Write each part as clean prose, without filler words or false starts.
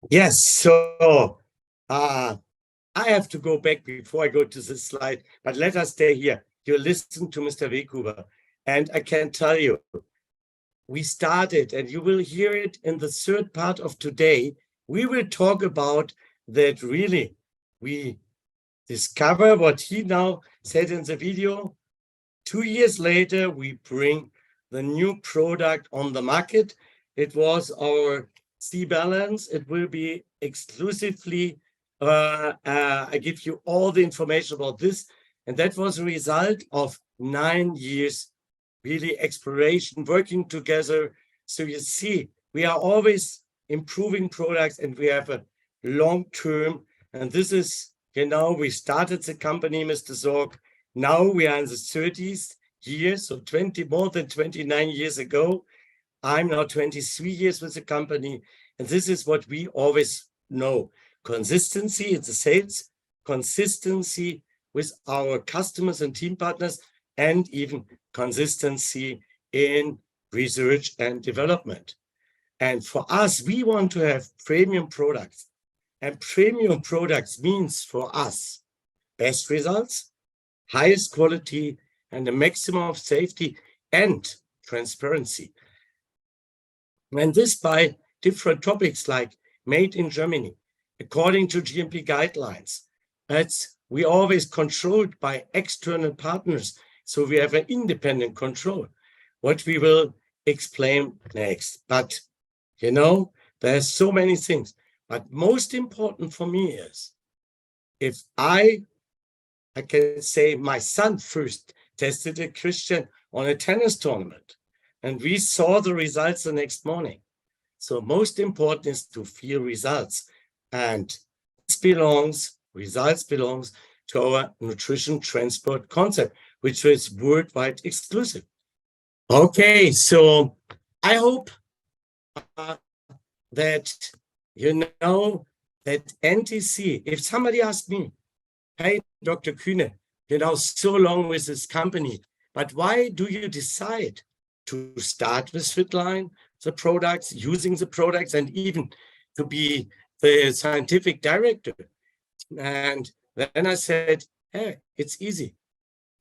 Yes, so I have to go back before I go to this slide, but let us stay here. You listen to Mr. Weghuber, and I can tell you, we started, and you will hear it in the third part of today. We will talk about that really we discover what he now said in the video. 2 years later, we bring the new product on the market. It was our C-Balance. It will be exclusively, I give you all the information about this. And that was a result of 9 years, really exploration, working together. So you see, we are always improving products and we have a long term. And this is, we started the company, Mr. Zorg. Now we are in the 30th year, so more than 29 years ago. I'm now 23 years with the company, and this is what we always know. Consistency in the sales, consistency with our customers and team partners, and even consistency in research and development. And for us, we want to have premium products. And premium products means for us best results, highest quality, and a maximum of safety and transparency. And this by different topics like made in Germany, according to GMP guidelines. We always controlled by external partners, so we have an independent control, what we will explain next. But, there's so many things. But most important for me is, if I can say my son first tested a Christian on a tennis tournament, and we saw the results the next morning. So most important is to feel results, and results belongs to our nutrition transport concept, which is worldwide exclusive. Okay, so I hope that that NTC, if somebody asks me, hey, Dr. Kühne, so long with this company, but why do you decide to start with Fitline, the products, using the products, and even to be the scientific director? And then I said, hey, it's easy.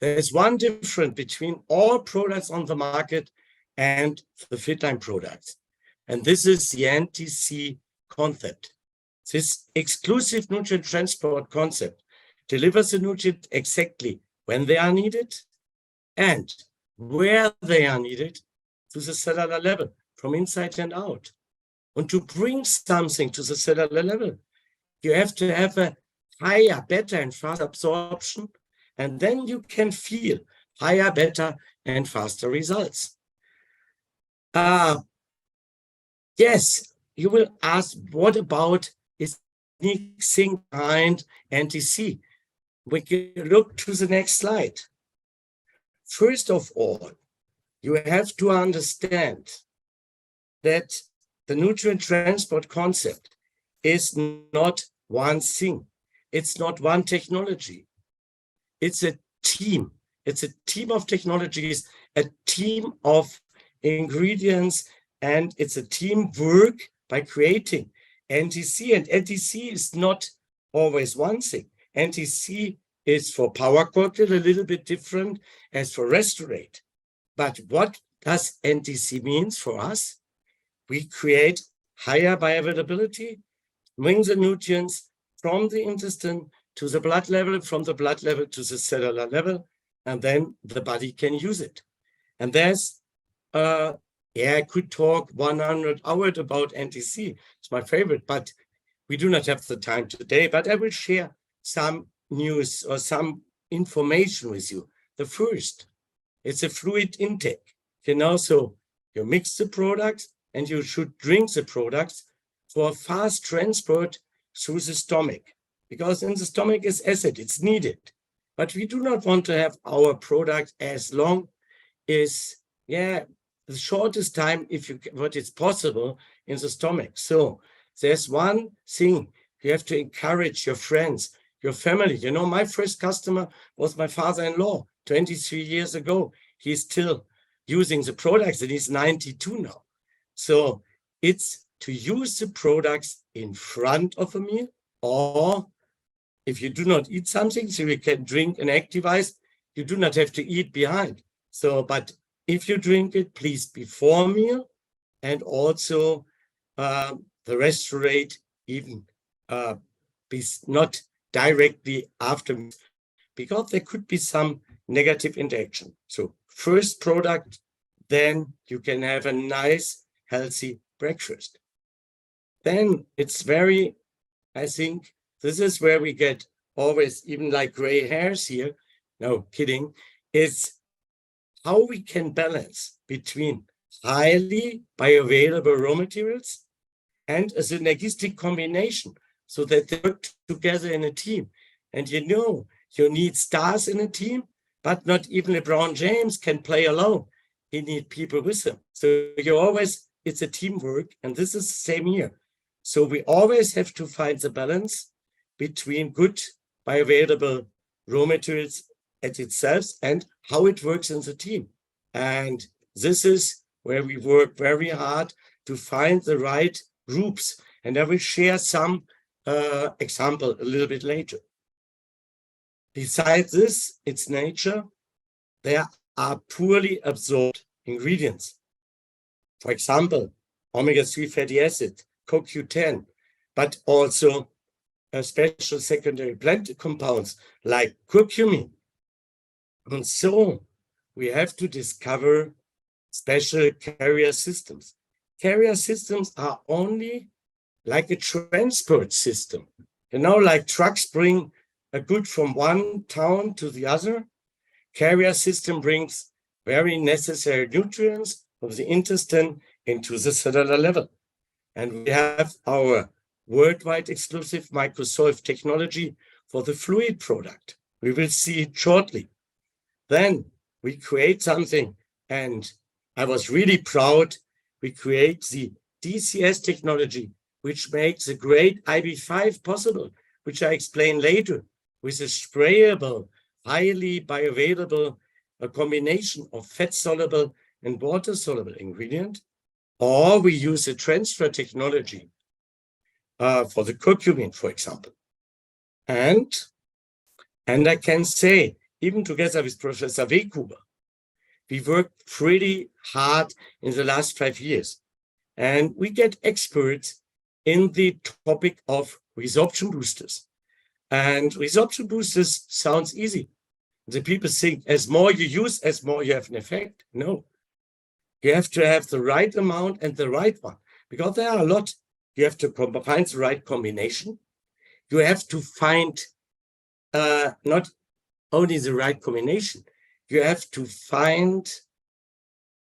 There's one difference between all products on the market and the Fitline products. And this is the NTC concept. This exclusive nutrient transport concept delivers the nutrient exactly when they are needed and where they are needed to the cellular level, from inside and out. And to bring something to the cellular level, you have to have a higher, better, and faster absorption, and then you can feel higher, better, and faster results. Yes, you will ask, what about is unique thing behind NTC? We can look to the next slide. First of all, you have to understand that the nutrient transport concept is not one thing. It's not one technology. It's a team. It's a team of technologies, a team of ingredients, and it's a teamwork by creating NTC. And NTC is not always one thing. NTC is for power cocktail a little bit different as for Restorate. But what does NTC means for us? We create higher bioavailability, bring the nutrients from the intestine to the blood level, from the blood level to the cellular level, and then the body can use it. And there's, I could talk 100 hours about NTC. It's my favorite, but we do not have the time today. But I will share some news or some information with you. The first, it's a fluid intake. So you mix the products and you should drink the products for fast transport through the stomach, because in the stomach is acid, it's needed. But we do not want to have our product as long as, the shortest time what is possible in the stomach. So there's one thing you have to encourage your friends, your family. My first customer was my father-in-law 23 years ago. He's still using the products and he's 92 now. So it's to use the products in front of a meal, or if you do not eat something, so you can drink an activized, you do not have to eat behind. So, but if you drink it, please before meal, and also the restaurant even be not directly after, because there could be some negative interaction. So first product, then you can have a nice, healthy breakfast. Then it's very, I think, this is where we get always even like gray hairs here. No, kidding. It's how we can balance between highly bioavailable raw materials and a synergistic combination so that they work together in a team. And you know, you need stars in a team, but not even LeBron James can play alone. He needs people with him. So you always, it's a teamwork, and this is the same here. So we always have to find the balance between good bioavailable raw materials at itself and how it works in the team. And this is where we work very hard to find the right groups. And I will share some example a little bit later. Besides this, it's nature. There are poorly absorbed ingredients. For example, omega-3 fatty acid, CoQ10, but also special secondary plant compounds like curcumin. And so we have to discover special carrier systems. Carrier systems are only like a transport system. You know, like trucks bring a good from one town to the other. Carrier system brings very necessary nutrients of the intestine into the cellular level. And we have our worldwide exclusive Microsolve technology for the fluid product. We will see it shortly. Then we create something, and I was really proud. We create the DCS technology, which makes the great IB5 possible, which I explain later, with a sprayable, highly bioavailable combination of fat-soluble and water-soluble ingredient. Or we use a transfer technology for the curcumin, for example. And I can say, even together with Professor Weekuber, we worked pretty hard in the last 5 years. And we get experts in the topic of resorption boosters. And resorption boosters sounds easy. The people think as more you use, as more you have an effect. No. You have to have the right amount and the right one, because there are a lot. You have to find the right combination. You have to find not only the right combination, you have to find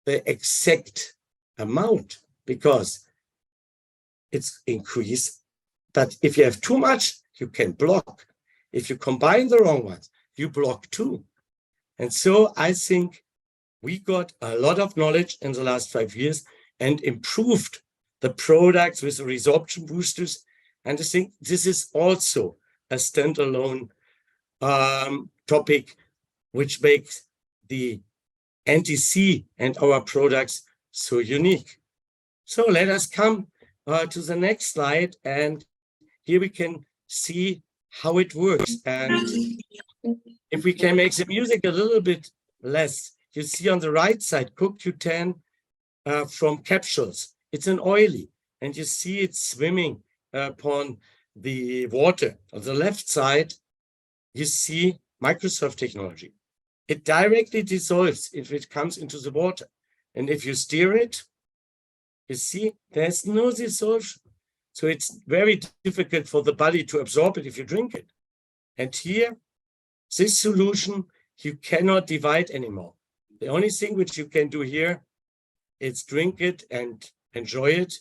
the exact amount, because it's increased. But if you have too much, you can block. If you combine the wrong ones, you block too. And so I think we got a lot of knowledge in the last 5 years and improved the products with the resorption boosters. And I think this is also a standalone topic, which makes the NTC and our products so unique. So let us come to the next slide, and here we can see how it works. And if we can make the music a little bit less, you see on the right side, CoQ10 from capsules. It's an oily, and you see it swimming upon the water. On the left side, you see Microsolve technology. It directly dissolves if it comes into the water. And if you stir it, you see there's no dissolution. So it's very difficult for the body to absorb it if you drink it. And here, this solution, you cannot divide anymore. The only thing which you can do here is drink it and enjoy it.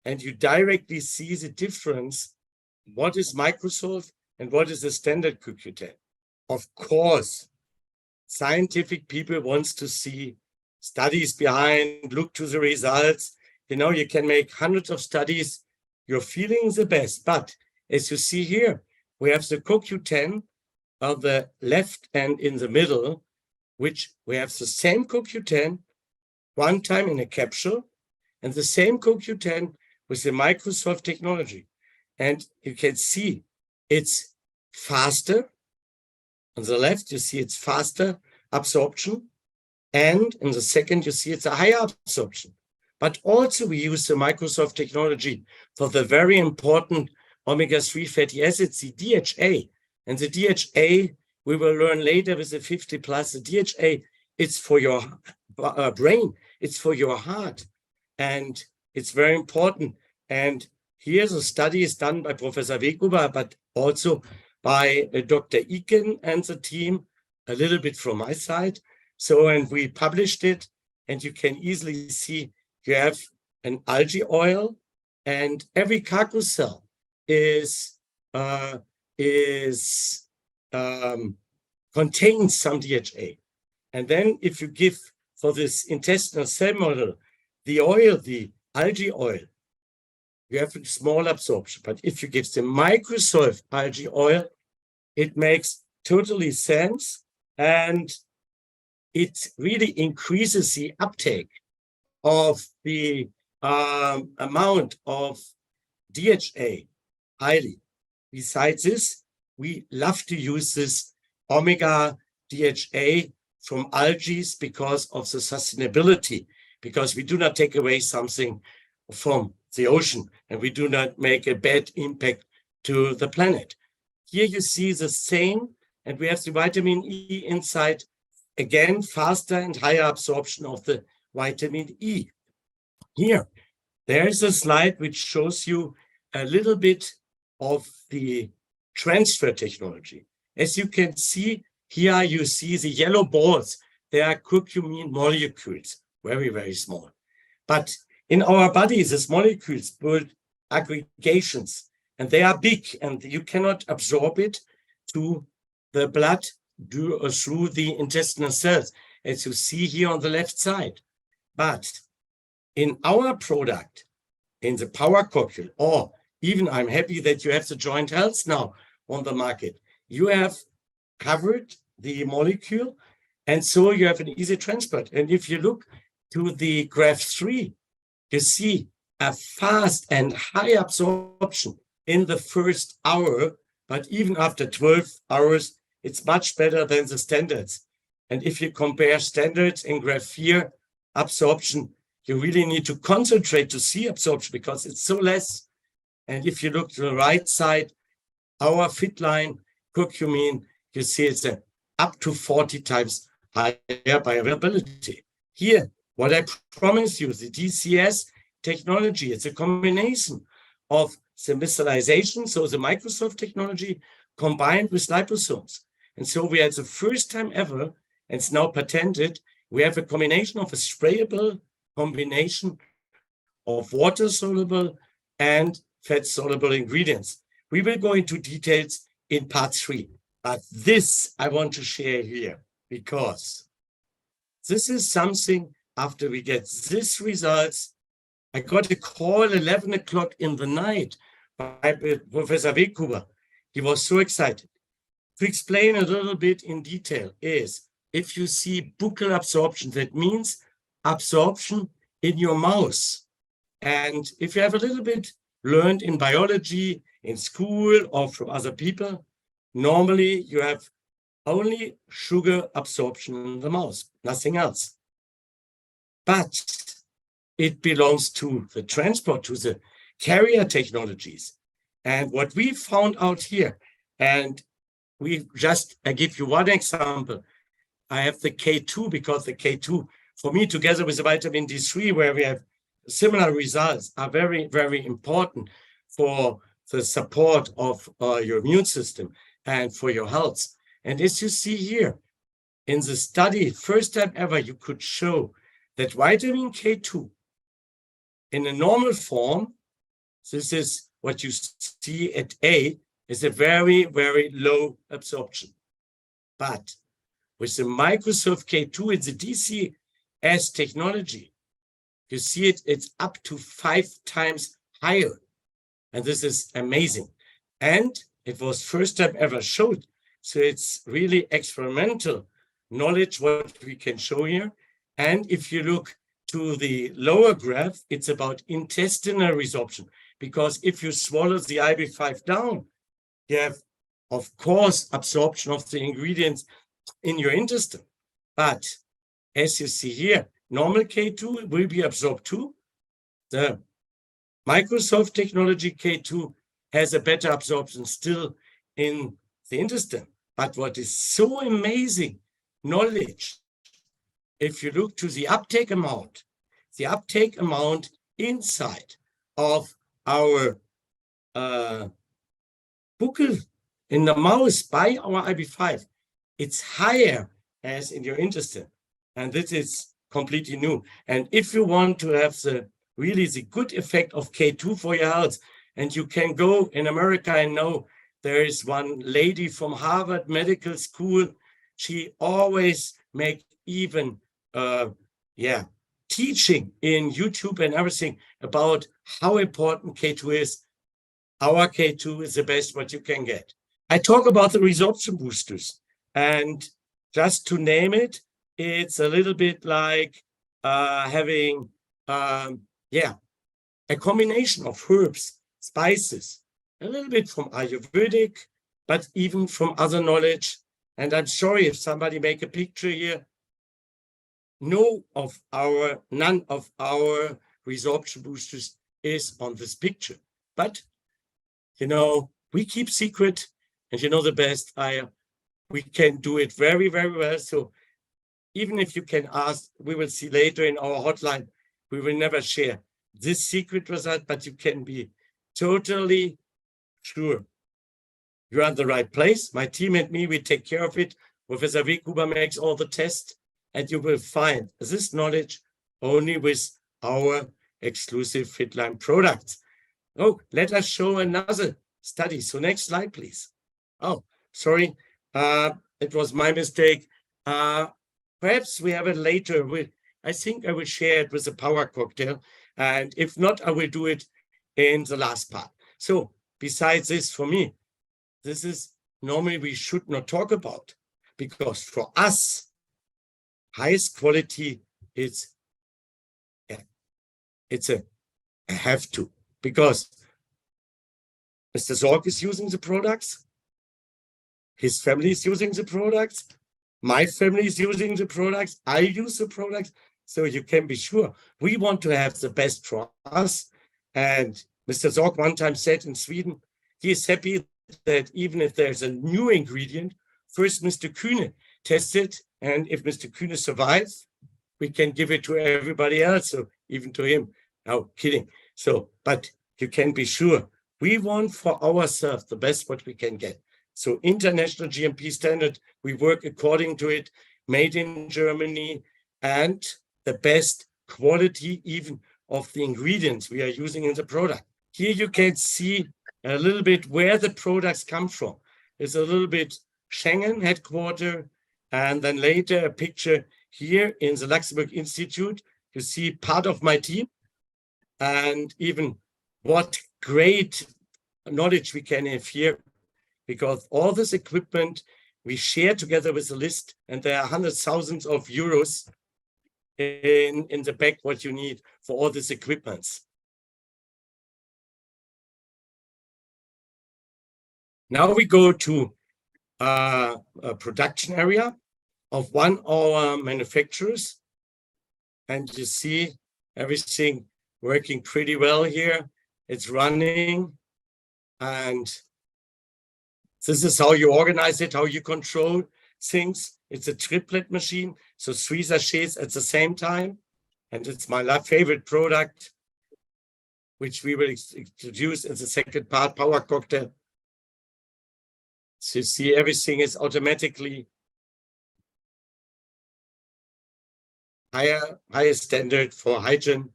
And you directly see the difference. What is Microsolve and what is the standard CoQ10? Of course, scientific people wants to see studies behind, look to the results. You know, you can make hundreds of studies. You're feeling the best. But as you see here, we have the CoQ10 on the left and in the middle, which we have the same CoQ10 one time in a capsule, and the same CoQ10 with the Microsoft technology. And you can see it's faster. On the left, you see it's faster absorption. And in the second, you see it's a higher absorption. But also we use the Microsoft technology for the very important omega-3 fatty acids, the DHA. And the DHA, we will learn later with the 50 plus, the DHA, it's for your brain, it's for your heart. And it's very important. And here the study is done by Professor Weghuber, but also by Dr. Eken and the team, a little bit from my side. So, and we published it, and you can easily see you have an algae oil, and every cargo cell contains some DHA. And then if you give for this intestinal cell model, the oil, the algae oil, you have a small absorption. But if you give the Microsoft algae oil, it makes totally sense, and it really increases the uptake of the amount of DHA highly. Besides this, we love to use this omega DHA from algae because of the sustainability, because we do not take away something from the ocean and we do not make a bad impact to the planet. Here you see the same, and we have the vitamin E inside. Again, faster and higher absorption of the vitamin E. Here, there is a slide which shows you a little bit of the transfer technology. As you can see, here you see the yellow balls. They are curcumin molecules, very, very small. But in our bodies, these molecules build aggregations, and they are big, and you cannot absorb it to the blood through the intestinal cells, as you see here on the left side. But in our product, in the Power Cocktail, or even I'm happy that you have the Joint Health now on the market, you have covered the molecule, and so you have an easy transport. And if you look to the graph 3, you see a fast and high absorption in the first hour, but even after 12 hours, it's much better than the standards. And if you compare standards in graph 4 absorption, you really need to concentrate to see absorption because it's so less. And if you look to the right side, our Fitline curcumin, you see it's up to 40 times higher bioavailability. Here, what I promise you, the DCS technology, it's a combination of the methylation, so the Microsoft technology, combined with liposomes. And so we had the first time ever, and it's now patented, we have a combination of a sprayable combination of water-soluble and fat-soluble ingredients. We will go into details in part 3, but this I want to share here because this is something after we get these results. I got a call 11 o'clock in the night by Professor Weghuber. He was so excited. To explain a little bit in detail is, if you see buccal absorption, that means absorption in your mouth. And if you have a little bit learned in biology, in school, or from other people, normally you have only sugar absorption in the mouth, nothing else. But it belongs to the transport, to the carrier technologies. And what we found out here, and I give you one example. I have the K2 because the K2, for me, together with the vitamin D3, where we have similar results, are very, very important for the support of your immune system and for your health. And as you see here, in the study, first time ever, you could show that vitamin K2 in a normal form, this is what you see at A, is a very, very low absorption. But with the Microsoft K2 and the DCS technology, you see it's up to 5 times higher. And this is amazing. And it was first time ever showed. So it's really experimental knowledge what we can show here. And if you look to the lower graph, it's about intestinal resorption, because if you swallow the IB5 down, you have, of course, absorption of the ingredients in your intestine. But as you see here, normal K2 will be absorbed too. The Microsoft technology K2 has a better absorption still in the intestine. But what is so amazing knowledge, if you look to the uptake amount inside of our buccal in the mouth by our IB5, it's higher as in your intestine. And this is completely new. And if you want to have really the good effect of K2 for your health, and you can go in America and know there is one lady from Harvard Medical School, she always make even teaching in YouTube and everything about how important K2 is. Our K2 is the best what you can get. I talk about the resorption boosters, and just to name it, it's a little bit like having a combination of herbs, spices, a little bit from Ayurvedic, but even from other knowledge. And I'm sorry if somebody make a picture here. None of our resorption boosters is on this picture. But, you know, we keep secret, and you know the best, we can do it very, very well. So even if you can ask, we will see later in our hotline, we will never share this secret result, but you can be totally sure you're at the right place. My team and me, we take care of it. Professor Weghuber makes all the tests, and you will find this knowledge only with our exclusive Fitline products. Oh, let us show another study. So next slide, please. Oh, sorry, it was my mistake. Perhaps we have it later. I think I will share it with the power cocktail. And if not, I will do it in the last part. So besides this, for me, this is normally we should not talk about, because for us, highest quality, it's a have to, because Mr. Zorc is using the products, his family is using the products, my family is using the products, I use the products, so you can be sure we want to have the best for us. And Mr. Zorc one time said in Sweden, he is happy that even if there's a new ingredient, first Mr. Kühne tests it, and if Mr. Kühne survives, we can give it to everybody else, so even to him. No, kidding. So, but you can be sure we want for ourselves the best what we can get. So international GMP standard, we work according to it, made in Germany, and the best quality even of the ingredients we are using in the product. Here you can see a little bit where the products come from. It's a little bit Schengen headquarter, and then later a picture here in the Luxembourg Institute. You see part of my team, and even what great knowledge we can have here, because all this equipment we share together with the list, and there are hundreds of thousands of euros in the back what you need for all these equipments. Now we go to a production area of one of our manufacturers, and you see everything working pretty well here. It's running, and this is how you organize it, how you control things. It's a triplet machine, so 3 sachets at the same time, and it's my favorite product, which we will introduce in the second part, power cocktail. So you see everything is automatically higher standard for hygiene.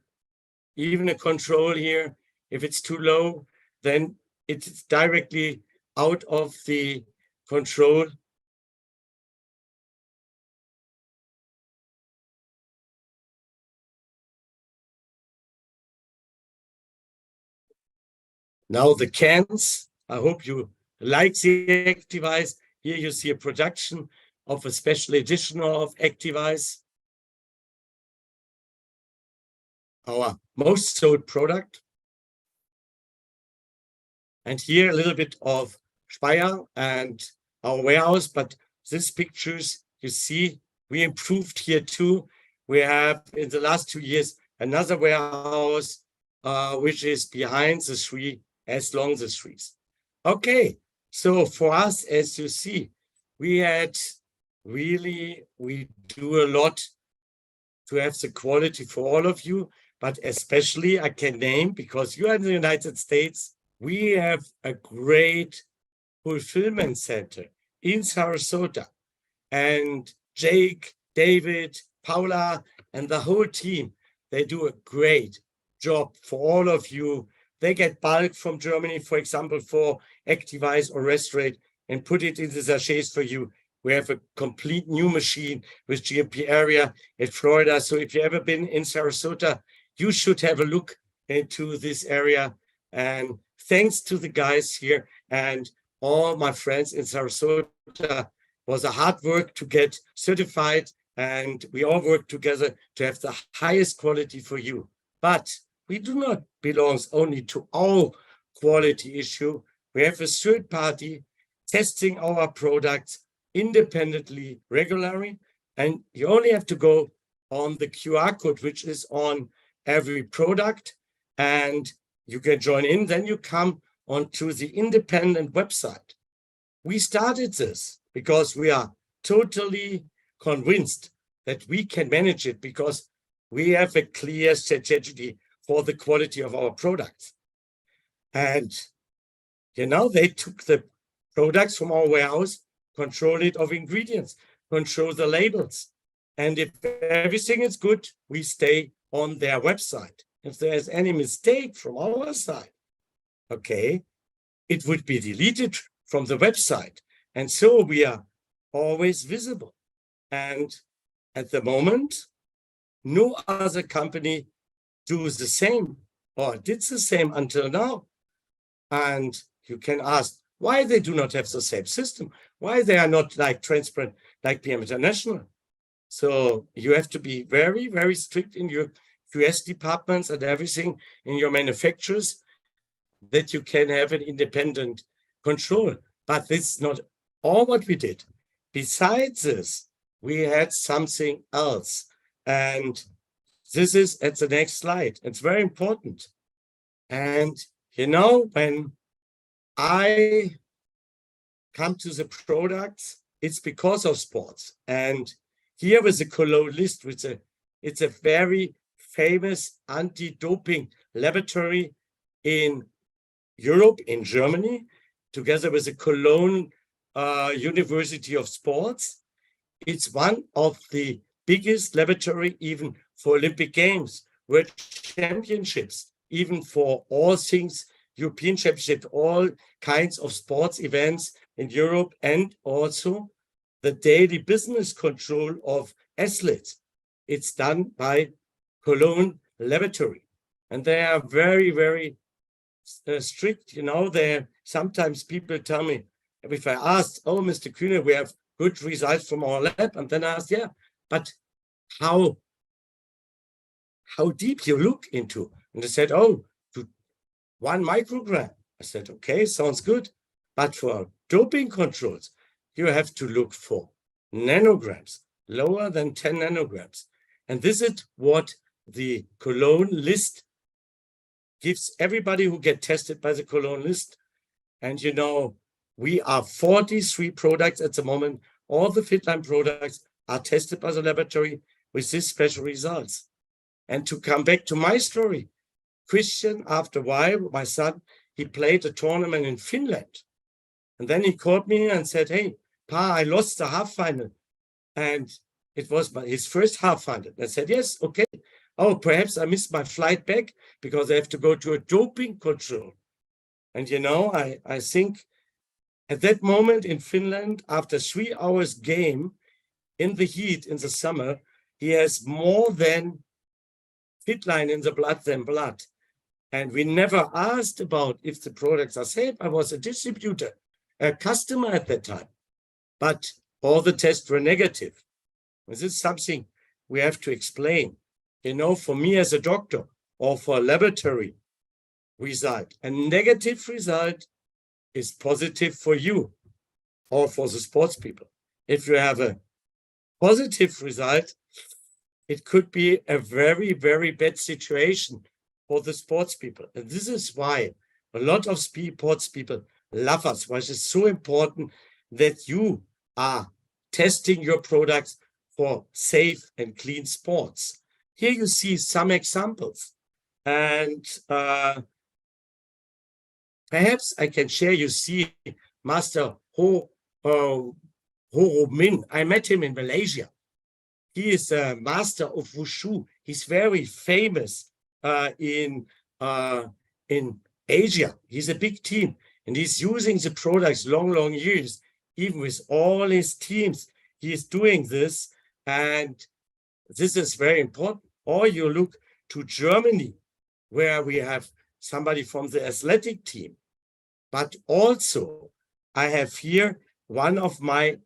Even a control here, if it's too low, then it's directly out of the control. Now the cans, I hope you like the Activize. Here you see a production of a special edition of Activize. our most sold product. And here a little bit of Speyer and our warehouse, but these pictures, you see, we improved here too. We have in the last 2 years another warehouse, which is behind the three, as long the threes. Okay, so for us, as you see, we do a lot to have the quality for all of you, but especially I can name, because you are in the United States, we have a great fulfillment center in Sarasota. And Jake, David, Paula, and the whole team, they do a great job for all of you. They get bulk from Germany, for example, for Activize or Restorate, and put it in the sachets for you. We have a complete new machine with GMP area in Florida. So if you've ever been in Sarasota, you should have a look into this area. And thanks to the guys here and all my friends in Sarasota, was a hard work to get certified, and we all work together to have the highest quality for you. But we do not belong only to our quality issue. We have a third party testing our products independently, regularly, and you only have to go on the QR code, which is on every product, and you can join in. Then you come onto the independent website. We started this because we are totally convinced that we can manage it, because we have a clear strategy for the quality of our products. And, you know, they took the products from our warehouse, control it of ingredients, control the labels. And if everything is good, we stay on their website. If there's any mistake from our side, okay, it would be deleted from the website. And so we are always visible. And at the moment, no other company do the same or did the same until now. And you can ask why they do not have the same system, why they are not like transparent like PM International. So you have to be very, very strict in your QS departments and everything in your manufacturers, that you can have an independent control. But this is not all what we did. Besides this, we had something else. And this is at the next slide. It's very important. And, you know, when I come to the products, it's because of sports. And here with the Cologne list, it's a very famous anti-doping laboratory in Europe, in Germany, together with the Cologne University of Sports. It's one of the biggest laboratory even for Olympic Games, World Championships, even for all things, European Championships, all kinds of sports events in Europe, and also the daily business control of athletes. It's done by Cologne Laboratory. And they are very, very strict. You know, sometimes people tell me, if I ask, oh, Mr. Kühne, we have good results from our lab. And then I ask, yeah, but how deep you look into? And they said, oh, to 1 microgram. I said, okay, sounds good. But for doping controls, you have to look for nanograms, lower than 10 nanograms. And this is what the Cologne list gives everybody who get tested by the Cologne list. And you know, we are 43 products at the moment. All the Fitline products are tested by the laboratory with these special results. And to come back to my story, Christian, after a while, my son, he played a tournament in Finland. And then he called me and said, hey, Pa, I lost the half final. And it was his first half final. I said, yes, okay. Oh, perhaps I missed my flight back because I have to go to a doping control. And, you know, I think at that moment in Finland, after 3 hours game in the heat in the summer, he has more than Fitline in the blood than blood. And we never asked about if the products are safe. I was a distributor, a customer at that time. But all the tests were negative. This is something we have to explain. You know, for me as a doctor, or for a laboratory result. A negative result is positive for you or for the sports people. If you have a positive result, it could be a very, very bad situation for the sports people. And this is why a lot of sports people love us, why it's so important that you are testing your products for safe and clean sports. Here you see some examples. And perhaps I can share, you see Master Ho Min. I met him in Malaysia. He is a master of wushu. He's very famous in Asia. He's a big team, and he's using the products long years, even with all his teams. He is doing this, and this is very important. Or you look to Germany, where we have somebody from the athletic team. But also, I have here one of my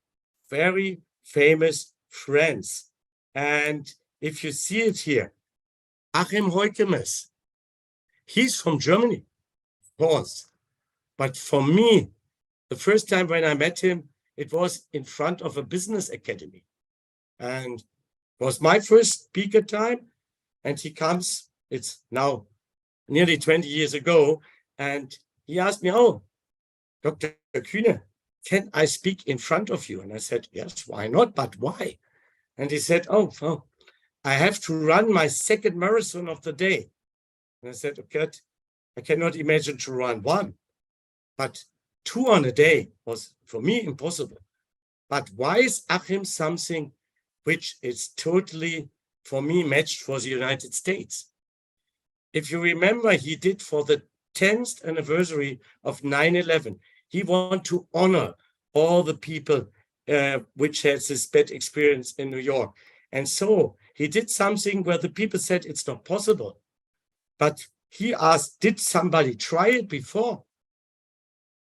very famous friends. And if you see it here, Achim Heukemes, he's from Germany, of course. But for me, the first time when I met him, it was in front of a business academy. And it was my first speaker time. And he comes, it's now nearly 20 years ago, and he asked me, oh, Dr. Kühne, can I speak in front of you? And I said, yes, why not? But why? And he said, oh, I have to run my second marathon of the day. And I said, okay, I cannot imagine to run one, but 2 on a day was for me impossible. But why is Achim something which is totally, for me, matched for the United States? If you remember, he did for the 10th anniversary of 9/11, he wanted to honor all the people which has this bad experience in New York. And so he did something where the people said it's not possible. But he asked, did somebody try it before?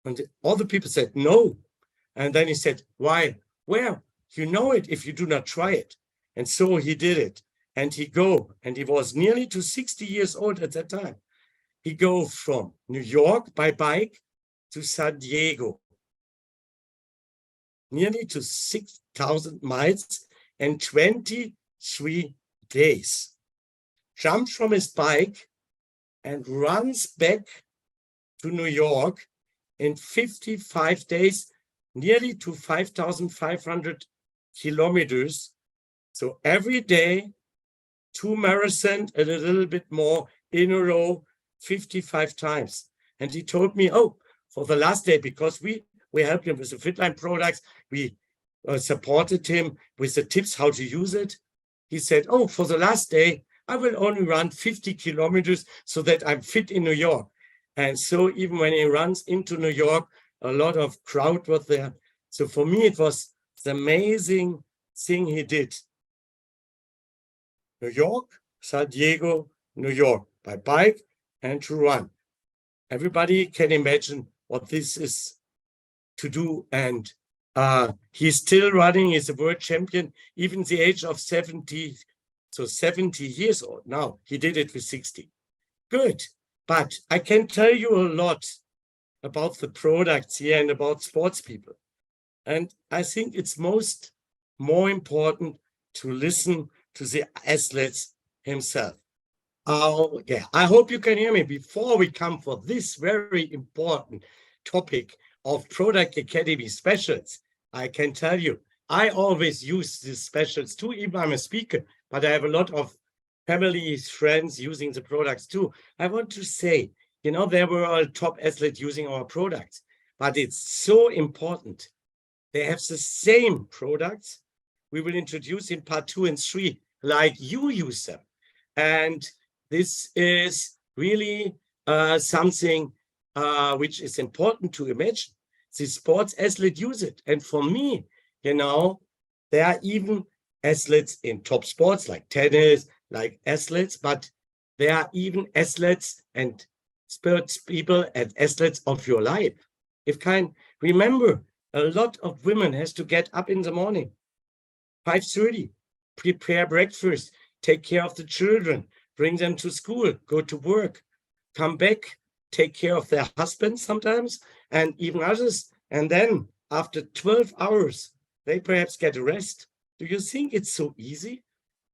And all the people said, no. And then he said, why? Well, you know it if you do not try it. And so he did it. And he was nearly to 60 years old at that time. He go from New York by bike to San Diego, nearly to 6,000 miles and 23 days. Jumps from his bike and runs back to New York in 55 days, nearly to 5,500 kilometers. So every day, 2 marathons and a little bit more in a row, 55 times. And he told me, oh, for the last day, because we helped him with the Fitline products, we supported him with the tips how to use it. He said, oh, for the last day, I will only run 50 kilometers so that I'm fit in New York. And so even when he runs into New York, a lot of crowd was there. So for me, it was the amazing thing he did. New York, San Diego, New York, by bike and to run. Everybody can imagine what this is to do. And he's still running, he's a world champion, even the age of 70, so 70 years old now. He did it with 60. Good. But I can tell you a lot about the products here and about sports people. And I think it's more important to listen to the athletes himself. Oh, yeah, I hope you can hear me. Before we come for this very important topic of Product Academy specials, I can tell you, I always use these specials too, even I'm a speaker, but I have a lot of family, friends using the products too. I want to say, you know, there were all top athletes using our products, but it's so important. They have the same products. We will introduce in part 2 and 3, like you use them. And this is really something which is important to imagine. The sports athlete use it. And for me, you know, there are even athletes in top sports like tennis, like athletes, but there are even athletes and sports people and athletes of your life. If remember, a lot of women has to get up in the morning, 5:30, prepare breakfast, take care of the children, bring them to school, go to work, come back, take care of their husbands sometimes, and even others. And then after 12 hours, they perhaps get a rest. Do you think it's so easy?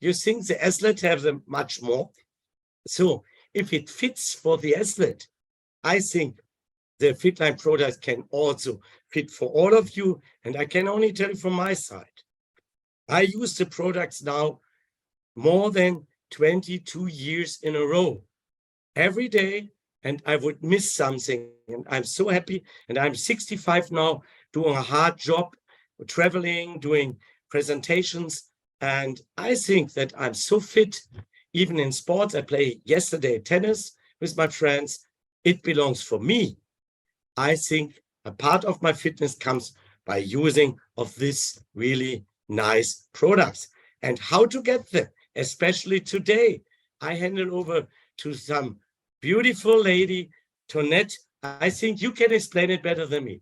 You think the athlete have them much more? So if it fits for the athlete, I think the Fitline product can also fit for all of you. And I can only tell you from my side, I use the products now more than 22 years in a row, every day, and I would miss something. And I'm so happy. And I'm 65 now, doing a hard job, traveling, doing presentations. And I think that I'm so fit, even in sports. I played yesterday tennis with my friends. It belongs for me. I think a part of my fitness comes by using of this really nice products. And how to get them, especially today, I hand it over to some beautiful lady, Tonette. I think you can explain it better than me.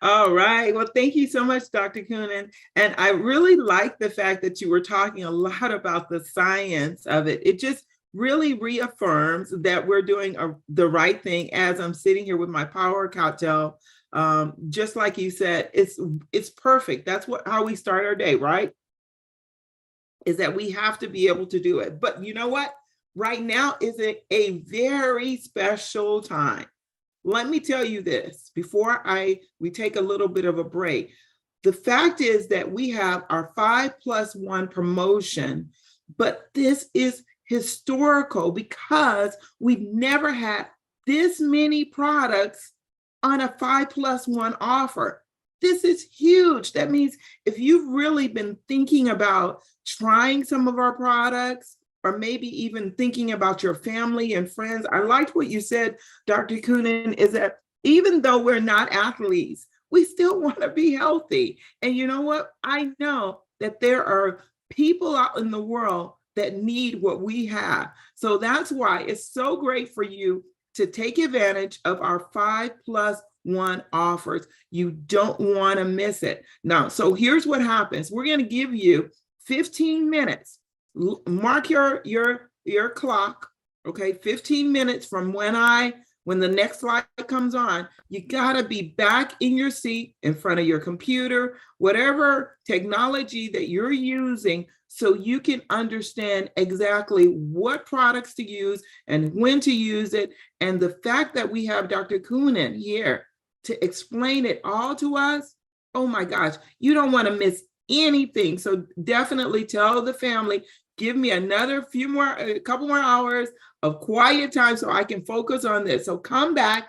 All right. Well, thank you so much, Dr. Coonan. And I really like the fact that you were talking a lot about the science of it. It just really reaffirms that we're doing the right thing. As I'm sitting here with my power cocktail, just like you said, it's perfect. That's how we start our day, right? Is that we have to be able to do it. But you know what? Right now is a very special time. Let me tell you this before we take a little bit of a break. The fact is that we have our 5+1 promotion, but this is historical because we've never had this many products on a 5+1 offer. This is huge. That means if you've really been thinking about trying some of our products, or maybe even thinking about your family and friends. I liked what you said, Dr. Coonan, is that even though we're not athletes, we still want to be healthy. And you know what? I know that there are people out in the world that need what we have. So that's why it's so great for you to take advantage of our 5+1 offers. You don't want to miss it. Now, so here's what happens. We're going to give you 15 minutes. Mark your clock, okay? 15 minutes from when the next slide comes on, you gotta be back in your seat in front of your computer, whatever technology that you're using, so you can understand exactly what products to use and when to use it. And the fact that we have Dr. Coonan here to explain it all to us, oh my gosh, you don't want to miss anything. So definitely tell the family, give me a couple more hours of quiet time so I can focus on this. So come back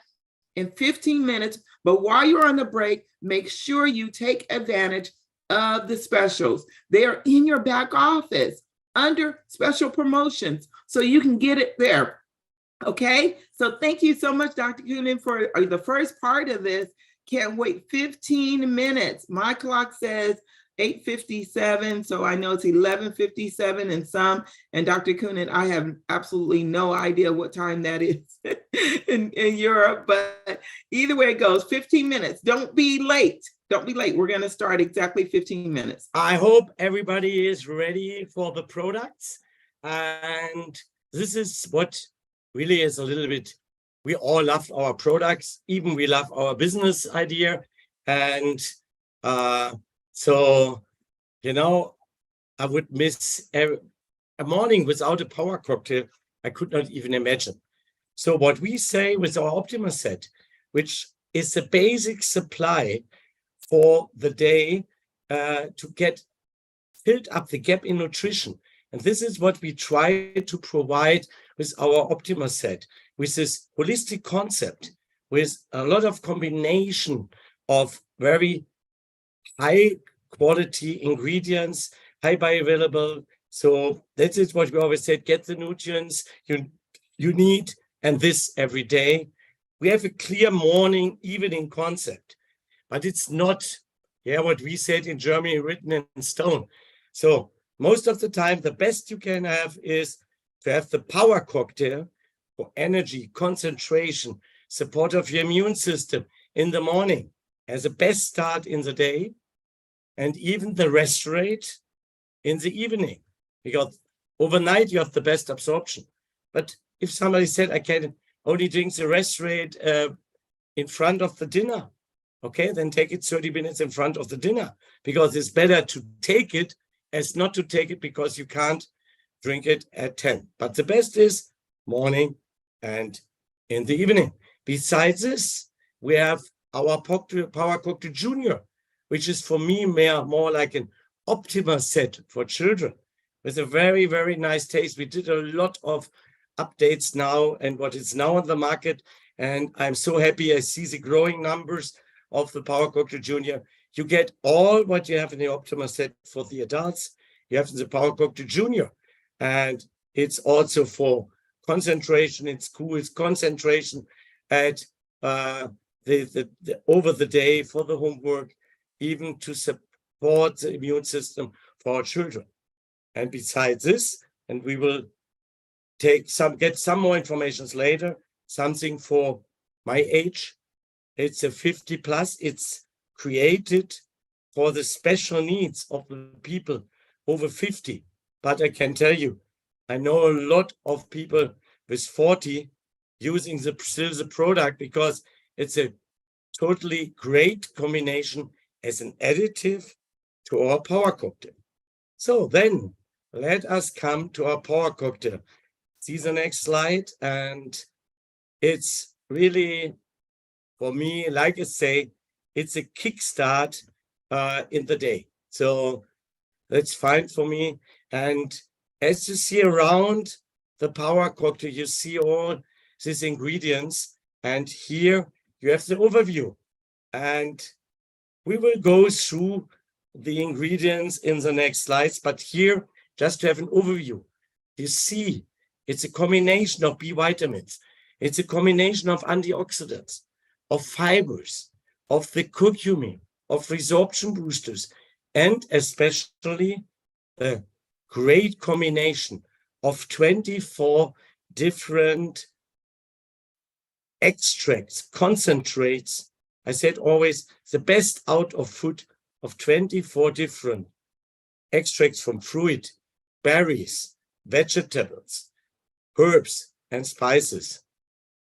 in 15 minutes, but while you're on the break, make sure you take advantage of the specials. They are in your back office under special promotions, so you can get it there. Okay, so thank you so much, Dr. Coonan, for the first part of this. Can't wait 15 minutes. My clock says 8:57, so I know it's 11:57 in some. And Dr. Coonan, I have absolutely no idea what time that is in Europe, but either way it goes, 15 minutes. Don't be late. Don't be late. We're going to start exactly 15 minutes. I hope everybody is ready for the products. And this is what really is a little bit, we all love our products, even we love our business idea. And so, you know, I would miss a morning without a power cocktail. I could not even imagine. So what we say with our Optima set, which is the basic supply for the day to get filled up the gap in nutrition. And this is what we try to provide with our Optima set, with this holistic concept, with a lot of combination of very high quality ingredients, high bioavailable. So that is what we always said, get the nutrients you need, and this every day. We have a clear morning, evening concept, but it's not, what we said in Germany, written in stone. So most of the time, the best you can have is to have the power cocktail for energy, concentration, support of your immune system in the morning as a best start in the day, and even the rest rate in the evening. Because overnight you have the best absorption. But if somebody said, I can only drink the restaurant in front of the dinner, okay, then take it 30 minutes in front of the dinner, because it's better to take it as not to take it, because you can't drink it at 10. But the best is morning and in the evening. Besides this, we have our Power Cocktail Junior, which is for me more like an Optima set for children with a very, very nice taste. We did a lot of updates now and what is now on the market. And I'm so happy I see the growing numbers of the Power Cocktail Junior. You get all what you have in the Optima set for the adults. You have in the Power Cocktail Junior. And it's also for concentration in school, it's concentration at over the day for the homework, even to support the immune system for our children. And besides this, and we will get some more information later, something for my age. It's a 50 plus. It's created for the special needs of the people over 50. But I can tell you, I know a lot of people with 40 using still the product, because it's a totally great combination as an additive to our Power Cocktail. So then let us come to our Power Cocktail. See the next slide. And it's really, for me, like I say, it's a kickstart in the day. So that's fine for me. And as you see around the Power Cocktail, you see all these ingredients. And here you have the overview. And we will go through the ingredients in the next slides. But here, just to have an overview, you see it's a combination of B vitamins. It's a combination of antioxidants, of fibers, of the curcumin, of resorption boosters, and especially a great combination of 24 different extracts, concentrates. I said always the best out of food of 24 different extracts from fruit, berries, vegetables, herbs, and spices.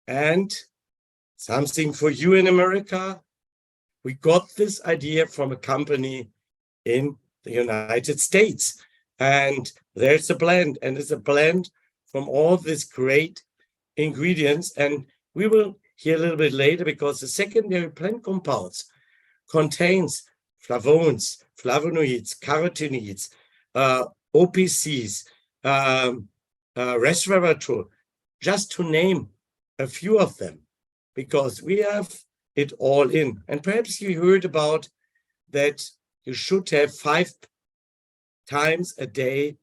And something for you in America, we got this idea from a company in the United States. And there's a blend, and it's a blend from all these great ingredients. And we will hear a little bit later, because the secondary plant compounds contains flavones, flavonoids, carotenoids, OPCs, resveratrol, just to name a few of them, because we have it all in. And perhaps you heard about that you should have 5 times a day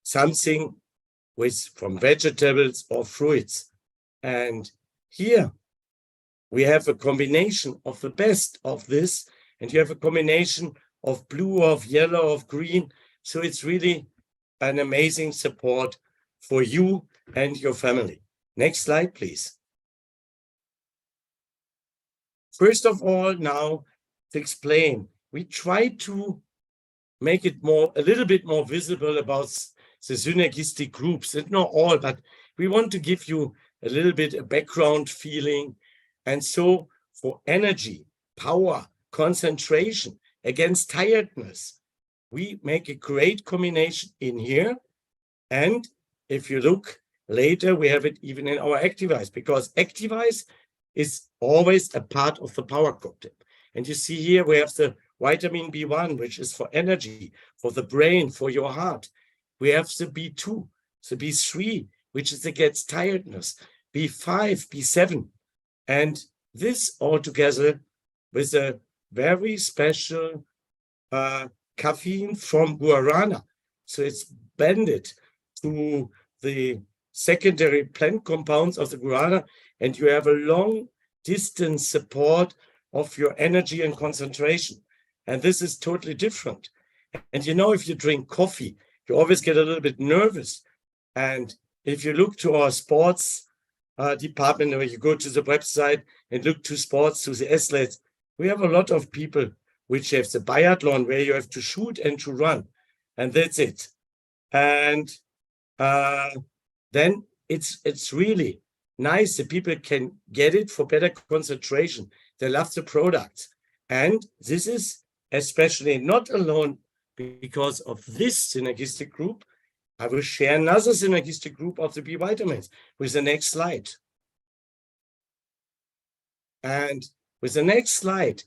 something from vegetables or fruits. And here we have a combination of the best of this, and you have a combination of blue, of yellow, of green. So it's really an amazing support for you and your family. Next slide, please. First of all, now to explain, we try to make it a little bit more visible about the synergistic groups. And not all, but we want to give you a little bit a background feeling. And so for energy, power, concentration, against tiredness, we make a great combination in here. And if you look later, we have it even in our Activize, because Activize is always a part of the Power Cocktail. And you see here we have the vitamin B1, which is for energy, for the brain, for your heart. We have the B2, the B3, which is against tiredness, B5, B7. And this all together with a very special caffeine from guarana. So it's banded to the secondary plant compounds of the guarana, and you have a long distance support of your energy and concentration. And this is totally different. And you know, if you drink coffee, you always get a little bit nervous. And if you look to our sports department, or you go to the website and look to sports, to the athletes, we have a lot of people which have the biathlon where you have to shoot and to run. And that's it. And then it's really nice that people can get it for better concentration. They love the products. And this is especially not alone because of this synergistic group. I will share another synergistic group of the B vitamins with the next slide. And with the next slide,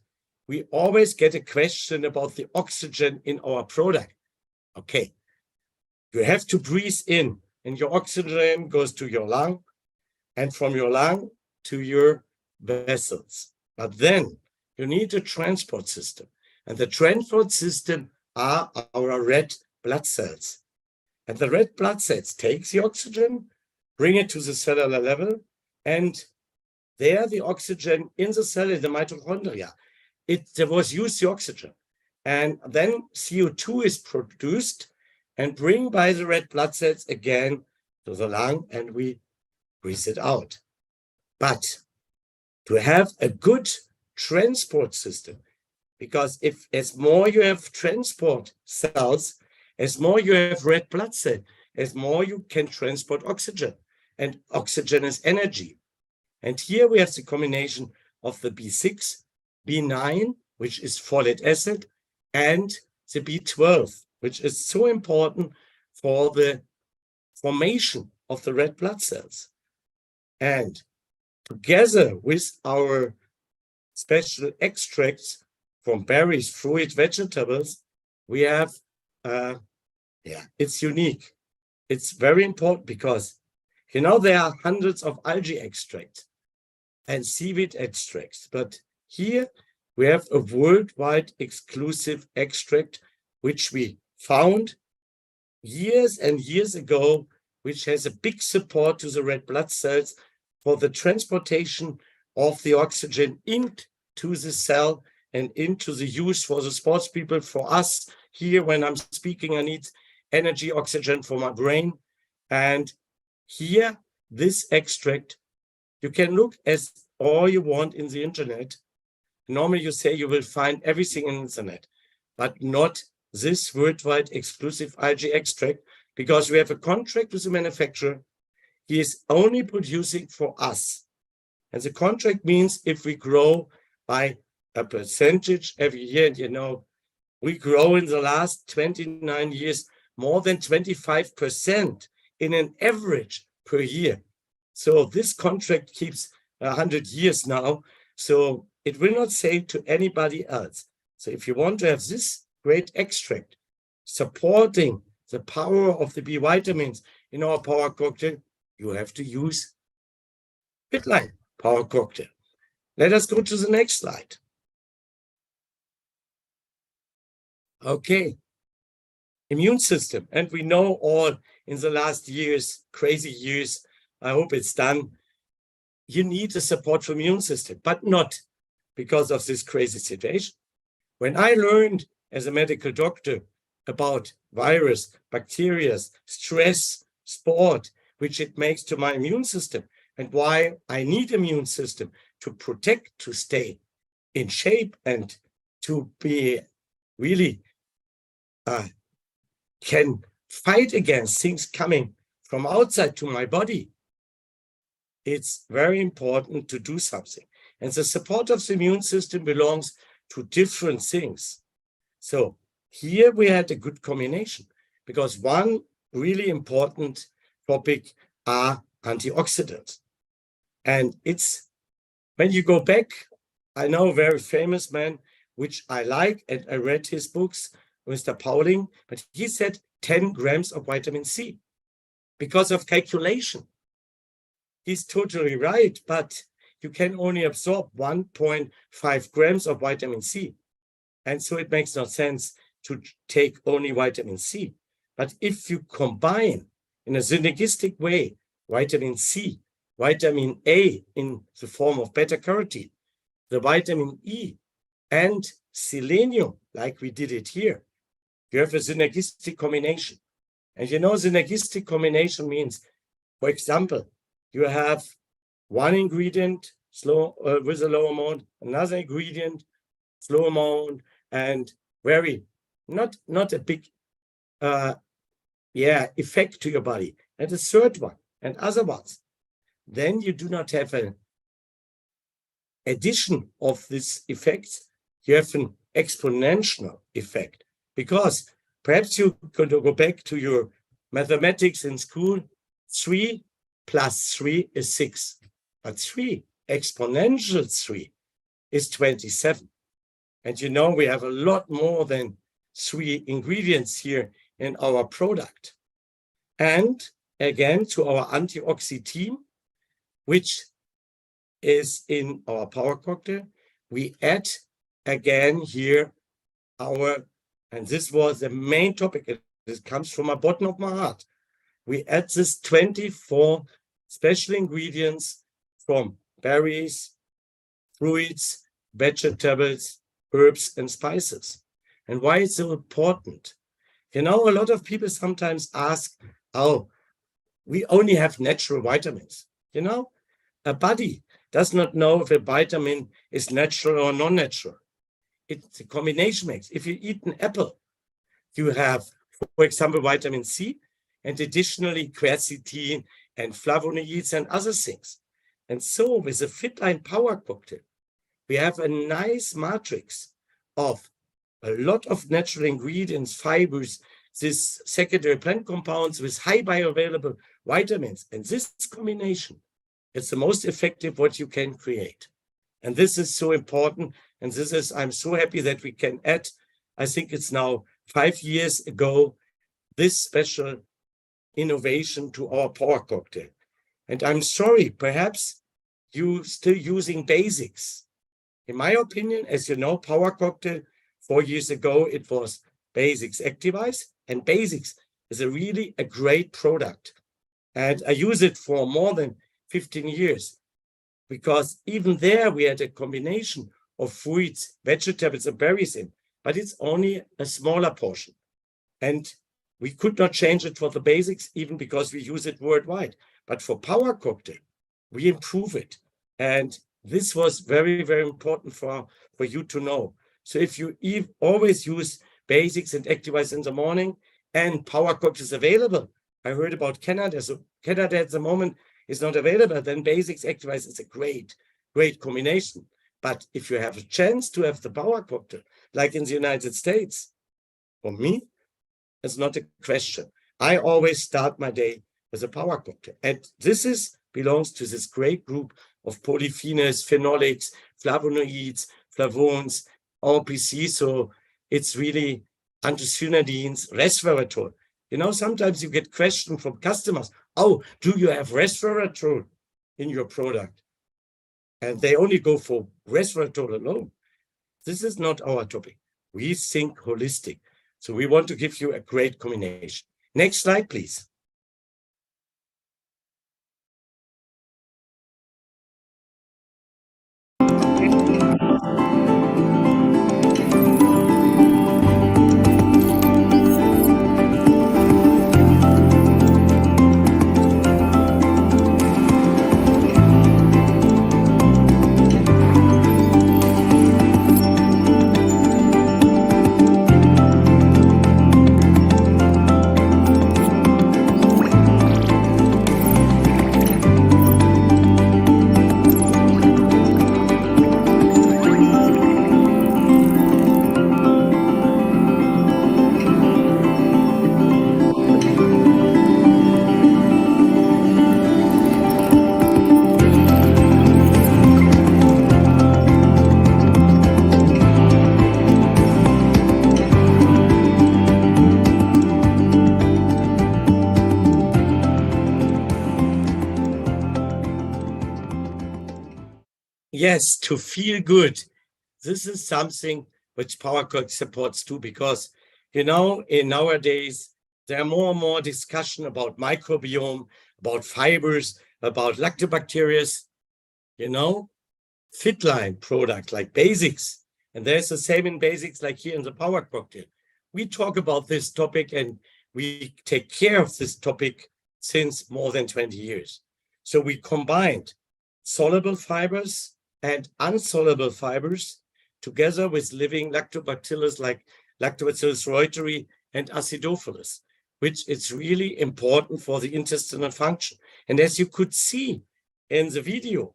we always get a question about the oxygen in our product. Okay, you have to breathe in, and your oxygen goes to your lung, and from your lung to your vessels. But then you need a transport system, and the transport system are our red blood cells. And the red blood cells take the oxygen, bring it to the cellular level, and there the oxygen in the cell, in the mitochondria, there was used the oxygen. And then CO2 is produced and bring by the red blood cells again to the lung, and we breathe it out. But to have a good transport system, because if as more you have transport cells, as more you have red blood cell, as more you can transport oxygen, and oxygen is energy. And here we have the combination of the B6, B9, which is folic acid, and the B12, which is so important for the formation of the red blood cells. And together with our special extracts from berries, fruit, vegetables, we have, it's unique. It's very important because, you know, there are hundreds of algae extracts and seaweed extracts, but here we have a worldwide exclusive extract, which we found years and years ago, which has a big support to the red blood cells for the transportation of the oxygen into the cell and into the use for the sports people. For us here, when I'm speaking, I need energy, oxygen for my brain. And here, this extract, you can look as all you want in the internet. Normally you say you will find everything in the internet, but not this worldwide exclusive algae extract, because we have a contract with the manufacturer. He is only producing for us. And the contract means if we grow by a percentage every year, and you know, we grow in the last 29 years more than 25% in an average per year. So this contract keeps 100 years now. So it will not say to anybody else. So if you want to have this great extract supporting the power of the B vitamins in our power cocktail, you have to use Fitline power cocktail. Let us go to the next slide. Okay. Immune system. And we know all in the last years, crazy years, I hope it's done, you need the support from immune system, but not because of this crazy situation. When I learned as a medical doctor about virus, bacteria, stress, sport, which it makes to my immune system, and why I need immune system to protect, to stay in shape, and to be really can fight against things coming from outside to my body. It's very important to do something. And the support of the immune system belongs to different things. So here we had a good combination, because one really important topic are antioxidants. And it's, when you go back, I know a very famous man, which I like, and I read his books, Mr. Pauling, but he said 10 grams of vitamin C because of calculation. He's totally right, but you can only absorb 1.5 grams of vitamin C. And so it makes no sense to take only vitamin C. But if you combine in a synergistic way vitamin C, vitamin A in the form of beta-carotene, the vitamin E, and selenium, like we did it here, you have a synergistic combination. And you know, synergistic combination means, for example, you have one ingredient with a low amount, another ingredient, slow amount, and very not a big effect to your body, and the third one, and other ones, then you do not have an addition of this effect. You have an exponential effect, because perhaps you're going to go back to your mathematics in school. 3 plus 3 is 6, but 3 exponential 3 is 27. And you know, we have a lot more than 3 ingredients here in our product. And again, to our antioxidant team, which is in our power cocktail, we add again here and this was the main topic. This comes from the bottom of my heart. We add this 24 special ingredients from berries, fruits, vegetables, herbs, and spices. And why it's so important? You know, a lot of people sometimes ask, oh, we only have natural vitamins. You know, a body does not know if a vitamin is natural or non-natural. It's a combination makes. If you eat an apple, you have, for example, vitamin C, and additionally quercetin and flavonoids and other things. And so with the Fitline Power Cocktail, we have a nice matrix of a lot of natural ingredients, fibers, this secondary plant compounds with high bioavailable vitamins. And this combination, it's the most effective what you can create. And this is so important. And this is, I'm so happy that we can add, I think it's now 5 years ago, this special innovation to our power cocktail. And I'm sorry, perhaps you still using basics. In my opinion, as you know, power cocktail 4 years ago, it was Basics Activize, and Basics is really a great product. And I use it for more than 15 years, because even there we had a combination of fruits, vegetables, and berries in, but it's only a smaller portion. And we could not change it for the basics, even because we use it worldwide. But for power cocktail, we improve it. And this was very, very important for you to know. So if you always use basics and activize in the morning, and power cocktail is available, I heard about Canada. So Canada at the moment is not available, then basics activize is a great, great combination. But if you have a chance to have the power cocktail, like in the United States, for me, it's not a question. I always start my day with a power cocktail. And this belongs to this great group of polyphenols, phenolics, flavonoids, flavones, RPC. So it's really anthocyanidins, resveratrol. You know, sometimes you get questions from customers, oh, do you have resveratrol in your product? And they only go for resveratrol alone. This is not our topic. We think holistic. So we want to give you a great combination. Next slide, please. Yes, to feel good. This is something which Power Cocktail supports too, because, you know, in nowadays, there are more and more discussion about microbiome, about fibers, about lactobacteria, you know, Fitline product like basics. And there's the same in basics like here in the Power Cocktail. We talk about this topic and we take care of this topic since more than 20 years. So we combined soluble fibers and insoluble fibers together with living lactobacillus like Lactobacillus reuteri and Acidophilus. which is really important for the intestinal function. And as you could see in the video,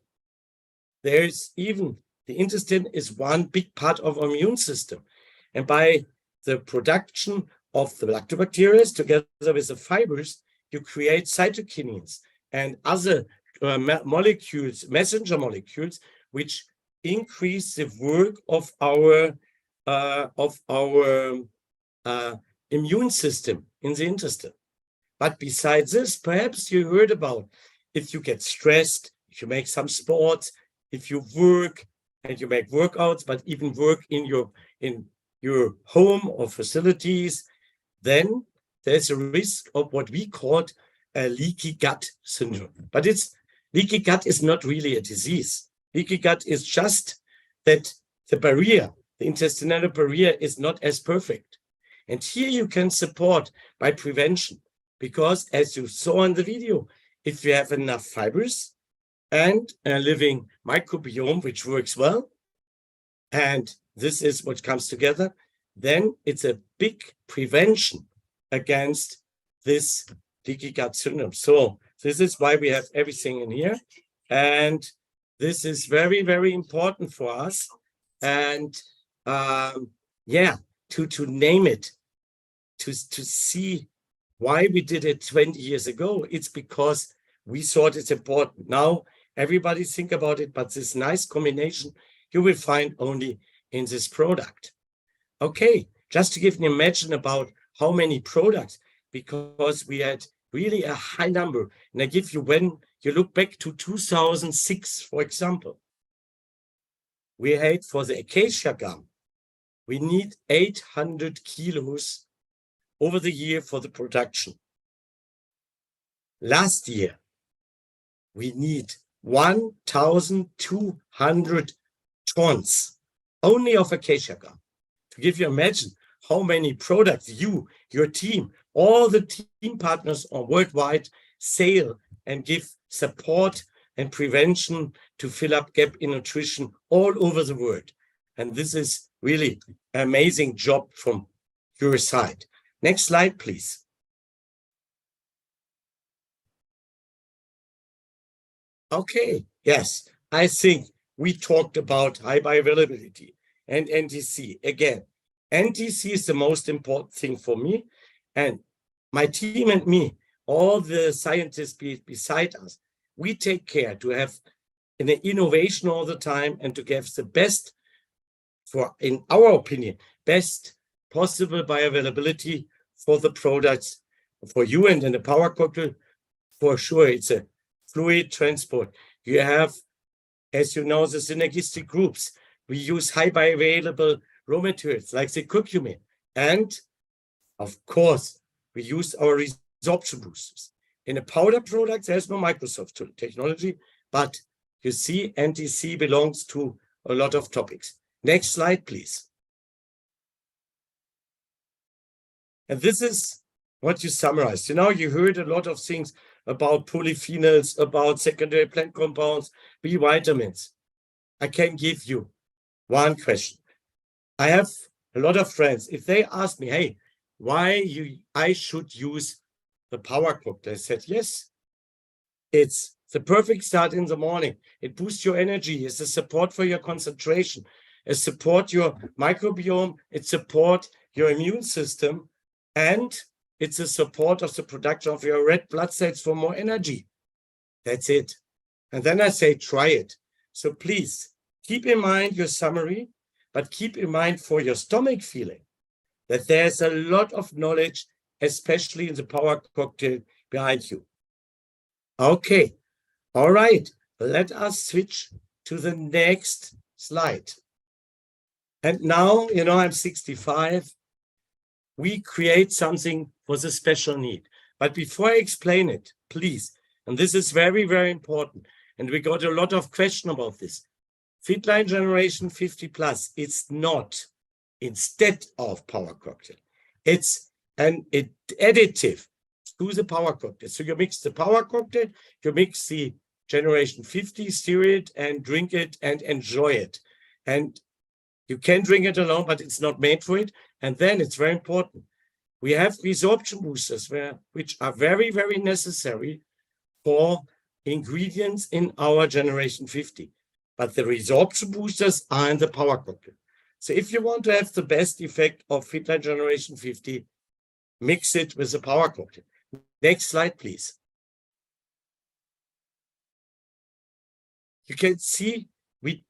there's even the intestine is one big part of our immune system. And by the production of the lactobacteria together with the fibers, you create cytokinins and other molecules, messenger molecules, which increase the work of our immune system in the intestine. But besides this, perhaps you heard about if you get stressed, if you make some sports, if you work and you make workouts, but even work in your home or facilities, then there's a risk of what we call a leaky gut syndrome. But leaky gut is not really a disease. Leaky gut is just that the barrier, the intestinal barrier, is not as perfect. And here you can support by prevention, because as you saw in the video, if you have enough fibers and a living microbiome which works well, and this is what comes together, then it's a big prevention against this leaky gut syndrome. So this is why we have everything in here. And this is very, very important for us. And to name it, to see why we did it 20 years ago, it's because we thought it's important. Now everybody think about it, but this nice combination you will find only in this product. Okay, just to give an imagine about how many products, because we had really a high number. And I give you, when you look back to 2006, for example, we had for the acacia gum, we need 800 kilos over the year for the production. Last year, we need 1,200 tons only of acacia gum. To give you imagine how many products you, your team, all the team partners are worldwide sell and give support and prevention to fill up gap in nutrition all over the world. And this is really an amazing job from your side. Next slide, please. Okay, yes, I think we talked about high bioavailability and NTC. Again, NTC is the most important thing for me, and my team and me, all the scientists beside us, we take care to have an innovation all the time and to give the best, for, in our opinion, best possible bioavailability for the products for you. And in the power cocktail, for sure, it's a fluid transport. You have, as you know, the synergistic groups. We use high bioavailable raw materials like the curcumin. And of course, we use our resorption boosters. In a powder product, there's no Microsoft technology, but you see, NTC belongs to a lot of topics. Next slide, please. And this is what you summarized. You know, you heard a lot of things about polyphenols, about secondary plant compounds, B vitamins. I can give you one question. I have a lot of friends. If they ask me, hey, I should use the power cocktail, I said, yes, it's the perfect start in the morning. It boosts your energy. It's a support for your concentration. It supports your microbiome. It supports your immune system. And it's a support of the production of your red blood cells for more energy. That's it. And then I say, try it. So please keep in mind your summary, but keep in mind for your stomach feeling that there's a lot of knowledge, especially in the power cocktail behind you. Okay. All right. Let us switch to the next slide. And now, you know, I'm 65. We create something for the special need. But before I explain it, please, and this is very, very important, and we got a lot of questions about this. Fitline Generation 50 Plus, it's not instead of power cocktail. It's an additive to the power cocktail. So you mix the power cocktail, you mix the Generation 50, stir it and drink it and enjoy it. And you can drink it alone, but it's not made for it. And then it's very important. We have resorption boosters which are very, very necessary for ingredients in our generation 50. But the resorption boosters are in the power cocktail. So if you want to have the best effect of Fitline generation 50, mix it with the power cocktail. Next slide, please. You can see we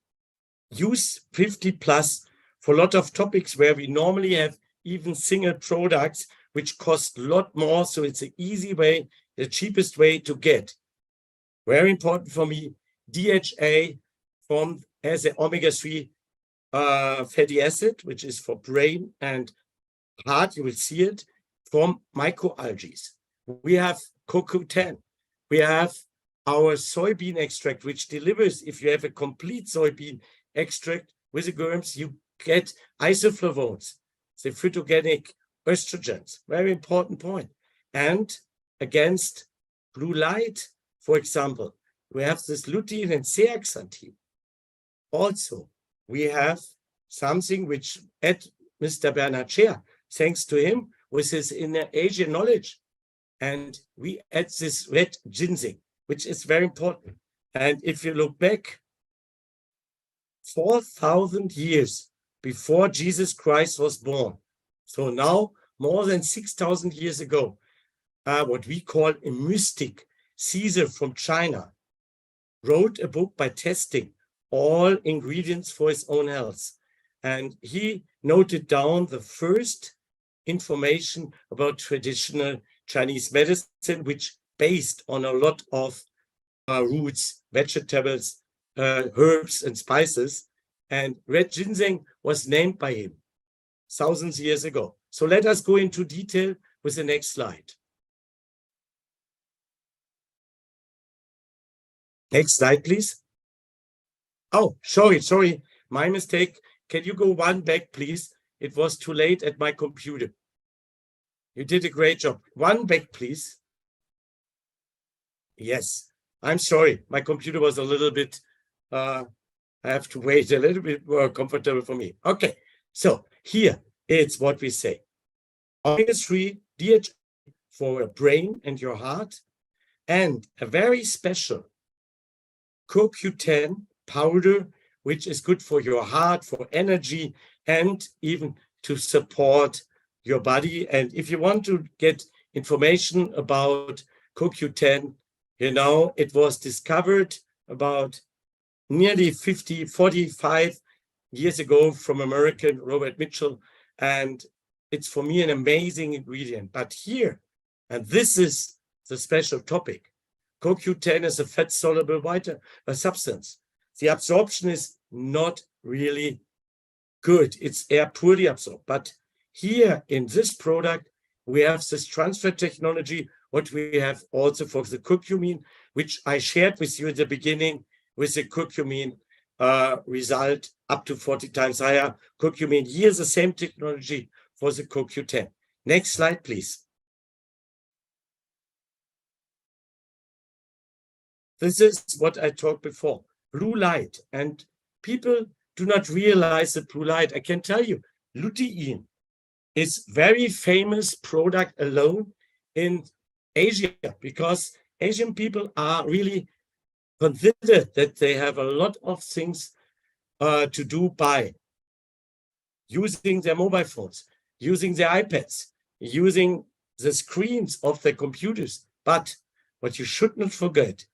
use 50 plus for a lot of topics where we normally have even single products which cost a lot more. So it's an easy way, the cheapest way to get. Very important for me, DHA as an omega-3 fatty acid, which is for brain and heart, you will see it, from microalgae. We have CoQ10. We have our soybean extract, which delivers, if you have a complete soybean extract with the germs, you get isoflavones, the phytogenic estrogens. Very important point. And against blue light, for example, we have this lutein and zeaxanthin. Also, we have something which at Mr. Bernard Scher, thanks to him, with his inner Asian knowledge. And we add this red ginseng, which is very important. And if you look back 4,000 years before Jesus Christ was born, so now more than 6,000 years ago, what we call a mystic, Caesar from China, wrote a book by testing all ingredients for his own health. And he noted down the first information about traditional Chinese medicine, which based on a lot of roots, vegetables, herbs, and spices. And red ginseng was named by him thousands of years ago. So let us go into detail with the next slide. Next slide, please. Oh, sorry, my mistake. Can you go one back, please? It was too late at my computer. You did a great job. One back, please. Yes, I'm sorry. My computer was a little bit, I have to wait a little bit more comfortable for me. Okay, so here it's what we say. Omega-3 DHA for your brain and your heart, and a very special CoQ10 powder, which is good for your heart, for energy, and even to support your body. And if you want to get information about CoQ10, you know, it was discovered about nearly 45 years ago from American Robert Mitchell. And it's for me an amazing ingredient. But here, and this is the special topic, CoQ10 is a fat-soluble substance. The absorption is not really good. It's air poorly absorbed. But here in this product, we have this transfer technology, what we have also for the curcumin, which I shared with you at the beginning with the curcumin result up to 40 times higher curcumin. Here's the same technology for the CoQ10. Next slide, please. This is what I talked before, blue light. And people do not realize the blue light. I can tell you, lutein is very famous product alone in Asia, because Asian people are really considered that they have a lot of things to do by using their mobile phones, using their iPads, using the screens of their computers. But what you should not forget,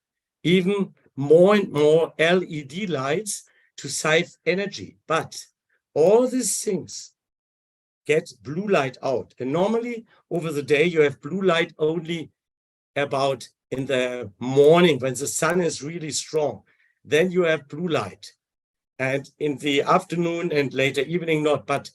even more and more LED lights to save energy. But all these things get blue light out. And normally over the day, you have blue light only about in the morning when the sun is really strong. Then you have blue light. And in the afternoon and later evening, not. But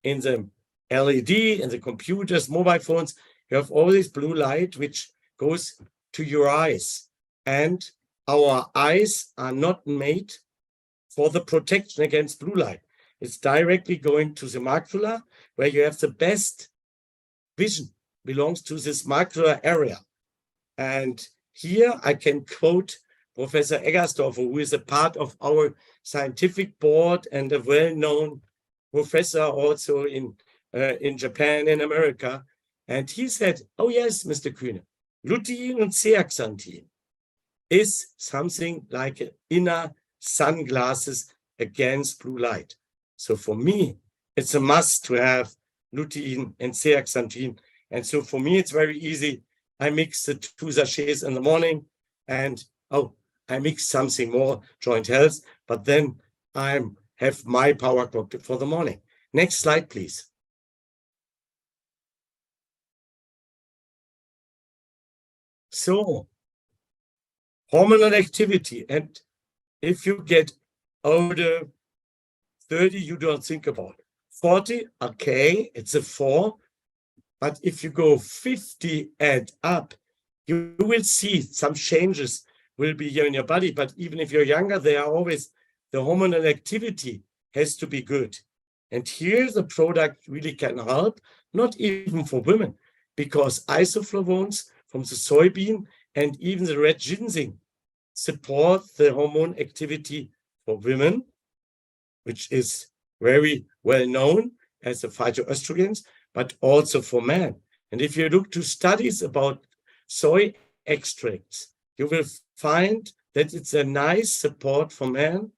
in the LED, in the computers, mobile phones, you have all this blue light, which goes to your eyes. And our eyes are not made for the protection against blue light. It's directly going to the macula, where you have the best vision, belongs to this macular area. And here I can quote Professor Eggersdorfer, who is a part of our scientific board and a well-known professor also in Japan and America. And he said, oh yes, Mr. Kühne, lutein and zeaxanthin is something like inner sunglasses against blue light. So for me, it's a must to have lutein and zeaxanthin. And so for me, it's very easy. I mix the 2 sachets in the morning and, I mix something more, joint health, but then I have my power cocktail for the morning. Next slide, please. So, hormonal activity. And if you get older, 30, you don't think about it. 40, okay, it's a 4. But if you go 50 and up, you will see some changes will be here in your body. But even if you're younger, they are always, the hormonal activity has to be good. And here the product really can help, not even for women, because isoflavones from the soybean and even the red ginseng support the hormone activity for women, which is very well known as the phytoestrogens, but also for men. And if you look to studies about soy extracts, you will find that it's a nice support for men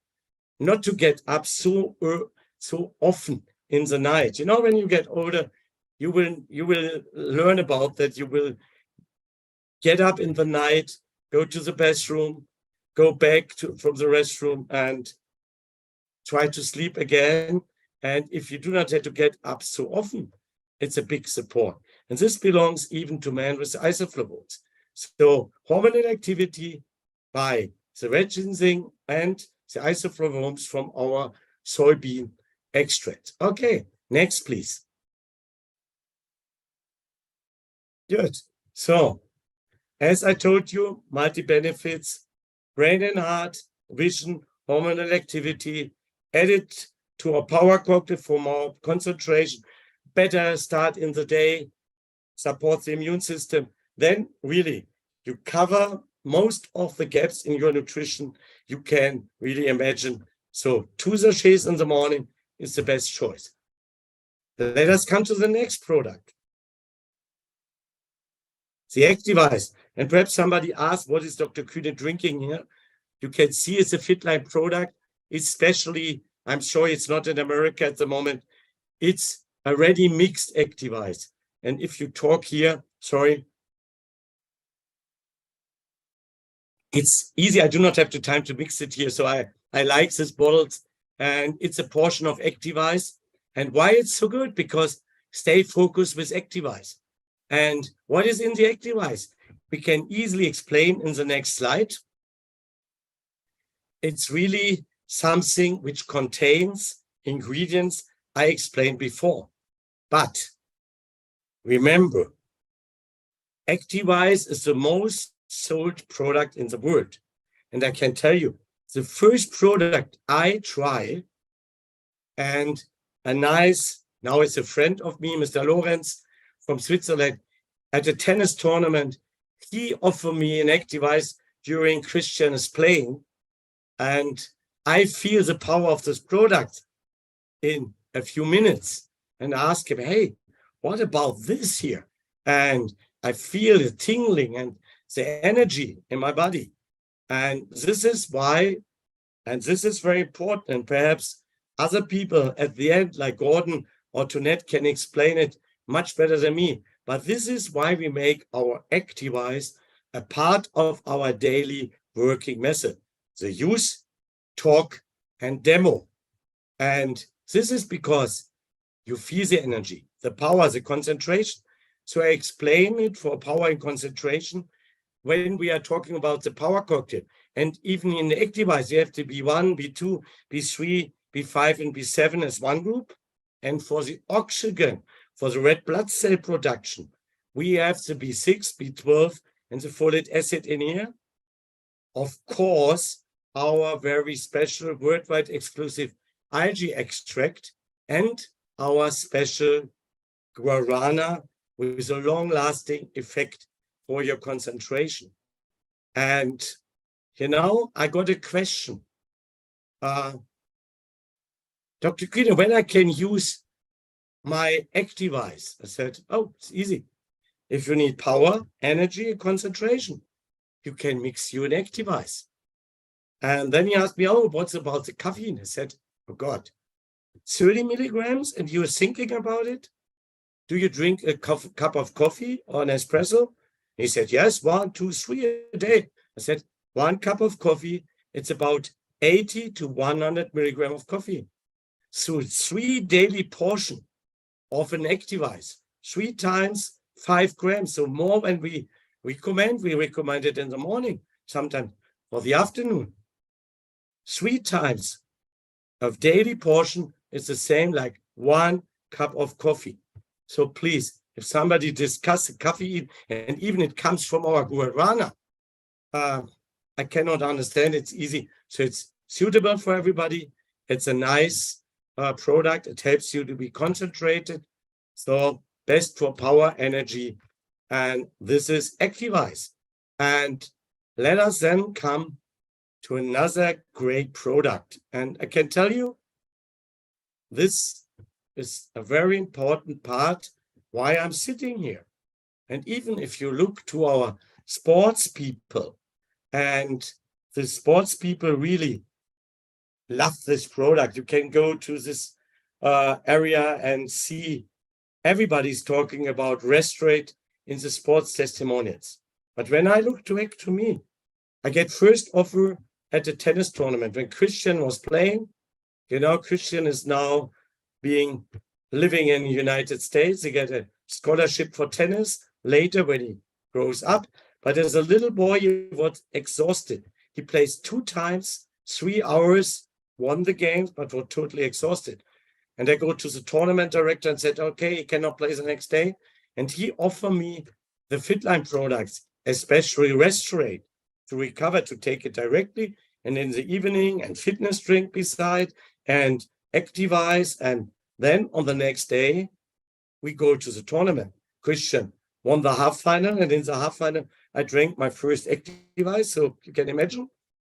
not to get up so often in the night. You know, when you get older, you will learn about that. You will get up in the night, go to the bathroom, go back from the restroom and try to sleep again. And if you do not have to get up so often, it's a big support. And this belongs even to men with isoflavones. So hormonal activity by the red ginseng and the isoflavones from our soybean extract. Okay, next, please. Good. So, as I told you, multi-benefits, brain and heart, vision, hormonal activity, added to a power cocktail for more concentration, better start in the day, support the immune system, then really you cover most of the gaps in your nutrition you can really imagine. So 2 sachets in the morning is the best choice. Let us come to the next product. The Activize. And perhaps somebody asked, what is Dr. Kühne drinking here? You can see it's a Fitline product, especially, I'm sure it's not in America at the moment, it's a ready mixed Activize. And if you talk here, sorry, it's easy. I do not have the time to mix it here. So I like these bottles, and it's a portion of Activize. And why it's so good? Because stay focused with Activize. And what is in the Activize? We can easily explain in the next slide. It's really something which contains ingredients I explained before. But remember, Activize is the most sold product in the world. And I can tell you, the first product I try, and now it's a friend of me, Mr. Lorenz from Switzerland, at a tennis tournament, he offered me an Activize during Christian's playing. And I feel the power of this product in a few minutes and ask him, hey, what about this here? And I feel the tingling and the energy in my body. And this is why, and this is very important, and perhaps other people at the end, like Gordon or Tonette, can explain it much better than me. But this is why we make our Activize a part of our daily working method. The use, talk, and demo. And this is because you feel the energy, the power, the concentration. So I explain it for power and concentration when we are talking about the power cocktail. And even in the Activize, you have the B1, B2, B3, B5, and B7 as one group. And for the oxygen, for the red blood cell production, we have the B6, B12, and the folate acid in here. Of course, our very special worldwide exclusive algae extract and our special guarana with a long-lasting effect for your concentration. And, you know, I got a question. Dr. Kühne, when I can use my Activize? I said, oh, it's easy. If you need power, energy, and concentration, you can mix you an Activize. And then he asked me, oh, what's about the caffeine? I said, oh God, 30 milligrams and you're thinking about it? Do you drink a cup of coffee or an espresso? He said, yes, 1, 2, 3 a day. I said, 1 cup of coffee, it's about 80 to 100 milligrams of coffee. So 3 daily portion of an Activize, 3 times 5 grams. So more when we recommend it in the morning, sometimes for the afternoon. 3 times of daily portion is the same like 1 cup of coffee. So please, if somebody discusses caffeine, and even it comes from our guarana, I cannot understand. It's easy. So it's suitable for everybody. It's a nice product. It helps you to be concentrated. So best for power, energy. And this is Activize. And let us then come to another great product. And I can tell you, this is a very important part why I'm sitting here. And even if you look to our sports people, and the sports people really love this product. You can go to this area and see everybody's talking about Restorate in the sports testimonials. But when I look to me, I get first offer at the tennis tournament when Christian was playing. You know, Christian is now living in the United States. He get a scholarship for tennis later when he grows up. But as a little boy, he was exhausted. He plays 2 times, 3 hours, won the games, but was totally exhausted. And I go to the tournament director and said, okay, he cannot play the next day. And he offered me the Fitline products, especially Restorate, to recover, to take it directly. And in the evening, and fitness drink beside, and Activize. And then on the next day, we go to the tournament. Christian won the half final. And in the half final, I drank my first Activize, so you can imagine.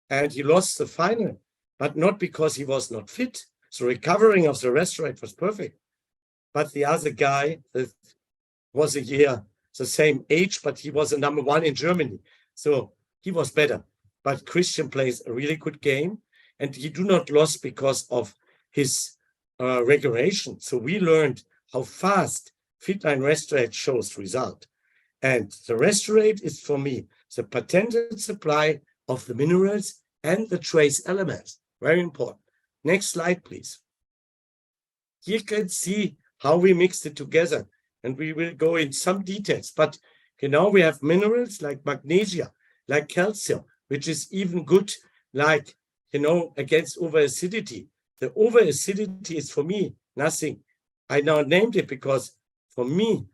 And he lost the final, but not because he was not fit. So recovering of the Restorate was perfect. But the other guy that was a year, the same age, but he was a number 1 in Germany. So he was better. But Christian plays a really good game, and he do not lose because of his regulation. So we learned how fast Fitline Restorate shows result. And the Restorate is, for me, the patented supply of the minerals and the trace elements. Very important. Next slide, please. You can see how we mixed it together, and we will go in some details. But, you know, we have minerals like magnesium, like calcium, which is even good, like, you know, against overacidity. The overacidity is, for me, nothing. I now named it because, for me,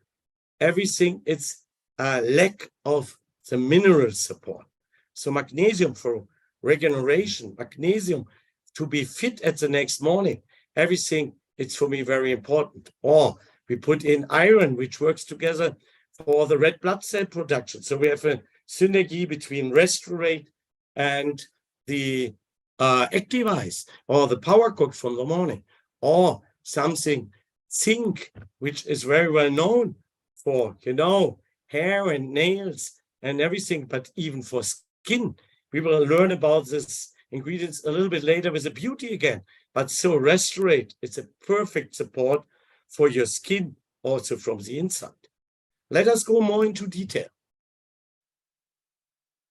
everything is a lack of the mineral support. So magnesium for regeneration, magnesium to be fit at the next morning, everything, it's for me very important. Or we put in iron, which works together for the red blood cell production. So we have a synergy between Restorate and the Activize, or the power cook from the morning, or something zinc, which is very well known for, you know, hair and nails and everything, but even for skin. We will learn about this ingredients a little bit later with the beauty again. But so Restorate, it's a perfect support for your skin, also from the inside. Let us go more into detail.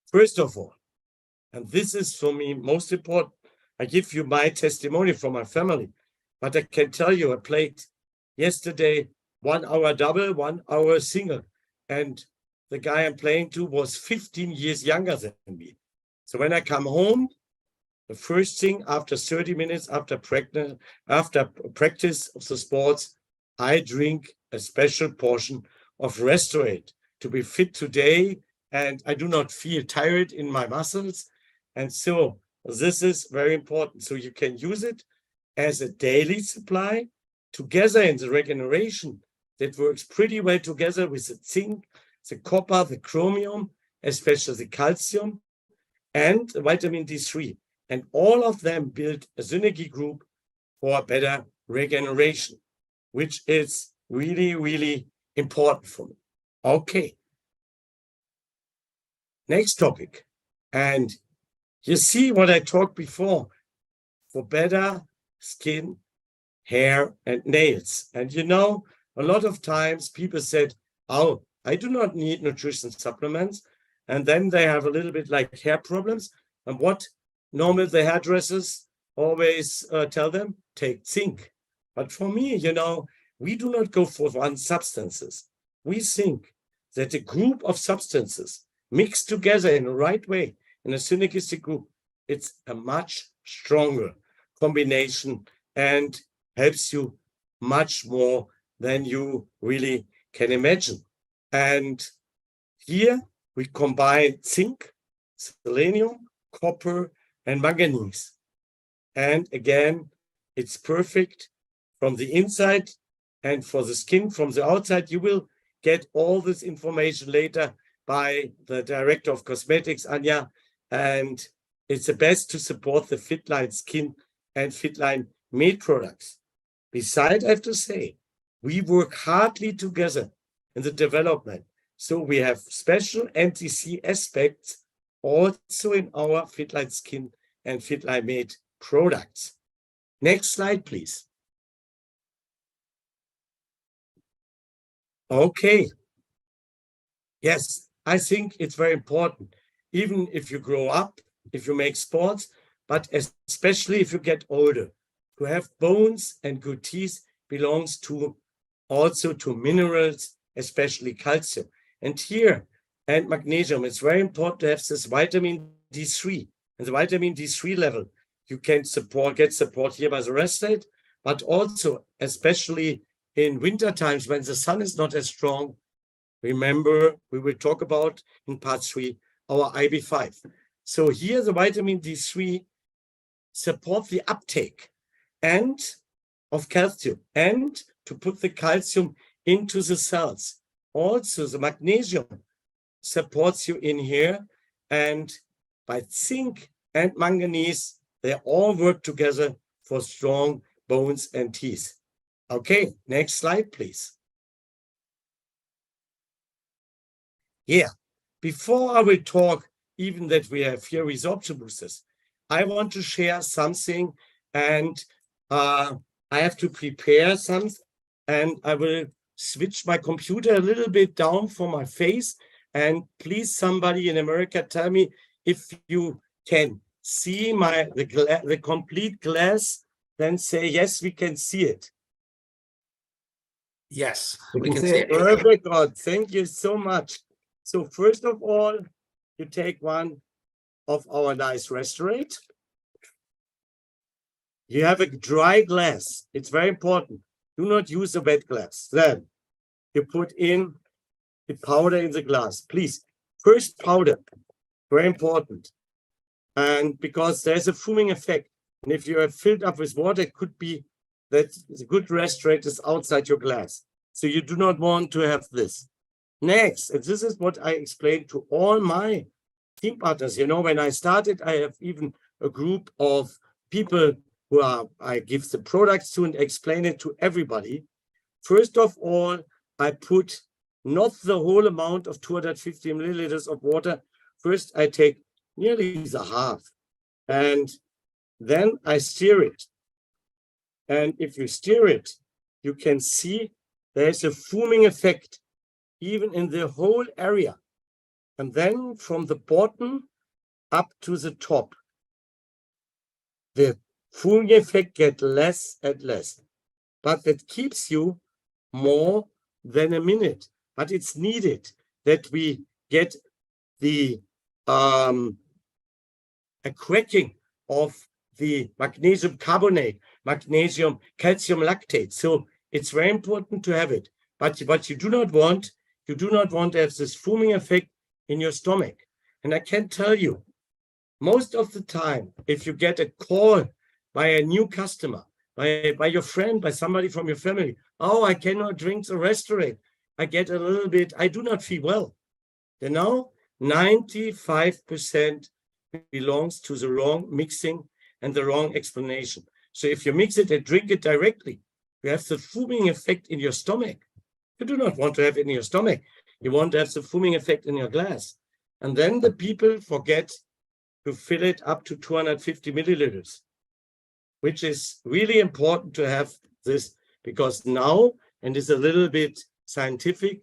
First of all, and this is for me most important, I give you my testimony from my family, but I can tell you I played yesterday 1 hour double, 1 hour single, and the guy I'm playing to was 15 years younger than me. So when I come home, the first thing after 30 minutes after practice of the sports, I drink a special portion of Restorate to be fit today, and I do not feel tired in my muscles. And so this is very important. So you can use it as a daily supply together in the regeneration. That works pretty well together with the zinc, the copper, the chromium, especially the calcium, and the vitamin D3. And all of them build a synergy group for better regeneration, which is really, really important for me. Okay. Next topic. And you see what I talked before, for better skin, hair, and nails. And you know, a lot of times people said, oh, I do not need nutrition supplements. And then they have a little bit like hair problems. And what normal the hairdressers always tell them, take zinc. But for me, you know, we do not go for one substances. We think that a group of substances mixed together in the right way, in a synergistic group, it's a much stronger combination and helps you much more than you really can imagine. And here we combine zinc, selenium, copper, and manganese. And again, it's perfect from the inside, and for the skin from the outside. You will get all this information later by the director of cosmetics, Anja, and it's the best to support the Fitline skin and Fitline made products. Besides, I have to say, we work hardly together in the development. So we have special NTC aspects also in our Fitline skin and Fitline made products. Next slide, please. Okay. Yes, I think it's very important, even if you grow up, if you make sports, but especially if you get older. To have bones and good teeth belongs to also to minerals, especially calcium. And here, and magnesium, it's very important to have this vitamin D3. And the vitamin D3 level, you can get support here by the rest rate, but also, especially in winter times when the sun is not as strong. Remember, we will talk about in part 3, our IB5. So here the vitamin D3 support the uptake and of calcium and to put the calcium into the cells. Also, the magnesium supports you in here, and by zinc and manganese, they all work together for strong bones and teeth. Okay, next slide, please. Yeah, before I will talk even that we have here resorption boosters, I want to share something, and I have to prepare some, and I will switch my computer a little bit down for my face. And please, somebody in America, tell me if you can see the complete glass, then say, yes, we can see it. Yes, we can see it. Perfect, God. Thank you so much. So first of all, you take one of our nice restaurant. You have a dry glass. It's very important. Do not use a wet glass. Then you put in the powder in the glass. Please, first powder, very important. And because there's a foaming effect. And if you are filled up with water, it could be that the good restaurant is outside your glass. So you do not want to have this. Next, and this is what I explained to all my team partners. You know, when I started, I have even a group of people who I give the products to and explain it to everybody. First of all, I put not the whole amount of 250 milliliters of water. First, I take nearly the half, and then I stir it. And if you stir it, you can see there's a foaming effect, even in the whole area. And then from the bottom up to the top, the foaming effect gets less and less. But that keeps you more than a minute. But it's needed that we get the a cracking of the magnesium carbonate, magnesium calcium lactate. So it's very important to have it. But what you do not want to have this foaming effect in your stomach. And I can tell you, most of the time, if you get a call by a new customer, by your friend, by somebody from your family, oh, I cannot drink the restaurant. I get a little bit, I do not feel well. You know, 95% belongs to the wrong mixing and the wrong explanation. So if you mix it and drink it directly, you have the foaming effect in your stomach. You do not want to have it in your stomach. You want to have the foaming effect in your glass. And then the people forget to fill it up to 250 milliliters, which is really important to have this, because now, and it's a little bit scientific,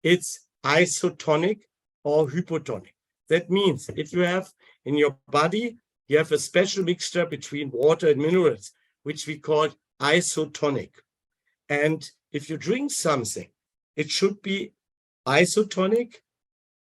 it's isotonic or hypotonic. That means if you have in your body, you have a special mixture between water and minerals, which we call isotonic. And if you drink something, it should be isotonic.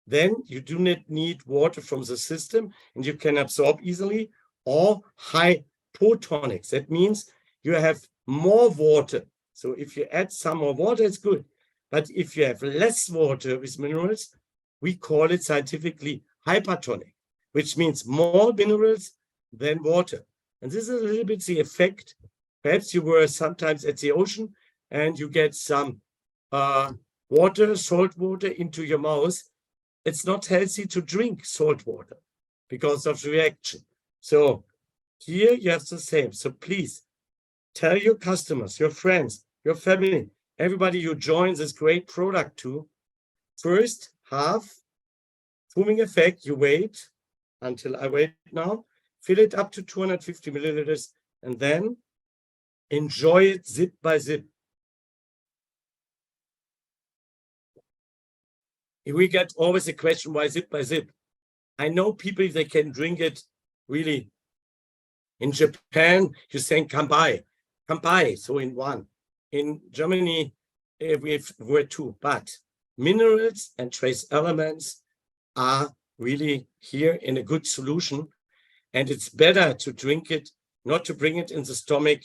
Then you do not need water from the system and you can absorb easily, or hypotonics. That means you have more water. So if you add some more water, it's good. But if you have less water with minerals, we call it scientifically hypertonic, which means more minerals than water. And this is a little bit the effect. Perhaps you were sometimes at the ocean and you get some water, salt water into your mouth. It's not healthy to drink salt water because of the reaction. So here you have the same. So please tell your customers, your friends, your family, everybody you join this great product to, first have foaming effect. You wait until I wait now, fill it up to 250 milliliters, and then enjoy it zip by zip. We get always a question, why zip by zip? I know people, they can drink it really. In Japan, you say kampai, so in one. In Germany, we're two, but minerals and trace elements are really here in a good solution. And it's better to drink it, not to bring it in the stomach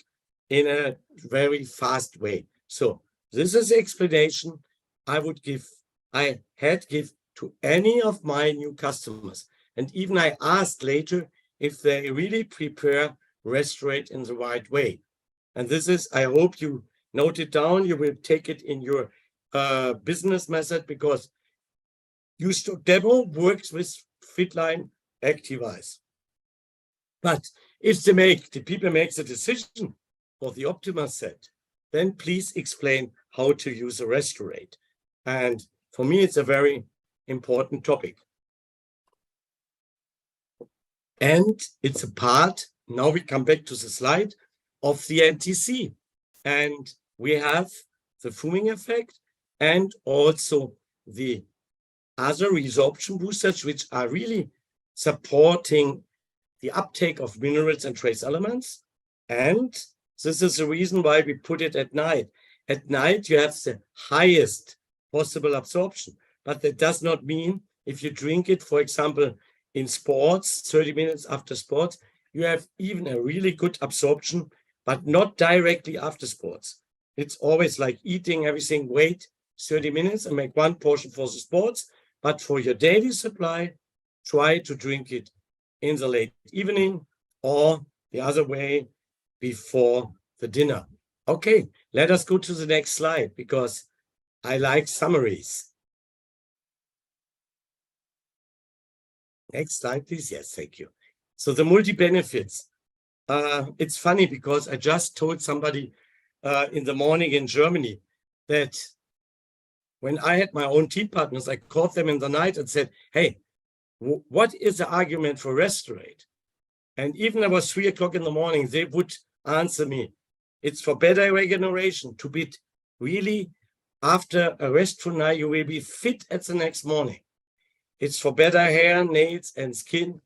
in a very fast way. So this is the explanation I had give to any of my new customers. And even I asked later if they really prepare Restorate in the right way. And this is, I hope you note it down, you will take it in your business method, because Stock Demo works with Fitline Activize. But if the people make the decision for the optimal set, then please explain how to use a Restorate. And for me, it's a very important topic. And it's a part, now we come back to the slide, of the NTC. And we have the foaming effect and also the other resorption boosters, which are really supporting the uptake of minerals and trace elements. And this is the reason why we put it at night. At night, you have the highest possible absorption, but that does not mean if you drink it, for example, in sports, 30 minutes after sports, you have even a really good absorption, but not directly after sports. It's always like eating everything, wait 30 minutes and make one portion for the sports, but for your daily supply, try to drink it in the late evening or the other way, before the dinner. Okay, let us go to the next slide, because I like summaries. Next slide, please. Yes, thank you. So the multi-benefits. It's funny because I just told somebody in the morning in Germany that when I had my own team partners, I called them in the night and said, hey, what is the argument for Restorate? And even it was 3 o'clock in the morning, they would answer me, it's for better regeneration, to be really, after a restful night, you will be fit at the next morning. It's for better hair, nails, and skin,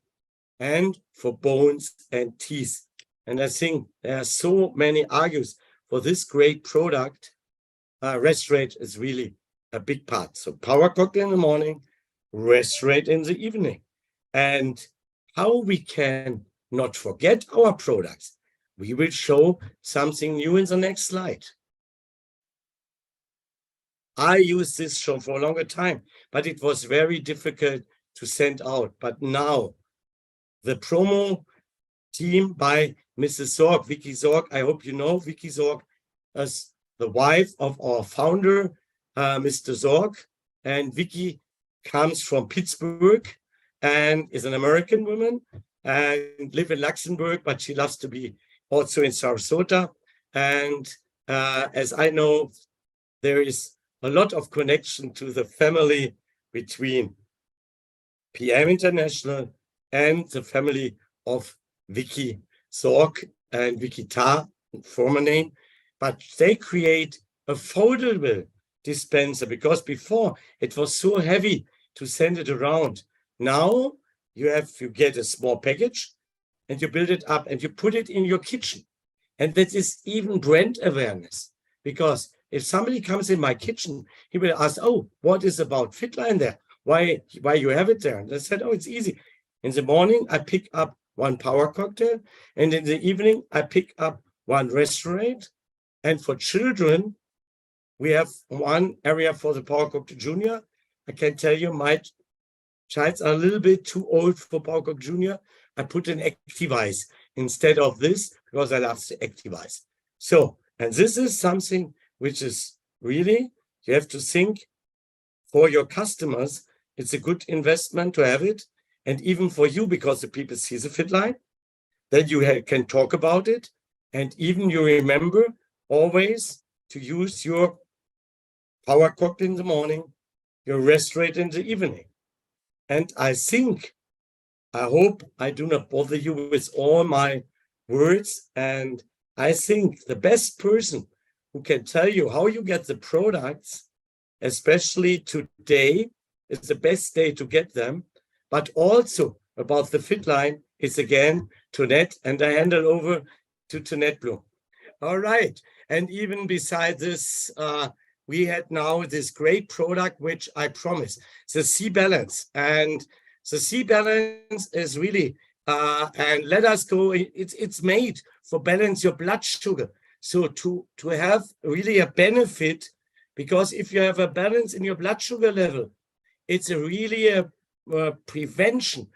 and for bones and teeth. And I think there are so many arguments for this great product. Restorate is really a big part. So power cocktail in the morning, Restorate in the evening. And how we can not forget our products, we will show something new in the next slide. I used this show for a longer time, but it was very difficult to send out. But now the promo team by Mrs. Zorg, Vicky Zorg, I hope you know Vicky Zorg as the wife of our founder, Mr. Zorg. And Vicky comes from Pittsburgh and is an American woman and lives in Luxembourg, but she loves to be also in Sarasota. And as I know, there is a lot of connection to the family between PM International and the family of Vicky Zorc and Vicky Ta, former name, but they create a foldable dispenser because before it was so heavy to send it around. Now you get a small package and you build it up and you put it in your kitchen. And that is even brand awareness, because if somebody comes in my kitchen, he will ask, oh, what is about Fitline there? Why you have it there? And I said, oh, it's easy. In the morning, I pick up one power cocktail, and in the evening, I pick up one restaurant. And for children, we have one area for the Power Cocktail Junior. I can tell you, my childs are a little bit too old for Power Cocktail Junior. I put an Activize instead of this because I love the Activize. So, and this is something which is really, you have to think for your customers, it's a good investment to have it. And even for you, because the people see the Fitline, that you can talk about it. And even you remember always to use your power cocktail in the morning, your restaurant in the evening. And I hope I do not bother you with all my words. And I think the best person who can tell you how you get the products, especially today, is the best day to get them. But also about the Fitline is again Tonette, and I hand it over to Tonette Blum. All right. And even beside this, we had now this great product, which I promise, the C Balance. And the C Balance is really, and let us go, it's made for balance your blood sugar. So to have really a benefit, because if you have a balance in your blood sugar level, it's really a prevention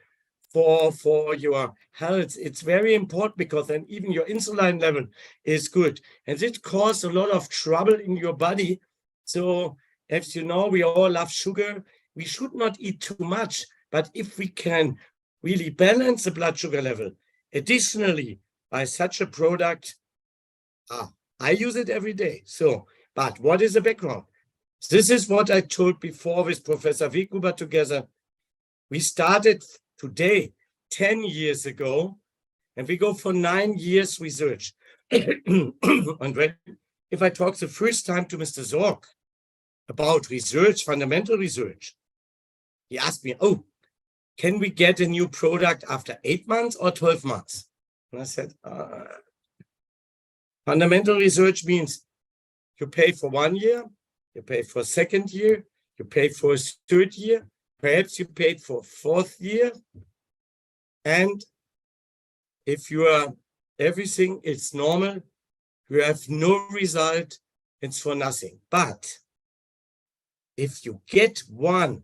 for your health. It's very important because then even your insulin level is good. And it causes a lot of trouble in your body. So as you know, we all love sugar. We should not eat too much. But if we can really balance the blood sugar level, additionally, by such a product, I use it every day. So, but what is the background? This is what I told before with Professor Weghuber together. We started today 10 years ago, and we go for 9 years research. And if I talk the first time to Mr. Zorc about research, fundamental research, he asked me, oh, can we get a new product after 8 months or 12 months? And I said, fundamental research means you pay for 1 year, you pay for a second year, you pay for a third year, perhaps you paid for fourth year. And if you are everything is normal, you have no result, it's for nothing. But if you get one,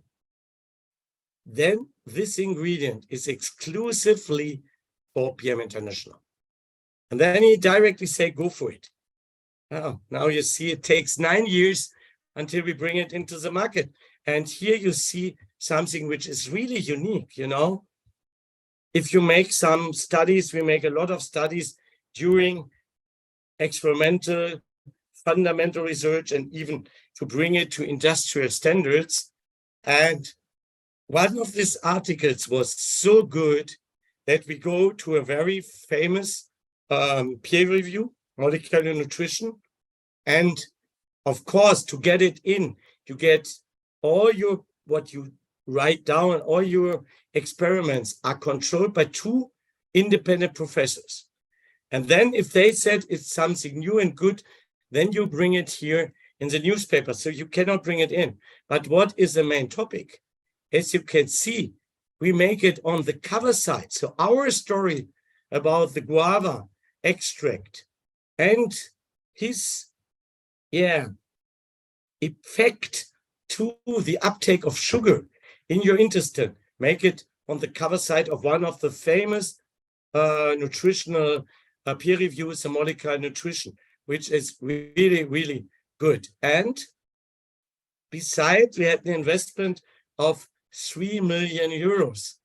then this ingredient is exclusively for PM International. And then he directly say, go for it. Now you see it takes 9 years until we bring it into the market. And here you see something which is really unique, you know. If you make some studies, we make a lot of studies during experimental, fundamental research, and even to bring it to industrial standards. And one of these articles was so good that we go to a very famous peer review, Molecular Nutrition. And of course, to get it in, you get all what you write down, all your experiments are controlled by 2 independent professors. And then if they said it's something new and good, then you bring it here in the newspaper. So you cannot bring it in. But what is the main topic? As you can see, we make it on the cover side. So our story about the guava extract and his, effect to the uptake of sugar in your intestine, make it on the cover side of one of the famous nutritional peer reviews, the Molecular Nutrition, which is really, really good. And besides, we had an investment of 3 million euros.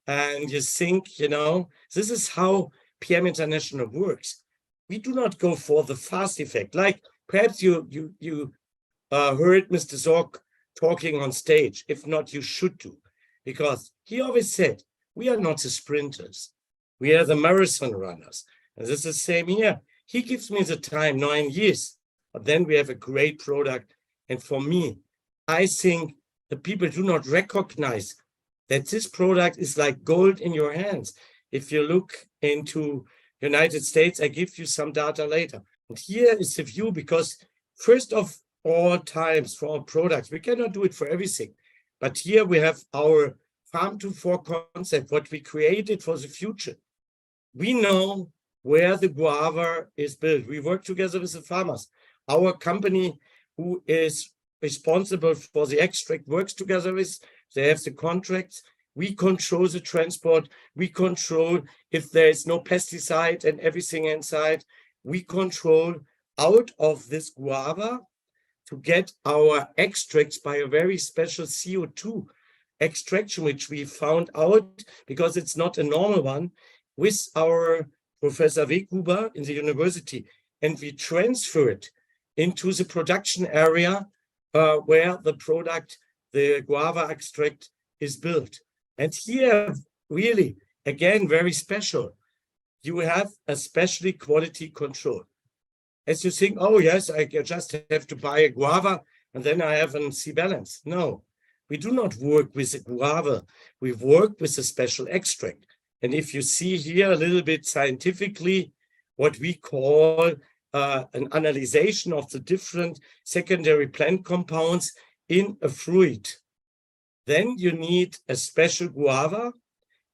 And you think, you know, this is how PM International works. We do not go for the fast effect. Like perhaps you heard Mr. Zorc talking on stage. If not, you should do, because he always said, we are not the sprinters. We are the marathon runners. And this is the same here. He gives me the time, 9 years, but then we have a great product. And for me, I think the people do not recognize that this product is like gold in your hands. If you look into United States, I give you some data later. And here is the view, because first of all times for our products, we cannot do it for everything. But here we have our farm to fork concept, what we created for the future. We know where the guava is built. We work together with the farmers. Our company, who is responsible for the extract, works together with, they have the contracts. We control the transport. We control if there is no pesticide and everything inside. We control out of this guava to get our extracts by a very special CO2 extraction, which we found out, because it's not a normal one, with our Professor Weghuber in the university. And we transfer it into the production area where the product, the guava extract, is built. And here, really, again, very special. You have a specially quality control. As you think, oh yes, I just have to buy a guava and then I have an C balance. No, we do not work with a guava. We work with a special extract. And if you see here a little bit scientifically, what we call an analyzation of the different secondary plant compounds in a fruit, then you need a special guava,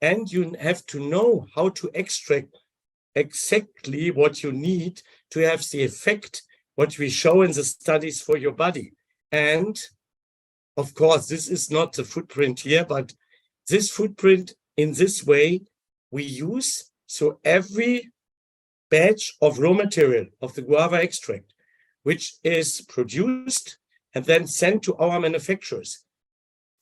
and you have to know how to extract exactly what you need to have the effect, what we show in the studies for your body. And of course, this is not the footprint here, but this footprint in this way we use. So every batch of raw material of the guava extract, which is produced and then sent to our manufacturers.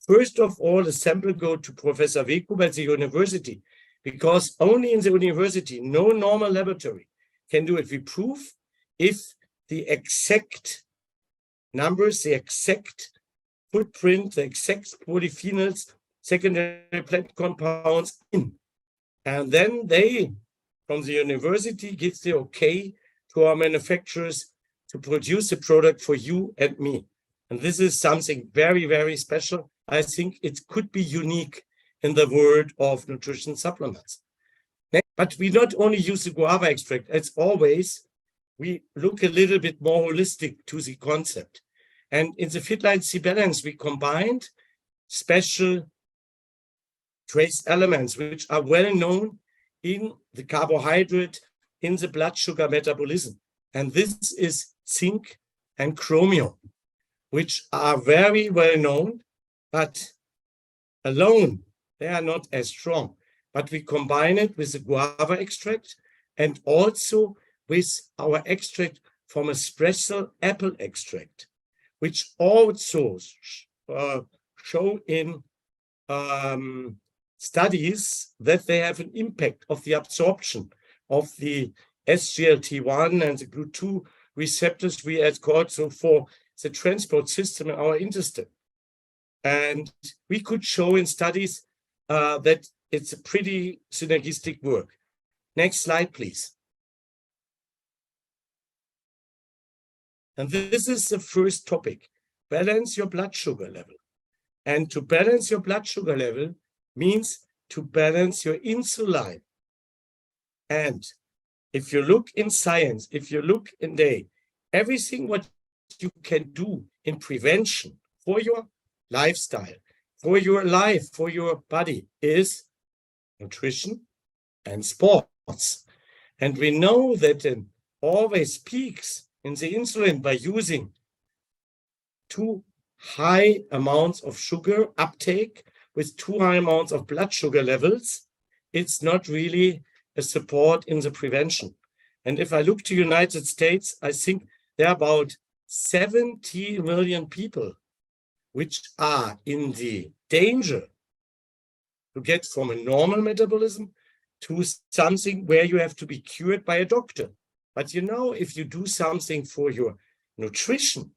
First of all, the sample go to Professor Weghuber at the university, because only in the university, no normal laboratory can do it. We prove if the exact numbers, the exact footprint, the exact polyphenols, secondary plant compounds in. And then they, from the university, give the okay to our manufacturers to produce a product for you and me. And this is something very, very special. I think it could be unique in the world of nutrition supplements. But we not only use the guava extract, as always, we look a little bit more holistic to the concept. And in the Fitline C Balance, we combined special trace elements, which are well known in the carbohydrate, in the blood sugar metabolism. And this is zinc and chromium, which are very well known, but alone, they are not as strong. But we combine it with the guava extract and also with our extract from a special apple extract, which also show in studies that they have an impact of the absorption of the SGLT1 and the GLUT2 receptors we had called so for the transport system in our intestine. And we could show in studies that it's a pretty synergistic work. Next slide, please. And this is the first topic, balance your blood sugar level. And to balance your blood sugar level means to balance your insulin. And if you look in science, if you look in everything what you can do in prevention for your lifestyle, for your life, for your body is nutrition and sports. And we know that it always peaks in the insulin by using too high amounts of sugar uptake with too high amounts of blood sugar levels. It's not really a support in the prevention. And if I look to United States, I think there are about 70 million people which are in the danger to get from a normal metabolism to something where you have to be cured by a doctor. But you know, if you do something for your nutrition,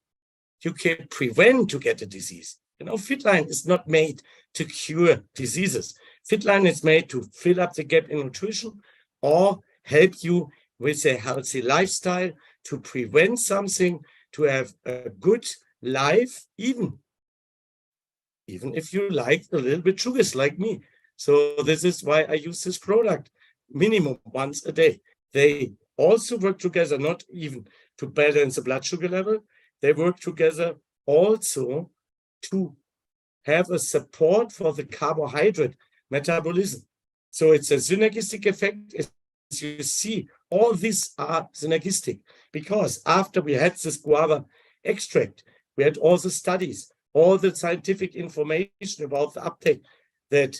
you can prevent to get a disease. You know, Fitline is not made to cure diseases. Fitline is made to fill up the gap in nutrition or help you with a healthy lifestyle, to prevent something, to have a good life, even if you like a little bit sugars like me. So this is why I use this product minimum once a day. They also work together, not even to balance the blood sugar level. They work together also to have a support for the carbohydrate metabolism. So it's a synergistic effect. As you see, all these are synergistic, because after we had this guava extract, we had all the studies, all the scientific information about the uptake, that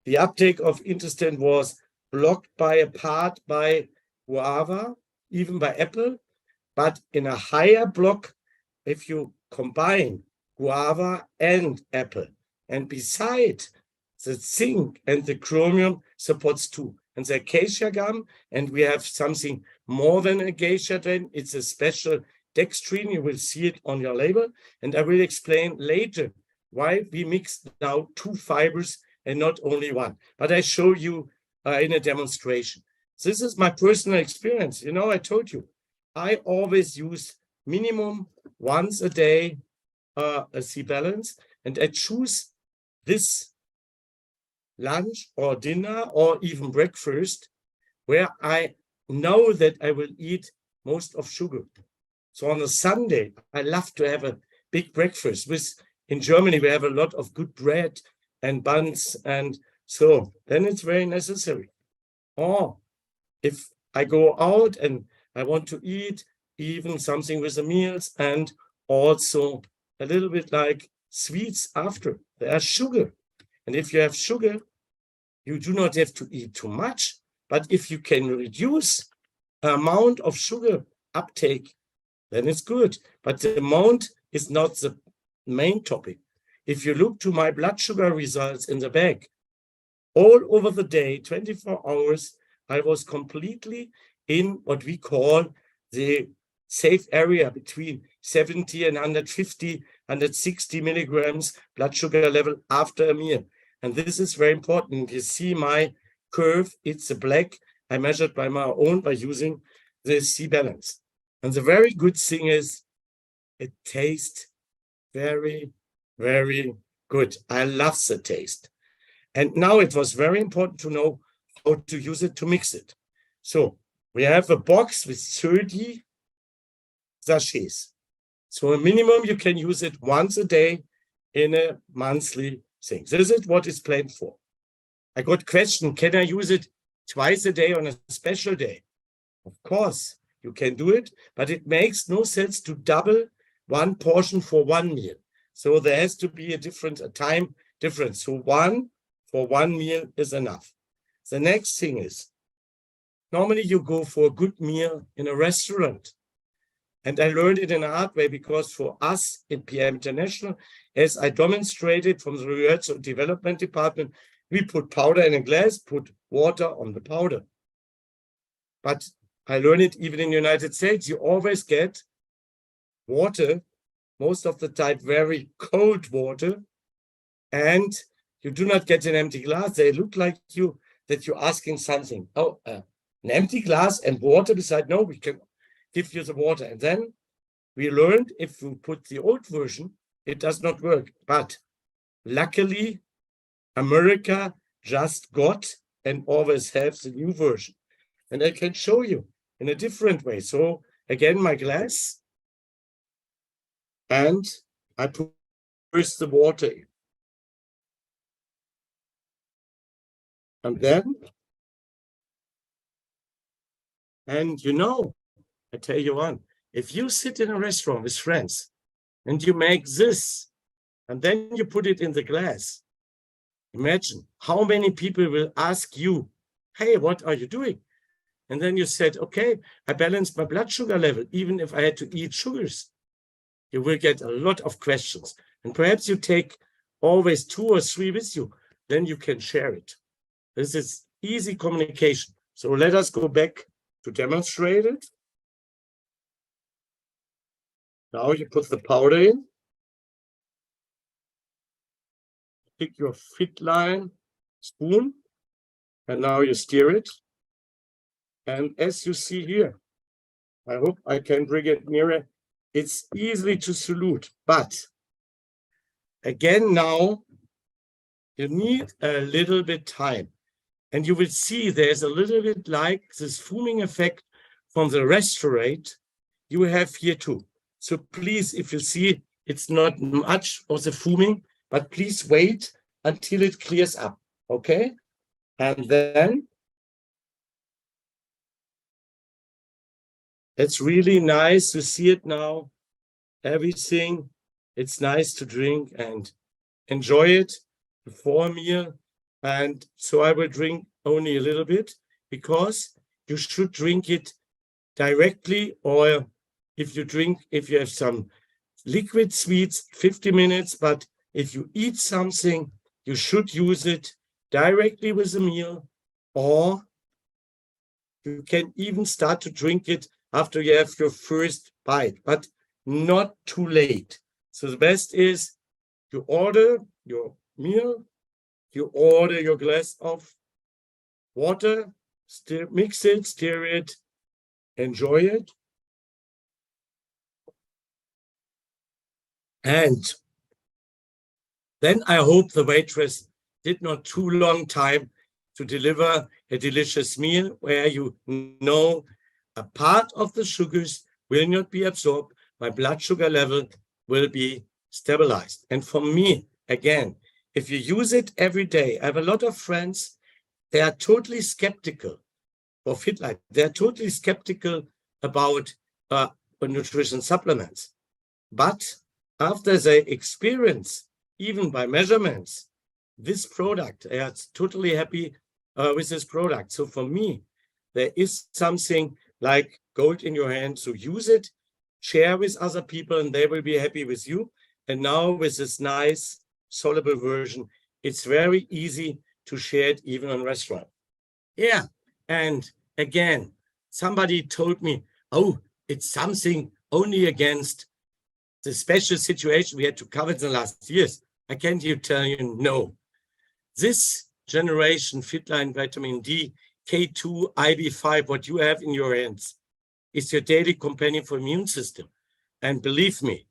the uptake of intestine was blocked by a part by guava, even by apple, but in a higher block if you combine guava and apple. And beside, the zinc and the chromium supports too. And the acacia gum, and we have something more than acacia then, it's a special dextrine, you will see it on your label. And I will explain later why we mix now 2 fibers and not only 1. But I show you in a demonstration. This is my personal experience. You know, I told you, I always use minimum once a day a C-balance, and I choose this lunch or dinner or even breakfast where I know that I will eat most of sugar. So on a Sunday, I love to have a big breakfast. In Germany, we have a lot of good bread and buns, and so then it's very necessary. Or if I go out and I want to eat even something with the meals, and also a little bit like sweets after, there are sugar. And if you have sugar, you do not have to eat too much, but if you can reduce the amount of sugar uptake, then it's good. But the amount is not the main topic. If you look to my blood sugar results in the bag, all over the day, 24 hours, I was completely in what we call the safe area between 70 and 150, 160 milligrams blood sugar level after a meal. And this is very important. You see my curve, it's a black. I measured by my own by using the C-balance. And the very good thing is it tastes very, very good. I love the taste. And now it was very important to know how to use it to mix it. So we have a box with 30 sachets. So a minimum you can use it once a day in a monthly thing. This is what it's planned for. I got question, can I use it twice a day on a special day? Of course, you can do it, but it makes no sense to double one portion for one meal. So there has to be a time difference. So one for one meal is enough. The next thing is, normally you go for a good meal in a restaurant. And I learned it in a hard way, because for us in PM International, as I demonstrated from the research and development department, we put powder in a glass, put water on the powder. But I learned it even in the United States, you always get water, most of the time very cold water, and you do not get an empty glass. They look like that you're asking something. Oh, an empty glass and water beside? No, we can give you the water. And then we learned if you put the old version, it does not work. But luckily, America just got and always has the new version. And I can show you in a different way. So again, my glass, and I put first the water in. And then, and you know, I tell you one, if you sit in a restaurant with friends and you make this, and then you put it in the glass, imagine how many people will ask you, hey, what are you doing? And then you said, okay, I balanced my blood sugar level, even if I had to eat sugars. You will get a lot of questions. And perhaps you take always 2 or 3 with you, then you can share it. This is easy communication. So let us go back to demonstrate it. Now you put the powder in. Take your Fitline spoon, and now you stir it. And as you see here, I hope I can bring it nearer. It's easily to solute, but again, now you need a little bit time. And you will see there's a little bit like this foaming effect from the restaurant you have here too. So please, if you see, it's not much of the foaming, but please wait until it clears up, okay? And then it's really nice to see it now. Everything, it's nice to drink and enjoy it before a meal. And so I will drink only a little bit, because you should drink it directly, or if you have some liquid sweets, 50 minutes, but if you eat something, you should use it directly with the meal, or you can even start to drink it after you have your first bite, but not too late. So the best is you order your meal, you order your glass of water, mix it, stir it, enjoy it. And then I hope the waitress did not too long time to deliver a delicious meal where you know a part of the sugars will not be absorbed, my blood sugar level will be stabilized. And for me, again, if you use it every day, I have a lot of friends, they are totally skeptical of Fitline. They're totally skeptical about nutrition supplements. But after they experience, even by measurements, this product, they are totally happy with this product. So for me, there is something like gold in your hand. So use it, share with other people, and they will be happy with you. And now with this nice soluble version, it's very easy to share it even on restaurant. Yeah, and again, somebody told me, oh, it's something only against the special situation we had to cover in the last years. I can't tell you, no. This generation Fitline vitamin D, K2, IB5, what you have in your hands, is your daily companion for immune system. And believe me,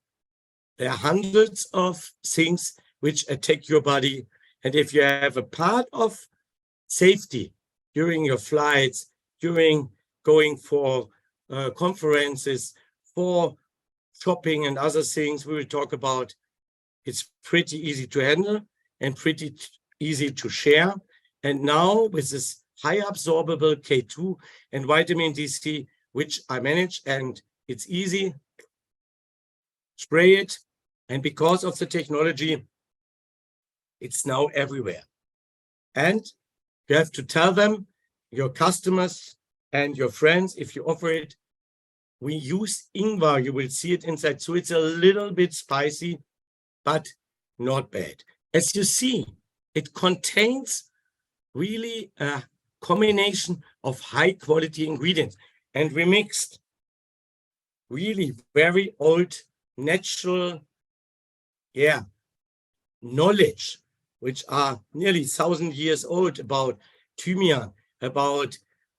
there are hundreds of things which attack your body. And if you have a part of safety during your flights, during going for conferences, for shopping and other things we will talk about, it's pretty easy to handle and pretty easy to share. And now with this high absorbable K2 and vitamin D3, which I manage, and it's easy, spray it. And because of the technology, it's now everywhere. And you have to tell them, your customers and your friends, if you offer it, we use ingwer, you will see it inside. So it's a little bit spicy, but not bad. As you see, it contains really a combination of high quality ingredients. And we mixed really very old, natural, knowledge, which are nearly 1,000 years old, about thymian, about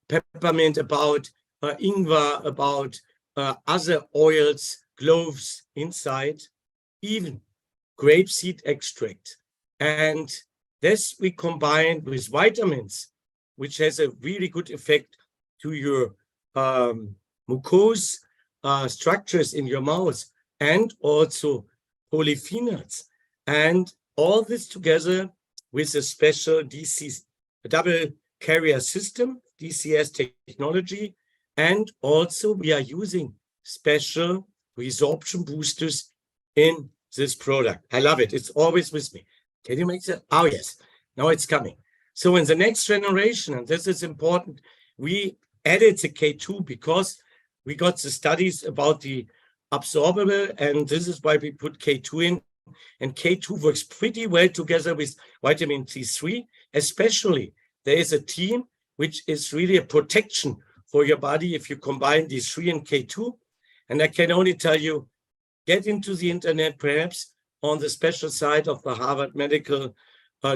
peppermint, about ingwer, about other oils, cloves inside, even grapeseed extract. And this we combine with vitamins, which has a really good effect to your mucous structures in your mouth, and also polyphenols. And all this together with a special double carrier system, DCS technology. And also we are using special resorption boosters in this product. I love it. It's always with me. Can you make that? Oh, yes. Now it's coming. So in the next generation, and this is important, we added the K2 because we got the studies about the absorbable, and this is why we put K2 in. And K2 works pretty well together with vitamin D3, especially there is a team which is really a protection for your body if you combine D3 and K2. And I can only tell you, get into the internet, perhaps on the special site of the Harvard medical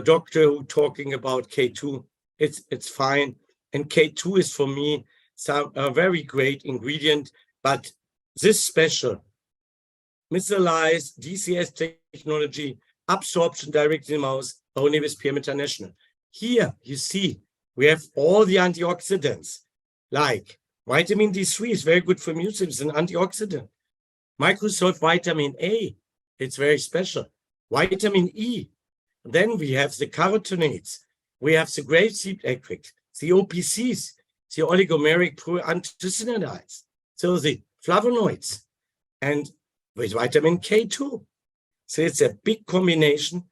doctor who talking about K2. It's fine. And K2 is for me a very great ingredient, but this special mineralized DCS technology, absorption directly in the mouse, only with Peer International. Here you see we have all the antioxidants, like vitamin D3 is very good for immune system, it's an antioxidant. Microsoft vitamin A, it's very special. Vitamin E, then we have the carotenoids, we have the grapeseed extract, the OPCs, the oligomeric anthocyanidins, so the flavonoids, and with vitamin K2. So it's a big combination,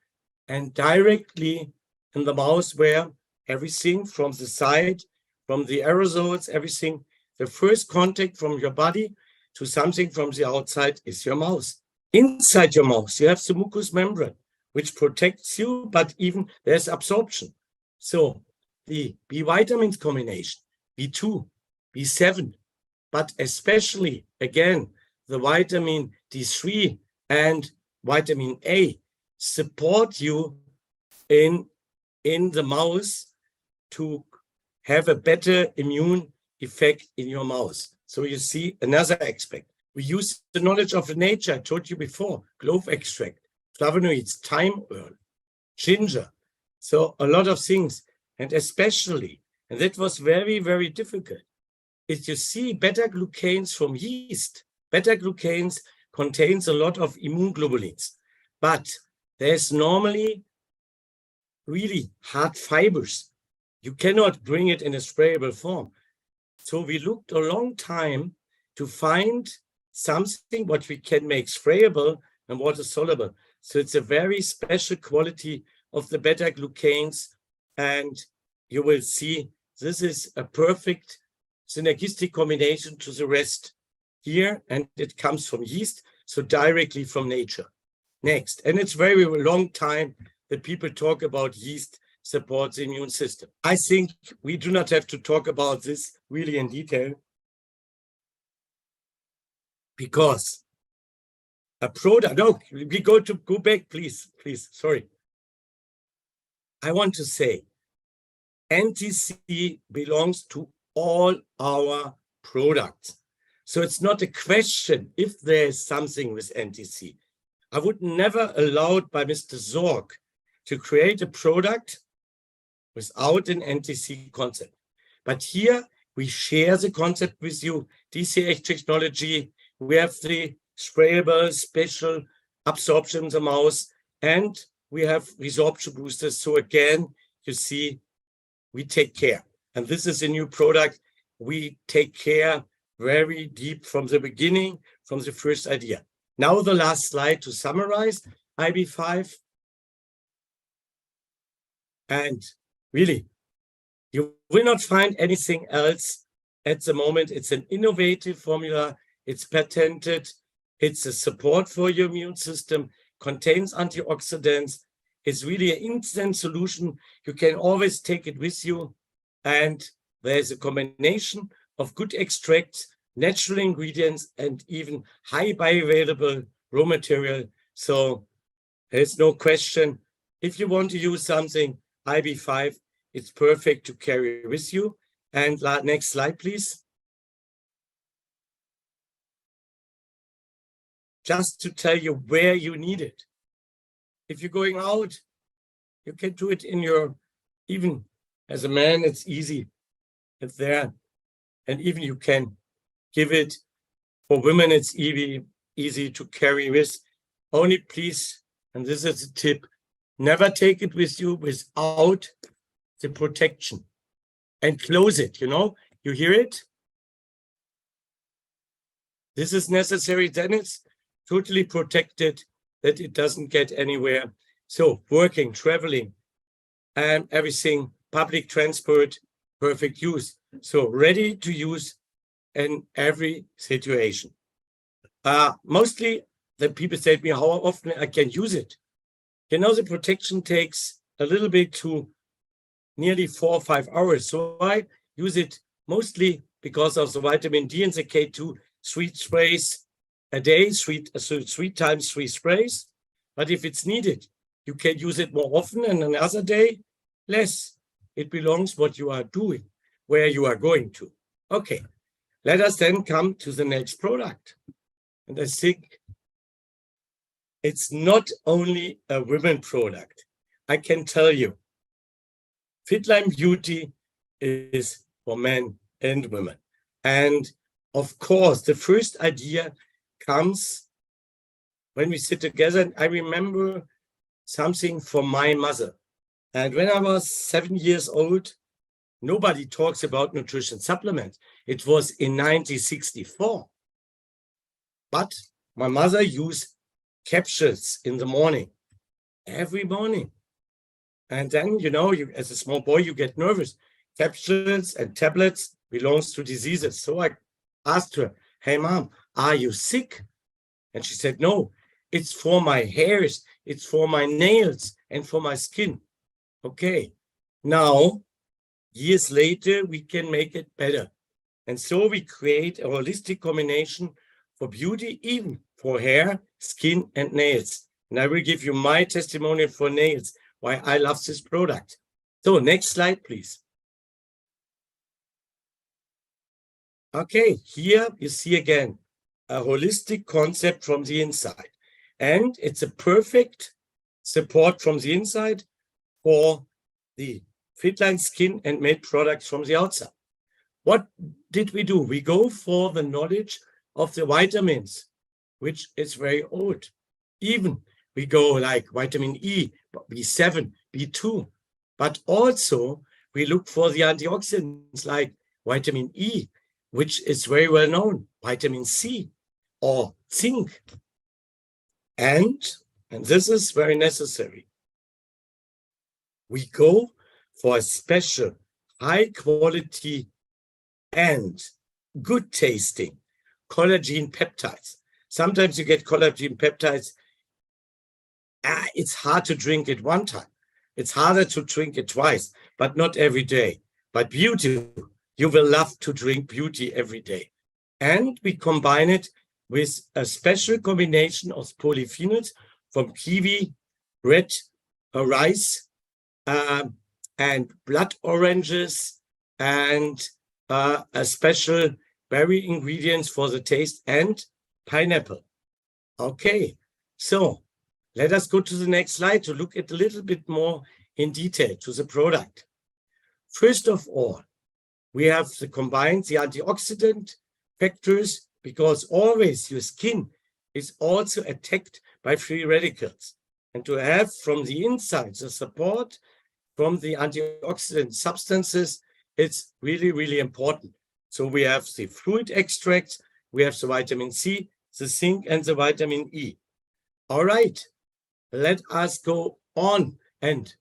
and directly in the mouse where everything from the side, from the aerosols, everything, the first contact from your body to something from the outside is your mouth. Inside your mouth, you have the mucous membrane, which protects you, but even there's absorption. So the B vitamins combination, B2, B7, but especially, again, the vitamin D3 and vitamin A support you in the mouth to have a better immune effect in your mouth. So you see another aspect. We use the knowledge of nature, I told you before, clove extract, flavonoids, thyme oil, ginger. So a lot of things, and especially, and that was very, very difficult, is you see beta-glucans from yeast. Beta-glucans contains a lot of immunoglobulins, but there's normally really hard fibers. You cannot bring it in a sprayable form. So we looked a long time to find something what we can make sprayable and water soluble. So it's a very special quality of the beta-glucans, and you will see this is a perfect synergistic combination to the rest here, and it comes from yeast, so directly from nature. Next, and it's very long time that people talk about yeast supports the immune system. I think we do not have to talk about this really in detail, because a product, no, we go back, please, sorry. I want to say, NTC belongs to all our products. So it's not a question if there is something with NTC. I would never allow by Mr. Zorg to create a product without an NTC concept. But here we share the concept with you, DCH technology, we have the sprayable special absorption in the mouse, and we have resorption boosters. So again, you see, we take care. And this is a new product. We take care very deep from the beginning, from the first idea. Now the last slide to summarize IB5. And really, you will not find anything else at the moment. It's an innovative formula. It's patented. It's a support for your immune system, contains antioxidants. It's really an instant solution. You can always take it with you. And there's a combination of good extracts, natural ingredients, and even high bioavailable raw material. So there's no question. If you want to use something, IB5, it's perfect to carry with you. And next slide, please. Just to tell you where you need it. If you're going out, you can do it in your, even as a man, it's easy. It's there. And even you can give it. For women, it's easy to carry with. Only please, and this is a tip, never take it with you without the protection. And close it, you hear it? This is necessary, then it's totally protected, that it doesn't get anywhere. So working, traveling, and everything, public transport, perfect use. So ready to use in every situation. Mostly the people say to me, how often I can use it? The protection takes a little bit to nearly 4 or 5 hours. So I use it mostly because of the vitamin D and the K2 sweet sprays. a day, so 3 times 3 sprays. But if it's needed, you can use it more often, and another day, less. It belongs what you are doing, where you are going to. Okay, let us then come to the next product. And I think it's not only a women product. I can tell you, Fitline Beauty is for men and women. And of course, the first idea comes when we sit together. And I remember something from my mother. And when I was 7 years old, nobody talks about nutrition supplements. It was in 1964. But my mother used capsules in the morning, every morning. And then, you know, as a small boy, you get nervous. Capsules and tablets belongs to diseases. So I asked her, hey, Mom, are you sick? And she said, no, it's for my hairs, it's for my nails and for my skin. Okay, now, years later, we can make it better. And so we create a holistic combination for beauty, even for hair, skin, and nails. And I will give you my testimonial for nails, why I love this product. So next slide, please. Okay, here you see again a holistic concept from the inside. And it's a perfect support from the inside for the Fitline skin and made products from the outside. What did we do? We go for the knowledge of the vitamins, which is very old. Even we go like vitamin E, B7, B2, but also we look for the antioxidants like vitamin E, which is very well known, vitamin C or zinc. And this is very necessary, we go for a special high quality and good tasting collagen peptides. Sometimes you get collagen peptides. It's hard to drink it one time. It's harder to drink it twice, but not every day. But beauty, you will love to drink beauty every day. And we combine it with a special combination of polyphenols from kiwi, red rice, and blood oranges, and a special berry ingredients for the taste, and pineapple. Okay, so let us go to the next slide to look at a little bit more in detail to the product. First of all, we have combined the antioxidant factors, because always your skin is also attacked by free radicals. And to have from the inside the support from the antioxidant substances, it's really, really important. So we have the fruit extracts, we have the vitamin C, the zinc, and the vitamin E. All right, let us go on. And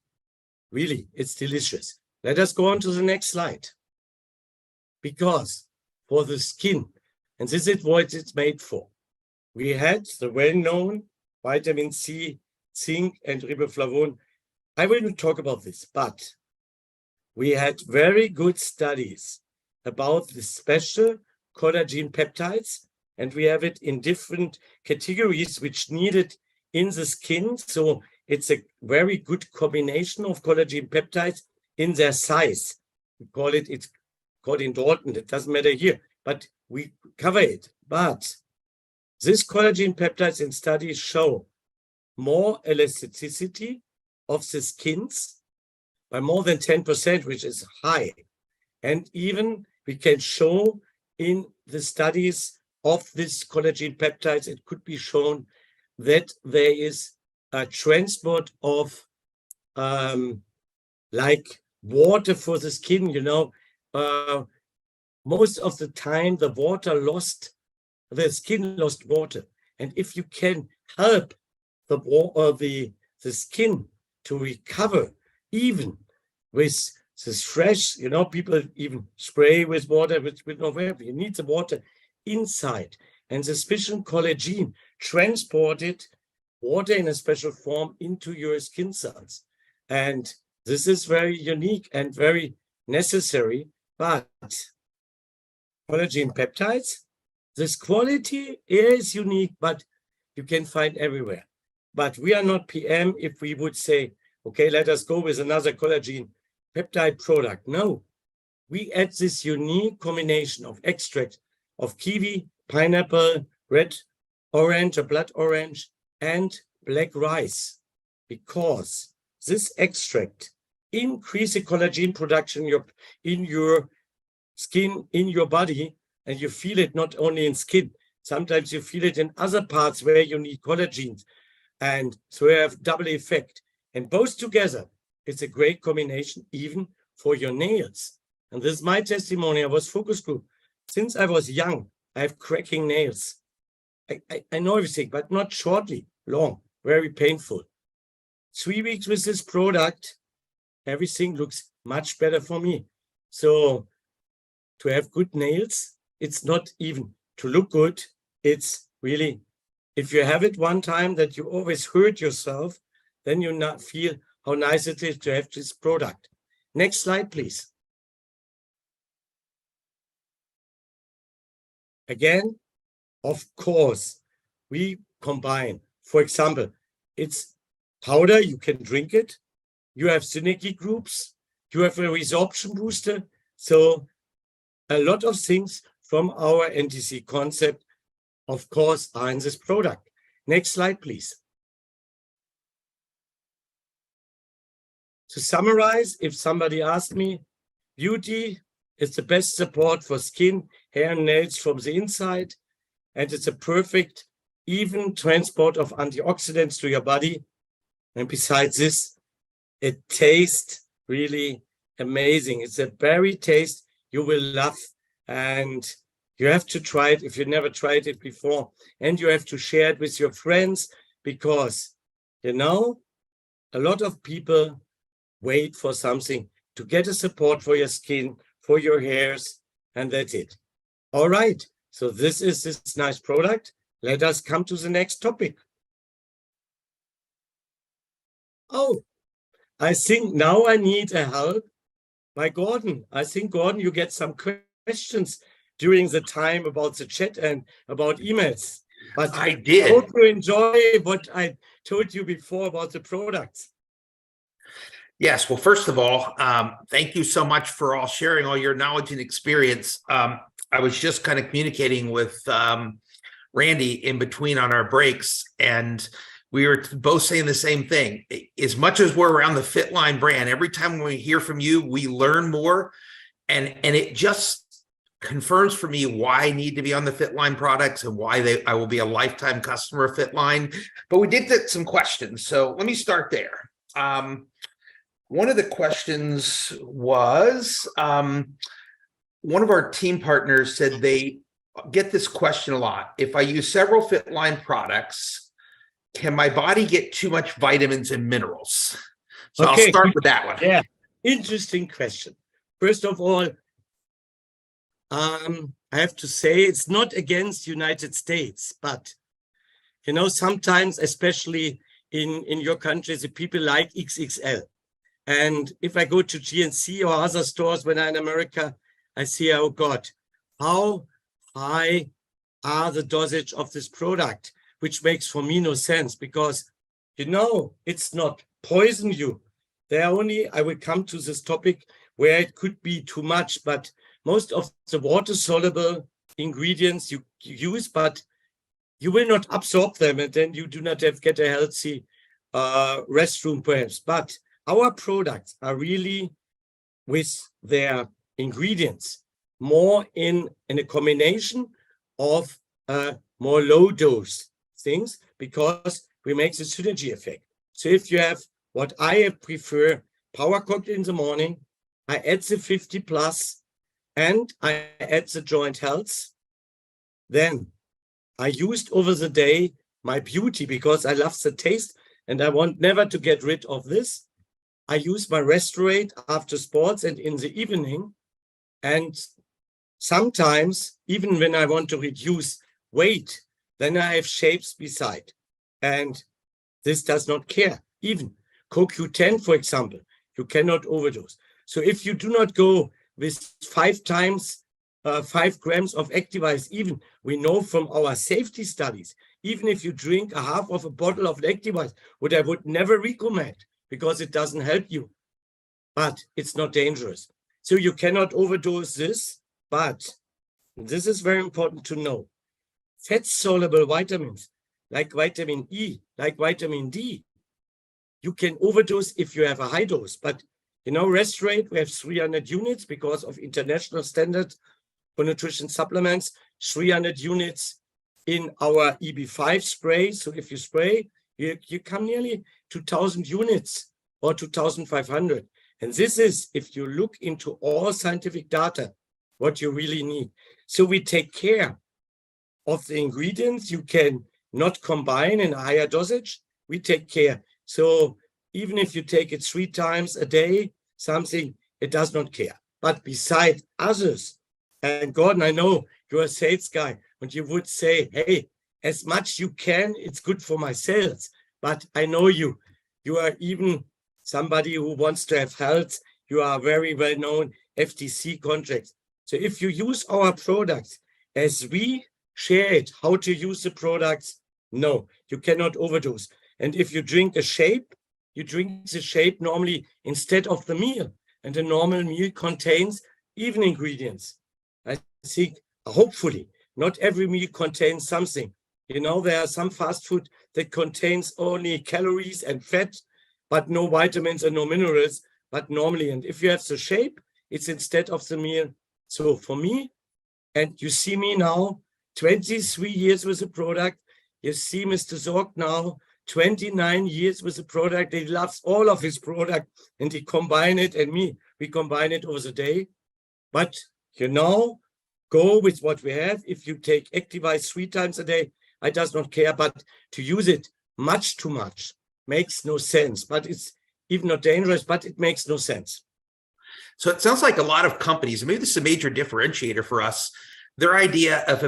really, it's delicious. Let us go on to the next slide. Because for the skin, and this is what it's made for, we had the well-known vitamin C, zinc, and riboflavin. I will not talk about this, but we had very good studies about the special collagen peptides, and we have it in different categories which needed in the skin. So it's a very good combination of collagen peptides in their size. We call it, it's called in Dalton, it doesn't matter here, but we cover it. But this collagen peptides in studies show more elasticity of the skins by more than 10%, which is high. And even we can show in the studies of this collagen peptides, it could be shown that there is a transport of like water for the skin, you know. Most of the time the skin lost water. And if you can help the skin to recover, even with this fresh, you know, people even spray with water, which we don't have. You need the water inside. And the special collagen transported water in a special form into your skin cells. And this is very unique and very necessary. But collagen peptides, This quality is unique, but you can find everywhere. But we are not PM if we would say, okay, let us go with another collagen peptide product. No, we add this unique combination of extract of kiwi, pineapple, red orange or blood orange, and black rice, because this extract increases collagen production in your skin, in your body, and you feel it not only in skin. Sometimes you feel it in other parts where you need collagen. And so you have double effect. And both together, it's a great combination, even for your nails. And this is my testimony. I was focus group. Since I was young, I have cracking nails. I know everything, but not shortly, long, very painful. 3 weeks with this product, everything looks much better for me. So to have good nails, it's not even to look good. It's really, if you have it one time that you always hurt yourself, then you not feel how nice it is to have this product. Next slide, please. Again, of course, we combine. For example, it's powder, you can drink it. You have synergy groups. You have a resorption booster. So a lot of things from our NTC concept, of course, are in this product. Next slide, please. To summarize, if somebody asked me, beauty is the best support for skin, hair, and nails from the inside, and it's a perfect, even transport of antioxidants to your body. And besides this, it tastes really amazing. It's a berry taste you will love, and you have to try it if you never tried it before, and you have to share it with your friends, because, you know, a lot of people wait for something to get a support for your skin, for your hairs, and that's it. All right, so this is this nice product. Let us come to the next topic. Oh, I think now I need a help by Gordon. I think, Gordon, you get some questions during the time about the chat and about emails. But I did. I hope you enjoy what I told you before about the products. Yes. Well, first of all, thank you so much for all sharing all your knowledge and experience. I was just kind of communicating with Randy in between on our breaks, and we were both saying the same thing. As much as we're around the Fitline brand, every time we hear from you, we learn more, and it just confirms for me why I need to be on the Fitline products and why I will be a lifetime customer of Fitline. But we did get some questions, so let me start there. One of the questions was, one of our team partners said they get this question a lot. If I use several Fitline products, can my body get too much vitamins and minerals? So okay, I'll start with that one. Yeah, interesting question. First of all, I have to say it's not against United States, but you know, sometimes, especially in your country, the people like XXL. And if I go to GNC or other stores when I'm in America, I see, oh God, how high are the dosage of this product, which makes for me no sense, because, you know, it's not poison you. They are only, I will come to this topic where it could be too much, but most of the water-soluble ingredients you use, but you will not absorb them, and then you do not get a healthy restroom perhaps. But our products are really, with their ingredients, more in a combination of more low dose things, because we make the synergy effect. So if you have what I prefer, Power Cocktail in the morning, I add the 50 plus, and I add the joint health. Then I used over the day my beauty, because I love the taste and I want never to get rid of this. I use my Restorate after sports and in the evening. And sometimes, even when I want to reduce weight, then I have shapes beside. And this does not care. Even CoQ10, for example, you cannot overdose. So if you do not go with 5 times 5 grams of Activize. Even we know from our safety studies, even if you drink a half of a bottle of Activize, what I would never recommend because it doesn't help you, but it's not dangerous. So you cannot overdose this, but this is very important to know. Fat-soluble vitamins, like vitamin E, like vitamin D, you can overdose if you have a high dose. But, you know, rest rate, we have 300 units because of international standards for nutrition supplements, 300 units in our EB5 spray. So if you spray, you come nearly 2,000 units or 2,500. And this is, if you look into all scientific data, what you really need. So we take care of the ingredients you can not combine in a higher dosage. We take care. So even if you take it 3 times a day, something, it does not care. But beside others, and Gordon, I know you're a sales guy, and you would say, hey, as much you can, it's good for my sales. But I know you are even somebody who wants to have health. You are very well known FTC contracts. So if you use our products as we share it, how to use the products, no, you cannot overdose. And if you drink a shake, you drink the shake normally instead of the meal. And the normal meal contains even ingredients. I think, hopefully, not every meal contains something. You know, there are some fast food that contains only calories and fat, but no vitamins and no minerals, but normally. And if you have the shape, it's instead of the meal. So for me, and you see me now, 23 years with the product. You see Mr. Zorg now, 29 years with the product. He loves all of his product and he combine it, and me, we combine it over the day. But you know, go with what we have. If you take Activize 3 times a day, I does not care, but to use it much too much makes no sense. But it's even not dangerous, but it makes no sense. So it sounds like a lot of companies, and maybe this is a major differentiator for us, their idea of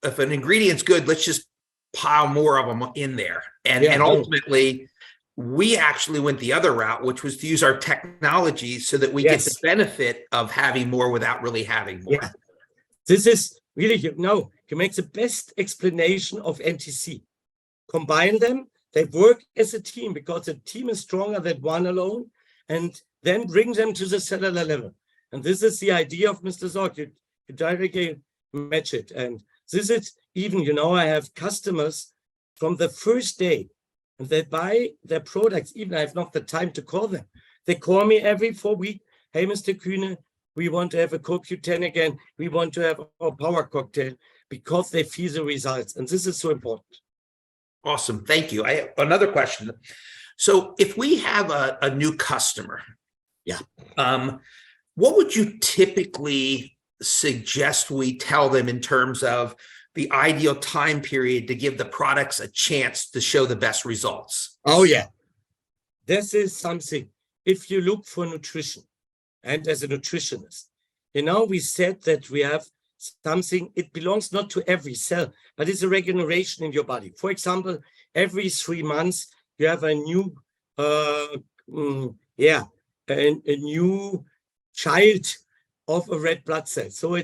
if an ingredient's good, let's just pile more of them in there. And ultimately, we actually went the other route, which was to use our technology so that we get the benefit of having more without really having more. Yeah. This is really, you make the best explanation of NTC. Combine them, they work as a team because the team is stronger than one alone, and then bring them to the cellular level. And this is the idea of Mr. Zorg. You directly match it. And this is even, I have customers from the first day, and they buy their products. Even I have not the time to call them. They call me every 4 weeks. Hey, Mr. Kühne, we want to have a CoQ10 again. We want to have a power cocktail, because they feel the results. And this is so important. Awesome. Thank you. I have another question. So if we have a new customer, what would you typically suggest we tell them in terms of the ideal time period to give the products a chance to show the best results? Oh, yeah. This is something, if you look for nutrition, and as a nutritionist, we said that we have something, it belongs not to every cell, but it's a regeneration in your body. For example, every 3 months, you have a new, a new child of a red blood cell. So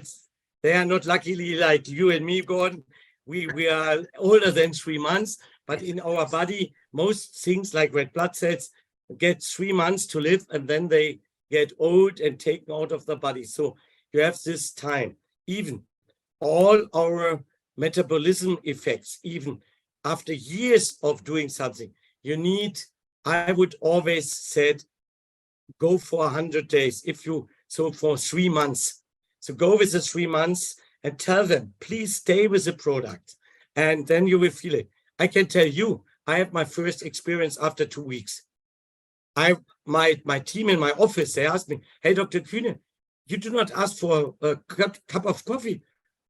they are not luckily like you and me, Gordon. We are older than 3 months, but in our body, most things like red blood cells get 3 months to live, and then they get old and taken out of the body. So you have this time. Even all our metabolism effects, even after years of doing something, you need, I would always said, go for 100 days. So for 3 months. So go with the 3 months and tell them, please stay with the product. And then you will feel it. I can tell you, I have my first experience after 2 weeks. My team in my office, they asked me, hey, Dr. Kühne, you do not ask for a cup of coffee.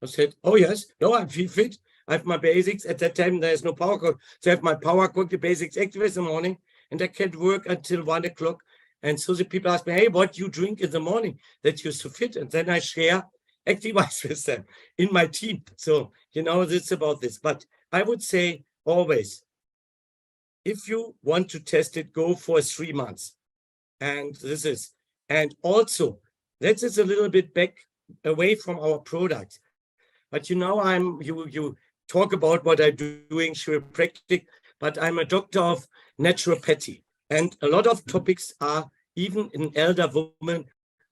I said, oh, yes. No, I feel fit. I have my basics. At that time, there's no power cord. So I have my power cord, the basics activate in the morning, and I can't work until 1 o'clock. And so the people ask me, hey, what you drink in the morning that you're so fit? And then I share Activize with them in my team. So, it's about this. But I would say always, if you want to test it, go for 3 months. And also, let's just a little bit back away from our products. But you know, you talk about what I'm doing, chiropractic, but I'm a doctor of naturopathy. And a lot of topics are, even in elder women,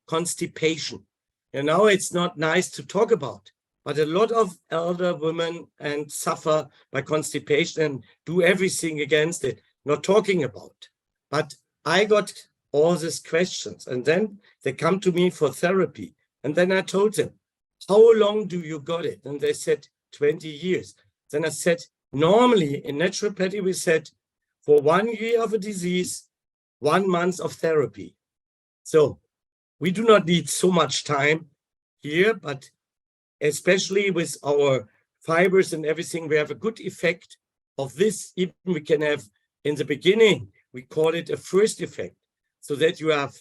constipation. You know, it's not nice to talk about, but a lot of elder women and suffer by constipation and do everything against it, not talking about. But I got all these questions, and then they come to me for therapy. And then I told them, how long do you got it? And they said, 20 years. Then I said, normally in naturopathy, we said, for 1 year of a disease, 1 month of therapy. So we do not need so much time here, but especially with our fibers and everything, we have a good effect of this. Even we can have in the beginning, we call it a first effect, so that you have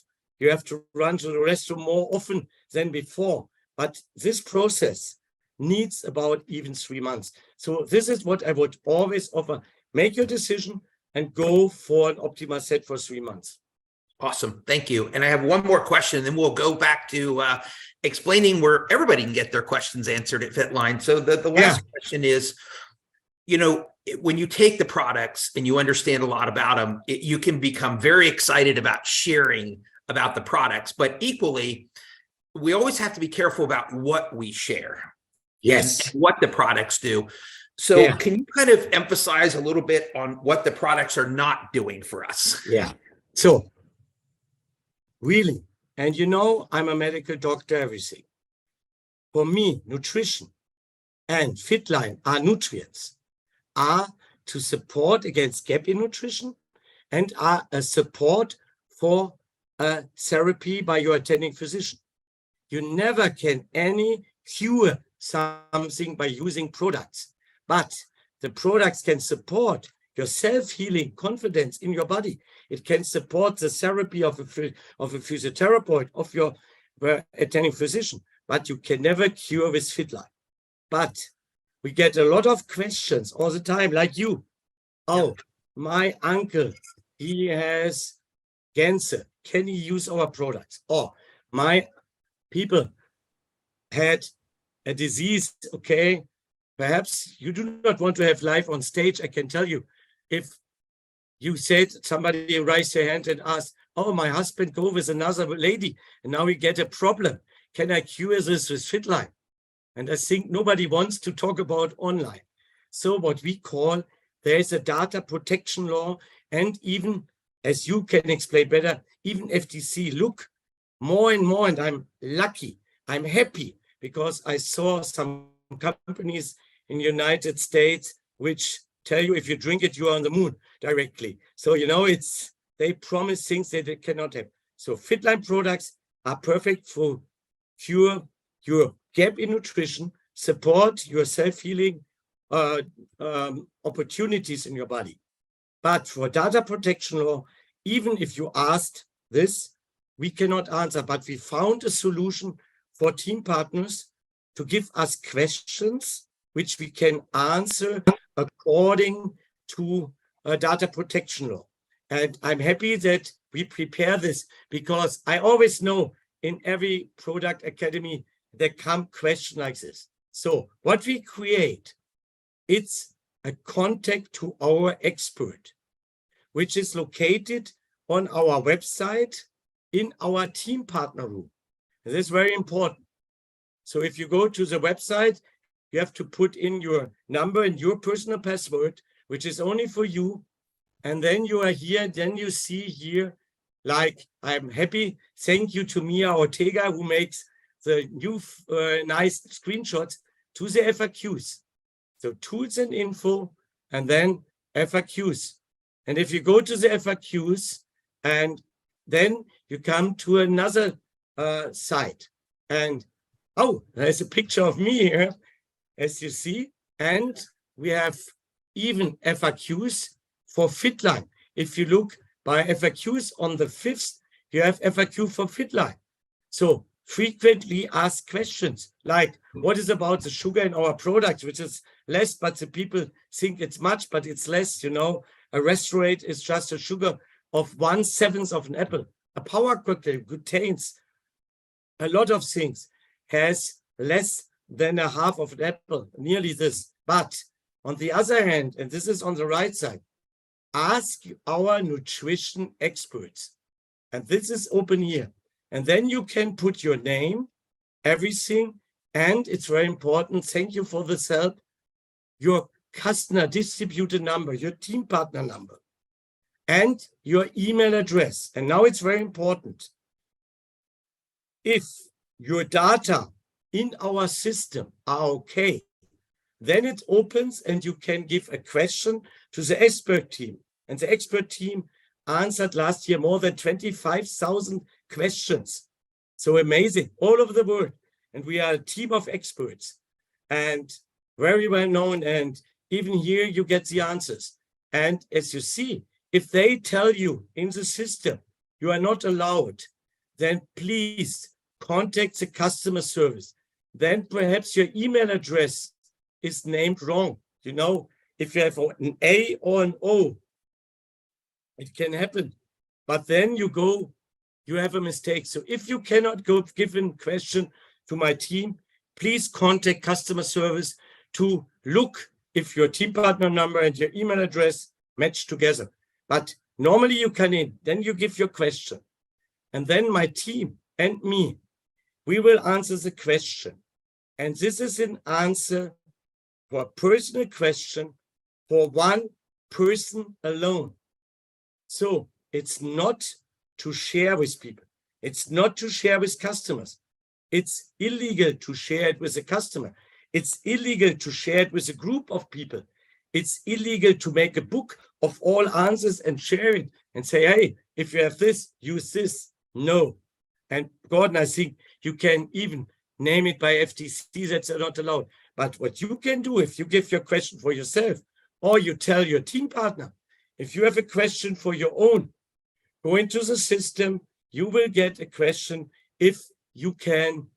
to run to the restroom more often than before. But this process needs about even 3 months. So this is what I would always offer. Make your decision and go for an optimal set for 3 months. Awesome. Thank you. And I have one more question, and then we'll go back to explaining where everybody can get their questions answered at Fitline. So the last question is, you know, when you take the products and you understand a lot about them, you can become very excited about sharing about the products, but equally, we always have to be careful about what we share. Yes. And what the products do. So can you kind of emphasize a little bit on what the products are not doing for us? Yeah. So really, and you know, I'm a medical doctor, everything. For me, nutrition and Fitline are nutrients, are to support against gap in nutrition, and are a support for a therapy by your attending physician. You never can cure something by using products, but the products can support your self-healing confidence in your body. It can support the therapy of a physiotherapist, of your attending physician, but you can never cure with Fitline. But we get a lot of questions all the time, like you. Oh, my uncle, he has cancer. Can he use our products? Or my people had a disease, okay? Perhaps you do not want to have live on stage. I can tell you, if you said somebody raised their hand and asked, oh, my husband go with another lady and now we get a problem. Can I cure this with Fitline? And I think nobody wants to talk about online. So what we call, there is a data protection law, and even, as you can explain better, even FTC look more and more, and I'm lucky, I'm happy, because I saw some companies in the United States which tell you if you drink it, you are on the moon directly. So, you know, they promise things that they cannot have. So Fitline products are perfect for cure your gap in nutrition, support your self-healing opportunities in your body. But for data protection law, even if you asked this, we cannot answer, but we found a solution for team partners to give us questions which we can answer according to data protection law. And I'm happy that we prepare this, because I always know in every product academy, there come questions like this. So what we create, it's a contact to our expert, which is located on our website in our team partner room. And this is very important. So if you go to the website, you have to put in your number and your personal password, which is only for you. And then you are here, then you see here, like, I'm happy, thank you to Mia Ortega, who makes the new nice screenshots to the FAQs. So tools and info, and then FAQs. And if you go to the FAQs, and then you come to another site, and oh, there's a picture of me here, as you see, and we have even FAQs for Fitline. If you look by FAQs on the 5th, you have FAQ for Fitline. So frequently asked questions like, what is about the sugar in our product, which is less, but the people think it's much, but it's less, you know. A restaurant is just a sugar of 1/7 of an apple. A power cocktail contains a lot of things. has less than a half of an apple, nearly this. But on the other hand, and this is on the right side, ask our nutrition experts. And this is open here. And then you can put your name, everything, and it's very important, thank you for this help, your customer distributor number, your team partner number, and your email address. And now it's very important. If your data in our system are okay, then it opens and you can give a question to the expert team. And the expert team answered last year more than 25,000 questions. So amazing, all over the world. And we are a team of experts and very well known. And even here you get the answers. And as you see, if they tell you in the system you are not allowed, then please contact the customer service. Then perhaps your email address is named wrong. You know, if you have an A or an O, it can happen. But then you have a mistake. So if you cannot give a question to my team, please contact customer service to look if your team partner number and your email address match together. But normally you come in, then you give your question. And then my team and me, we will answer the question. And this is an answer for a personal question for one person alone. So it's not to share with people. It's not to share with customers. It's illegal to share it with a customer. It's illegal to share it with a group of people. It's illegal to make a book of all answers and share it and say, hey, if you have this, use this. No. And Gordon, I think you can even name it by FTC, that's not allowed. But what you can do, if you give your question for yourself, or you tell your team partner, if you have a question for your own, go into the system, you will get a question if you can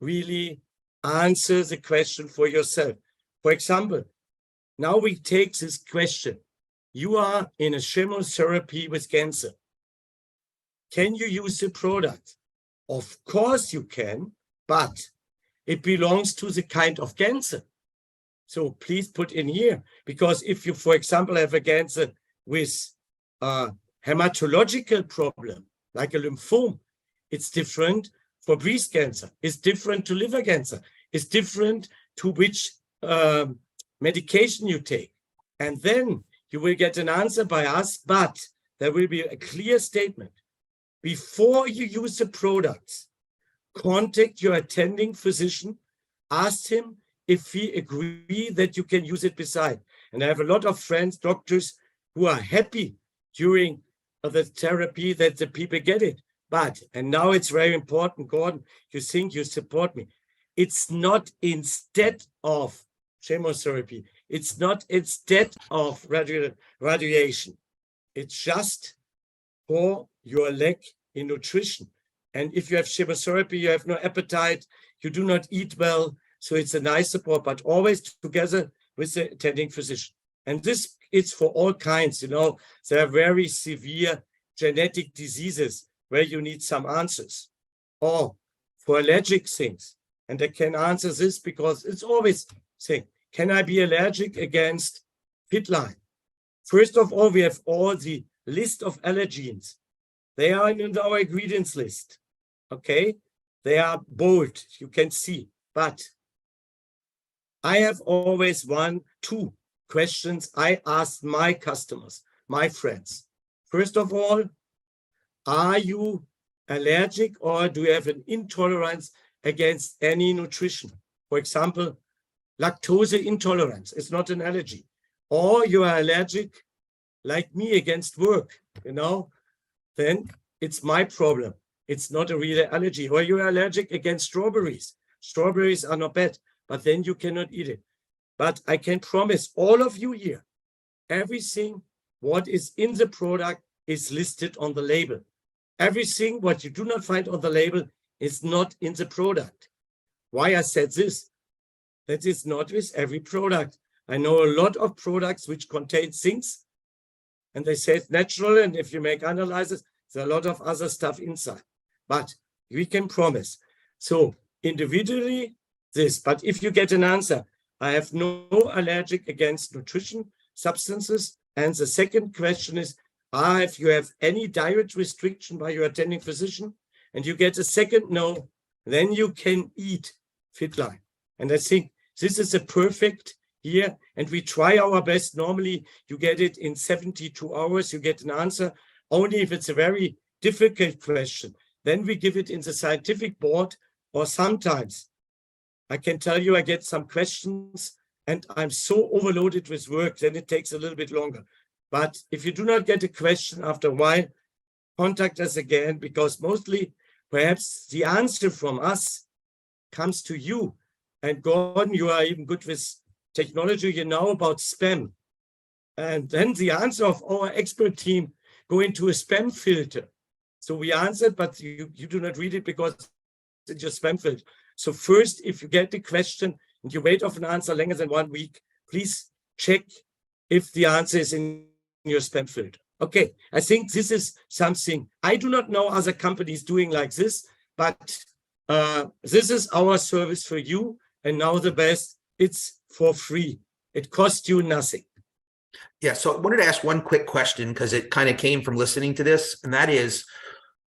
really answer the question for yourself. For example, now we take this question. You are in a chemotherapy with cancer. Can you use the product? Of course you can, but it belongs to the kind of cancer. So please put in here, because if you, for example, have a cancer with a hematological problem, like a lymphoma, it's different for breast cancer. It's different to liver cancer. It's different to which medication you take. And then you will get an answer by us, but there will be a clear statement. Before you use the products, contact your attending physician, ask him if he agrees that you can use it beside. And I have a lot of friends, doctors, who are happy during the therapy that the people get it. But, and now it's very important, Gordon, you think you support me. It's not instead of chemotherapy. It's not instead of radiation. It's just for your lack in nutrition. And if you have chemotherapy, you have no appetite, you do not eat well. So it's a nice support, but always together with the attending physician. And this is for all kinds, you know, there are very severe genetic diseases where you need some answers, or for allergic things. And I can answer this because it's always saying, can I be allergic against Fitline? First of all, we have all the list of allergens. They are in our ingredients list. Okay, they are bold, you can see, but I have always 1, 2 questions I ask my customers, my friends. First of all, are you allergic or do you have an intolerance against any nutrition? For example, lactose intolerance is not an allergy. Or you are allergic, like me, against work, you know, then it's my problem. It's not a real allergy. Or you are allergic against strawberries. Strawberries are not bad, but then you cannot eat it. But I can promise all of you here, everything what is in the product is listed on the label. Everything what you do not find on the label is not in the product. Why I said this? That is not with every product. I know a lot of products which contain things, and they say it's natural, and if you make analysis, there's a lot of other stuff inside. But we can promise. So individually this. But if you get an answer, I have no allergic against nutrition substances. And the second question is, if you have any diet restriction by your attending physician, and you get a second no, then you can eat Fitline. And I think this is a perfect here, and we try our best. Normally, you get it in 72 hours, you get an answer. Only if it's a very difficult question, then we give it in the scientific board, or sometimes I can tell you I get some questions and I'm so overloaded with work, then it takes a little bit longer. But if you do not get a question after a while, contact us again, because mostly perhaps the answer from us comes to you. And Gordon, you are even good with technology, you know about spam. And then the answer of our expert team go into a spam filter. So we answered, but you do not read it because it's your spam filter. So first, if you get the question and you wait of an answer longer than 1 week, please check if the answer is in your spam filter. Okay, I think this is something I do not know other companies doing like this, but this is our service for you. And now the best, it's for free. It costs you nothing. Yeah, so I wanted to ask one quick question because it kind of came from listening to this, and that is,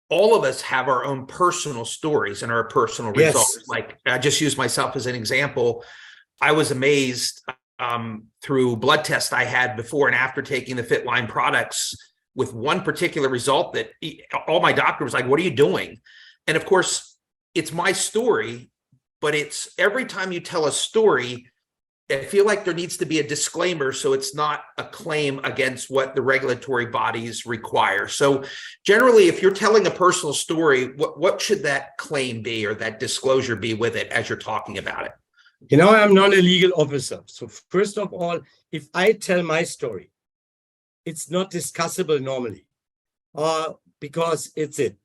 all of us have our own personal stories and our personal results. Yes. Like, I just use myself as an example. I was amazed through blood tests I had before and after taking the Fitline products with one particular result that all my doctor was like, "What are you doing?" And of course, it's my story, but it's every time you tell a story, I feel like there needs to be a disclaimer so it's not a claim against what the regulatory bodies require. So generally, if you're telling a personal story, what should that claim be or that disclosure be with it as you're talking about it? You know, I'm not a legal officer. So first of all, if I tell my story, it's not discussable normally, because it's it.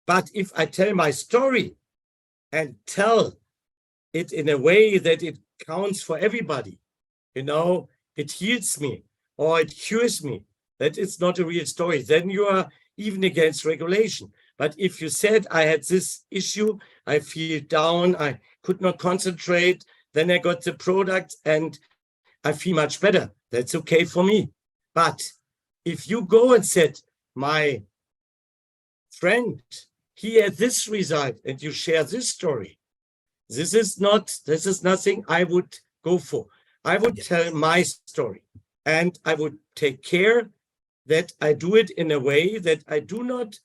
But if I tell my story and tell it in a way that it counts for everybody, you know, it heals me or it cures me, that it's not a real story, then you are even against regulation. But if you said, I had this issue, I feel down, I could not concentrate, then I got the product and I feel much better, that's okay for me. But if you go and said, my friend, he had this result, and you share this story, this is nothing I would go for. I would tell my story, and I would take care that I do it in a way that I do not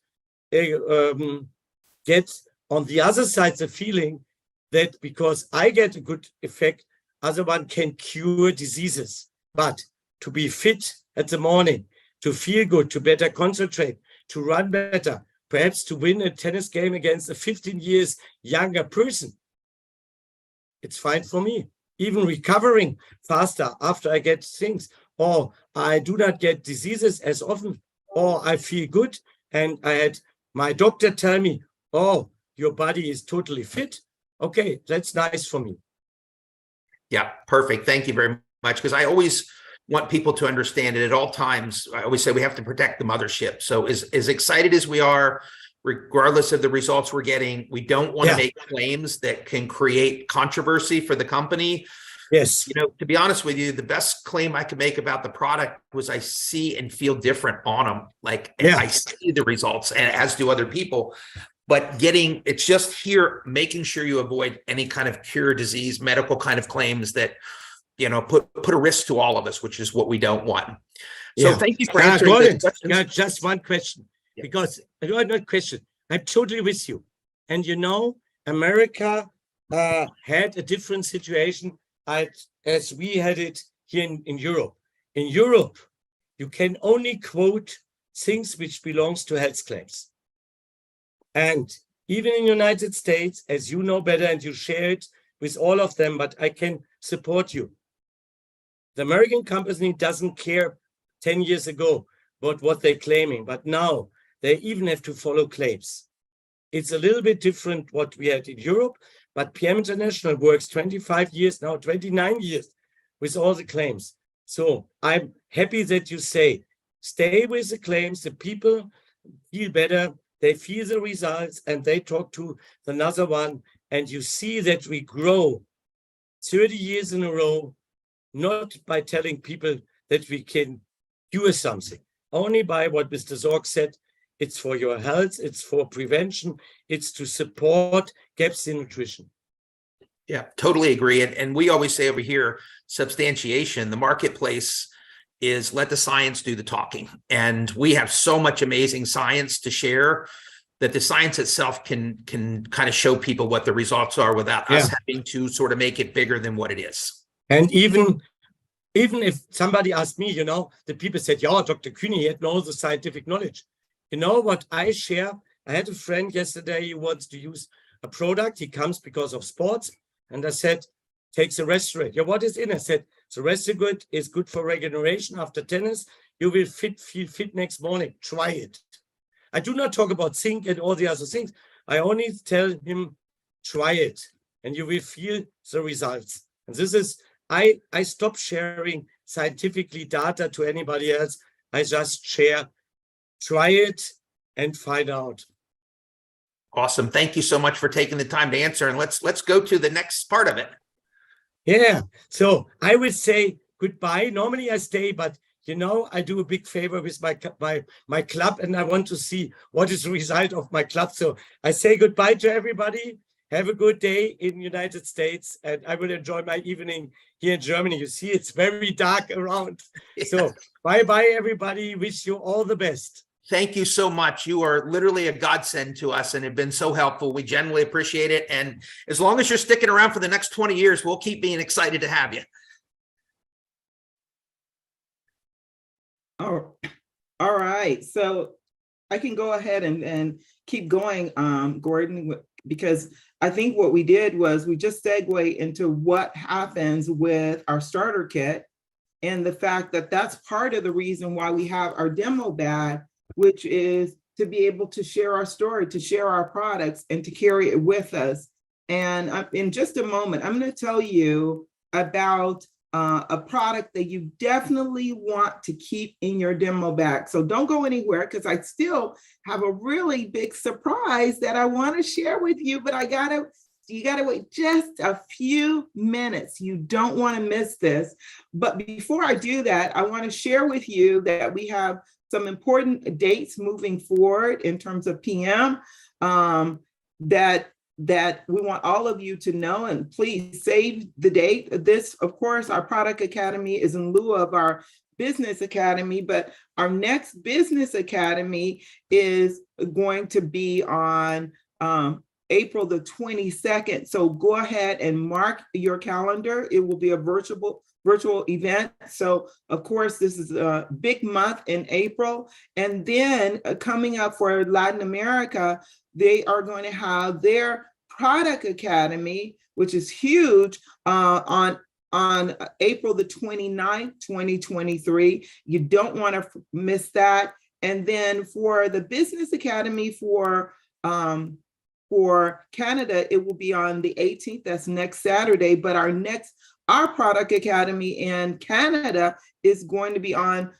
get on the other side the feeling that because I get a good effect, other one can cure diseases. But to be fit at the morning, to feel good, to better concentrate, to run better, perhaps to win a tennis game against a 15 years younger person, it's fine for me. Even recovering faster after I get things, or I do not get diseases as often, or I feel good and I had my doctor tell me, oh, your body is totally fit. Okay, that's nice for me. Yeah, perfect. Thank you very much. Because I always want people to understand it at all times. I always say we have to protect the mothership. So as excited as we are, regardless of the results we're getting, we don't want to make claims that can create controversy for the company. Yes. You know, to be honest with you, the best claim I could make about the product was I see and feel different on them. Like I see the results, and as do other people. But it's just here, making sure you avoid any kind of cure disease, medical kind of claims that, you know, put a risk to all of us, which is what we don't want. So thank you for answering this question. Just one question, because not question. I'm totally with you. And you know, America had a different situation as we had it here in Europe. In Europe, you can only quote things which belongs to health claims. And even in the United States, as you know better and you share it with all of them, but I can support you. The American company doesn't care 10 years ago about what they're claiming, but now they even have to follow claims. It's a little bit different what we had in Europe, but PM International works 25 years now, 29 years with all the claims. So I'm happy that you say, stay with the claims, the people feel better, they feel the results, and they talk to another one, And you see that we grow 30 years in a row, not by telling people that we can cure something, only by what Mr. Zorg said. It's for your health, it's for prevention, it's to support gaps in nutrition. Yeah, totally agree. And we always say over here, substantiation, the marketplace is let the science do the talking. And we have so much amazing science to share that the science itself can kind of show people what the results are without us having to sort of make it bigger than what it is. And even if somebody asked me, the people said, yeah, Dr. Kühne, he had no the scientific knowledge. You know what I share? I had a friend yesterday who wants to use a product. He comes because of sports. And I said, takes a Restorate. Yeah, what is in? I said, the Restorate is good for regeneration after tennis. You will feel fit next morning. Try it. I do not talk about zinc and all the other things. I only tell him, try it, and you will feel the results. And this is, I stop sharing scientifically data to anybody else. I just share, try it and find out. Awesome. Thank you so much for taking the time to answer. And let's go to the next part of it. Yeah. So I would say goodbye. Normally I stay, but I do a big favor with my club, and I want to see what is the result of my club. So I say goodbye to everybody. Have a good day in the United States, and I will enjoy my evening here in Germany. You see, it's very dark around. Yeah. So bye-bye, everybody. Wish you all the best. Thank you so much. You are literally a godsend to us and have been so helpful. We genuinely appreciate it. And as long as you're sticking around for the next 20 years, we'll keep being excited to have you. Oh, all right. So I can go ahead and keep going, Gordon, because I think what we did was we just segue into what happens with our starter kit and the fact that that's part of the reason why we have our demo bag, which is to be able to share our story, to share our products, and to carry it with us. And in just a moment, I'm going to tell you about a product that you definitely want to keep in your demo bag. So don't go anywhere, because I still have a really big surprise that I want to share with you, but you gotta wait just a few minutes. You don't want to miss this. But before I do that, I want to share with you that we have some important dates moving forward in terms of PM that we want all of you to know, and please save the date. This, of course, our Product Academy is in lieu of our Business Academy, but our next Business Academy is going to be on April the 22nd. So go ahead and mark your calendar. It will be a virtual event. So of course, this is a big month in April. And then coming up for Latin America, they are going to have their Product Academy, which is huge, on April the 29th, 2023. You don't want to miss that. And then for the Business Academy for Canada, it will be on the 18th. That's next Saturday. But our Product Academy in Canada is going to be on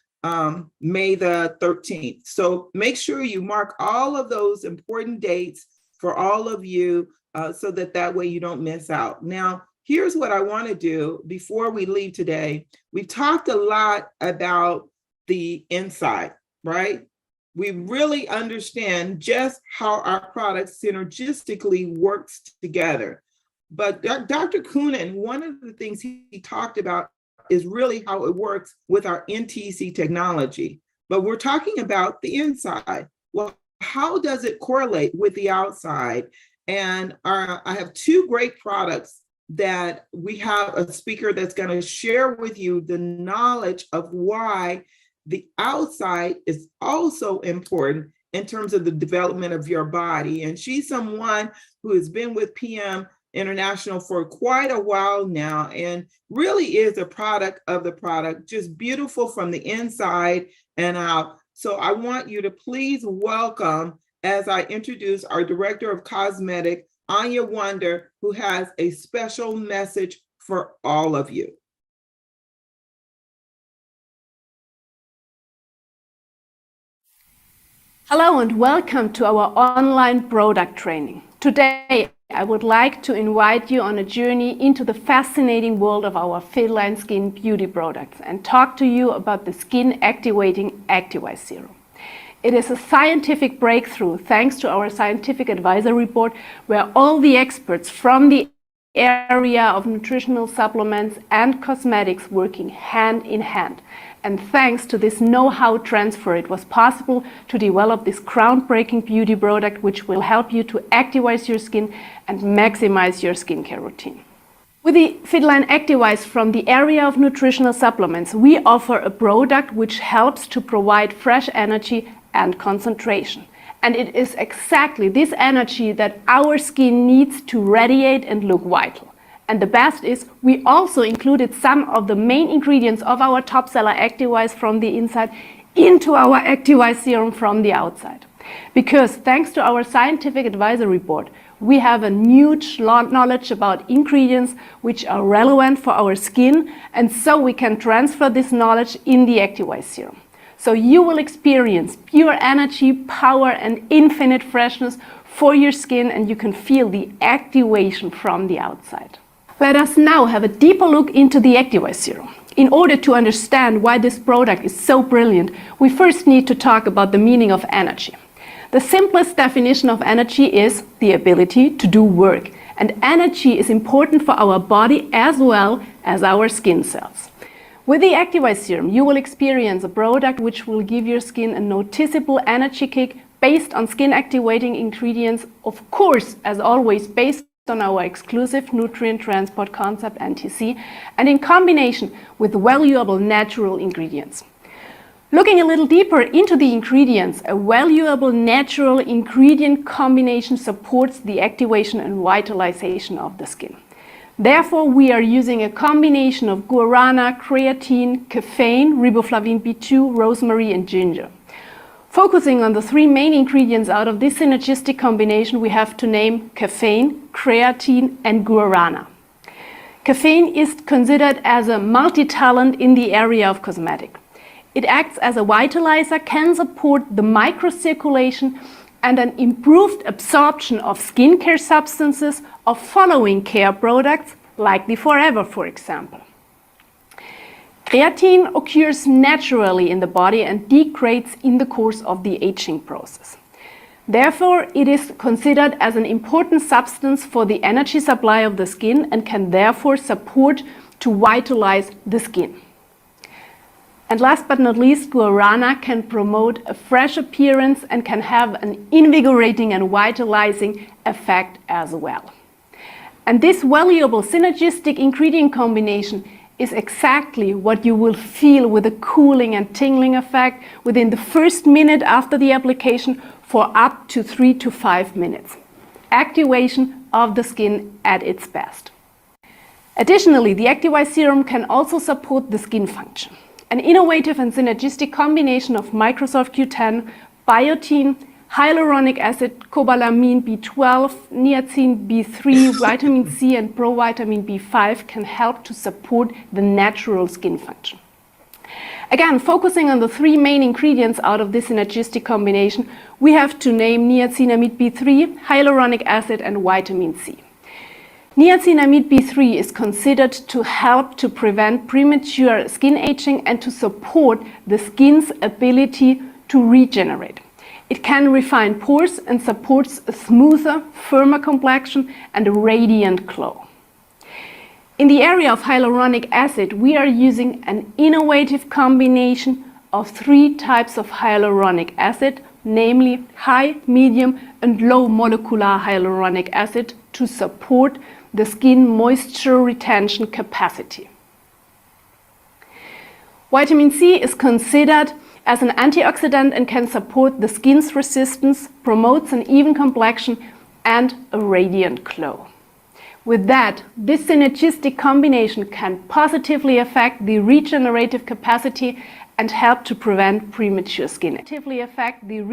May the 13th. So make sure you mark all of those important dates for all of you so that way you don't miss out. Now, here's what I want to do before we leave today. We've talked a lot about the inside, right? We really understand just how our product synergistically works together. But Dr. Kühne, one of the things he talked about is really how it works with our NTC technology. But we're talking about the inside. Well, how does it correlate with the outside? And I have two great products that we have a speaker that's going to share with you the knowledge of why the outside is also important in terms of the development of your body. And she's someone who has been with PM International for quite a while now and really is a product of the product, just beautiful from the inside and out. So I want you to please welcome, as I introduce our Director of Cosmetic, Anya Wonder, who has a special message for all of you. Hello and welcome to our online product training. Today, I would like to invite you on a journey into the fascinating world of our Fitline Skin Beauty products and talk to you about the Skin Activating Activise Serum. It is a scientific breakthrough thanks to our scientific advisory board, where all the experts from the area of nutritional supplements and cosmetics working hand in hand. And thanks to this know-how transfer, it was possible to develop this groundbreaking beauty product which will help you to activise your skin and maximize your skincare routine. With the Fitline Activise from the area of nutritional supplements, we offer a product which helps to provide fresh energy and concentration. And it is exactly this energy that our skin needs to radiate and look vital. And the best is, we also included some of the main ingredients of our top seller Activise from the inside into our Activise serum from the outside. Because thanks to our scientific advisory board, we have a huge knowledge about ingredients which are relevant for our skin, and so we can transfer this knowledge in the Activise serum. So you will experience pure energy, power and infinite freshness for your skin, and you can feel the activation from the outside. Let us now have a deeper look into the Activise serum. In order to understand why this product is so brilliant, we first need to talk about the meaning of energy. The simplest definition of energy is the ability to do work, and energy is important for our body as well as our skin cells. With the Activise serum, you will experience a product which will give your skin a noticeable energy kick based on skin activating ingredients, of course, as always, based on our exclusive nutrient transport concept NTC, and in combination with valuable natural ingredients. Looking a little deeper into the ingredients, a valuable natural ingredient combination supports the activation and vitalization of the skin. Therefore, we are using a combination of guarana, creatine, caffeine, riboflavin B2, rosemary and ginger. Focusing on the three main ingredients out of this synergistic combination, we have to name caffeine, creatine and guarana. Caffeine is considered as a multi-talent in the area of cosmetic. It acts as a vitalizer, can support the microcirculation and an improved absorption of skincare substances of following care products like the Forever, for example. Creatine occurs naturally in the body and degrades in the course of the aging process. Therefore, it is considered as an important substance for the energy supply of the skin and can therefore support to vitalize the skin. And last but not least, guarana can promote a fresh appearance and can have an invigorating and vitalizing effect as well. And this valuable synergistic ingredient combination is exactly what you will feel with a cooling and tingling effect within the first minute after the application for up to 3 to 5 minutes. Activation of the skin at its best. Additionally, the Activise serum can also support the skin function. An innovative and synergistic combination of Microsoft Q10, biotin, hyaluronic acid, cobalamin B12, niacin B3, vitamin C and provitamin B5 can help to support the natural skin function. Again, focusing on the three main ingredients out of this synergistic combination, we have to name niacinamide B3, hyaluronic acid and vitamin C. Niacinamide B3 is considered to help to prevent premature skin aging and to support the skin's ability to regenerate. It can refine pores and supports a smoother, firmer complexion and a radiant glow. In the area of hyaluronic acid, we are using an innovative combination of 3 types of hyaluronic acid, namely high, medium and low molecular hyaluronic acid, to support the skin moisture retention capacity. Vitamin C is considered as an antioxidant and can support the skin's resistance, promotes an even complexion and a radiant glow. With that, this synergistic combination can positively affect the regenerative capacity and help to prevent premature skin.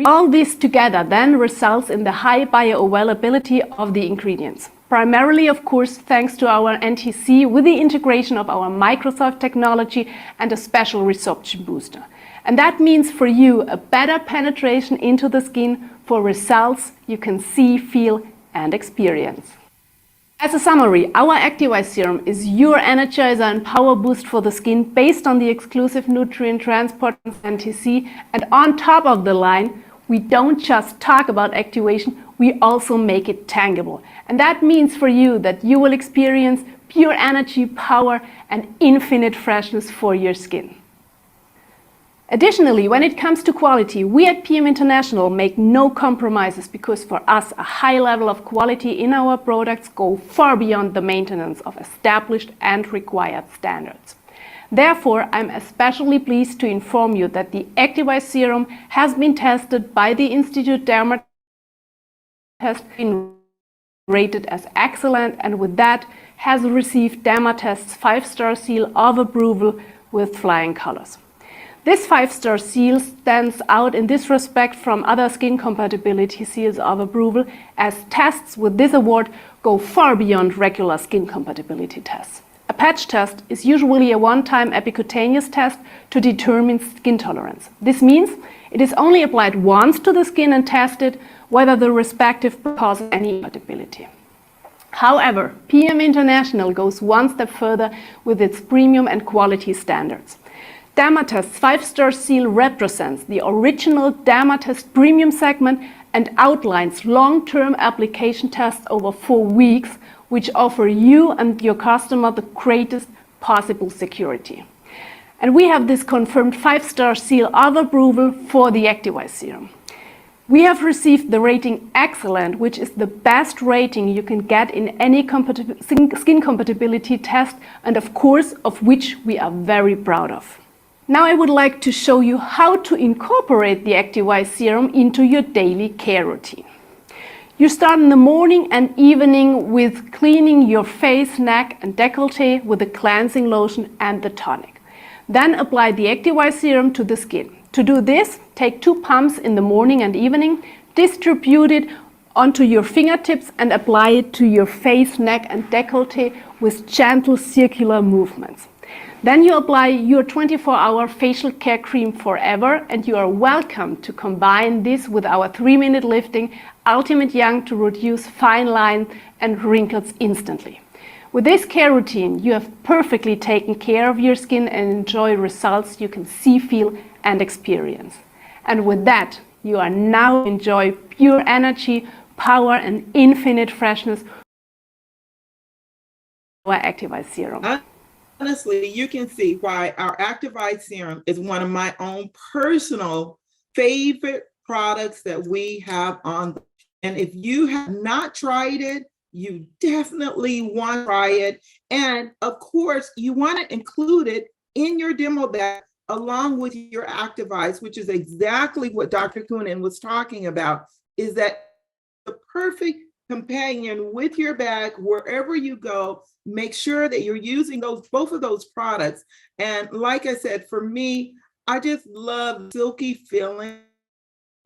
All this together then results in the high bioavailability of the ingredients. Primarily, of course, thanks to our NTC with the integration of our Microsoft technology and a special resorption booster. And that means for you a better penetration into the skin for results you can see, feel and experience. As a summary, our Activise Serum is your energizer and power boost for the skin based on the exclusive nutrient transport NTC, and on top of the line, we don't just talk about activation, we also make it tangible. And that means for you that you will experience pure energy, power, and infinite freshness for your skin. Additionally, when it comes to quality, we at PM International make no compromises, because for us a high level of quality in our products go far beyond the maintenance of established and required standards. Therefore, I'm especially pleased to inform you that the Activise Serum has been tested by the Institute Dermatology, has been rated as excellent, and with that has received Dermatest's 5-star seal of approval with flying colors. This 5-star seal stands out in this respect from other skin compatibility seals of approval, as tests with this award go far beyond regular skin compatibility tests. A patch test is usually a one-time epicutaneous test to determine skin tolerance. This means it is only applied once to the skin and tested whether the respective causes any compatibility. However, PM International goes one step further with its premium and quality standards. Dermatest's 5-star seal represents the original Dermatest premium segment and outlines long-term application tests over 4 weeks, which offer you and your customer the greatest possible security. And we have this confirmed 5-star seal of approval for the Activise Serum. We have received the rating excellent, which is the best rating you can get in any skin compatibility test, and of course of which we are very proud of. Now I would like to show you how to incorporate the Activise Serum into your daily care routine. You start in the morning and evening with cleaning your face, neck and décolleté with the cleansing lotion and the tonic. Then apply the Activise Serum to the skin. To do this, take 2 pumps in the morning and evening, distribute it onto your fingertips and apply it to your face, neck and décolleté with gentle circular movements. Then you apply your 24-hour facial care cream forever, and you are welcome to combine this with our 3-minute lifting Ultimate Young to reduce fine lines and wrinkles instantly. With this care routine, you have perfectly taken care of your skin and enjoy results you can see, feel and experience. And with that, you are now enjoy pure energy, power and infinite freshness with our Activise Serum. Honestly, you can see why our Activise Serum is one of my own personal favorite products that we have on. And if you have not tried it, you definitely want to try it. And of course, you want to include it in your demo bag along with your Activise, which is exactly what Dr. Coonan was talking about, is that the perfect companion with your bag wherever you go. Make sure that you're using both of those products. And like I said, for me, I just love silky feeling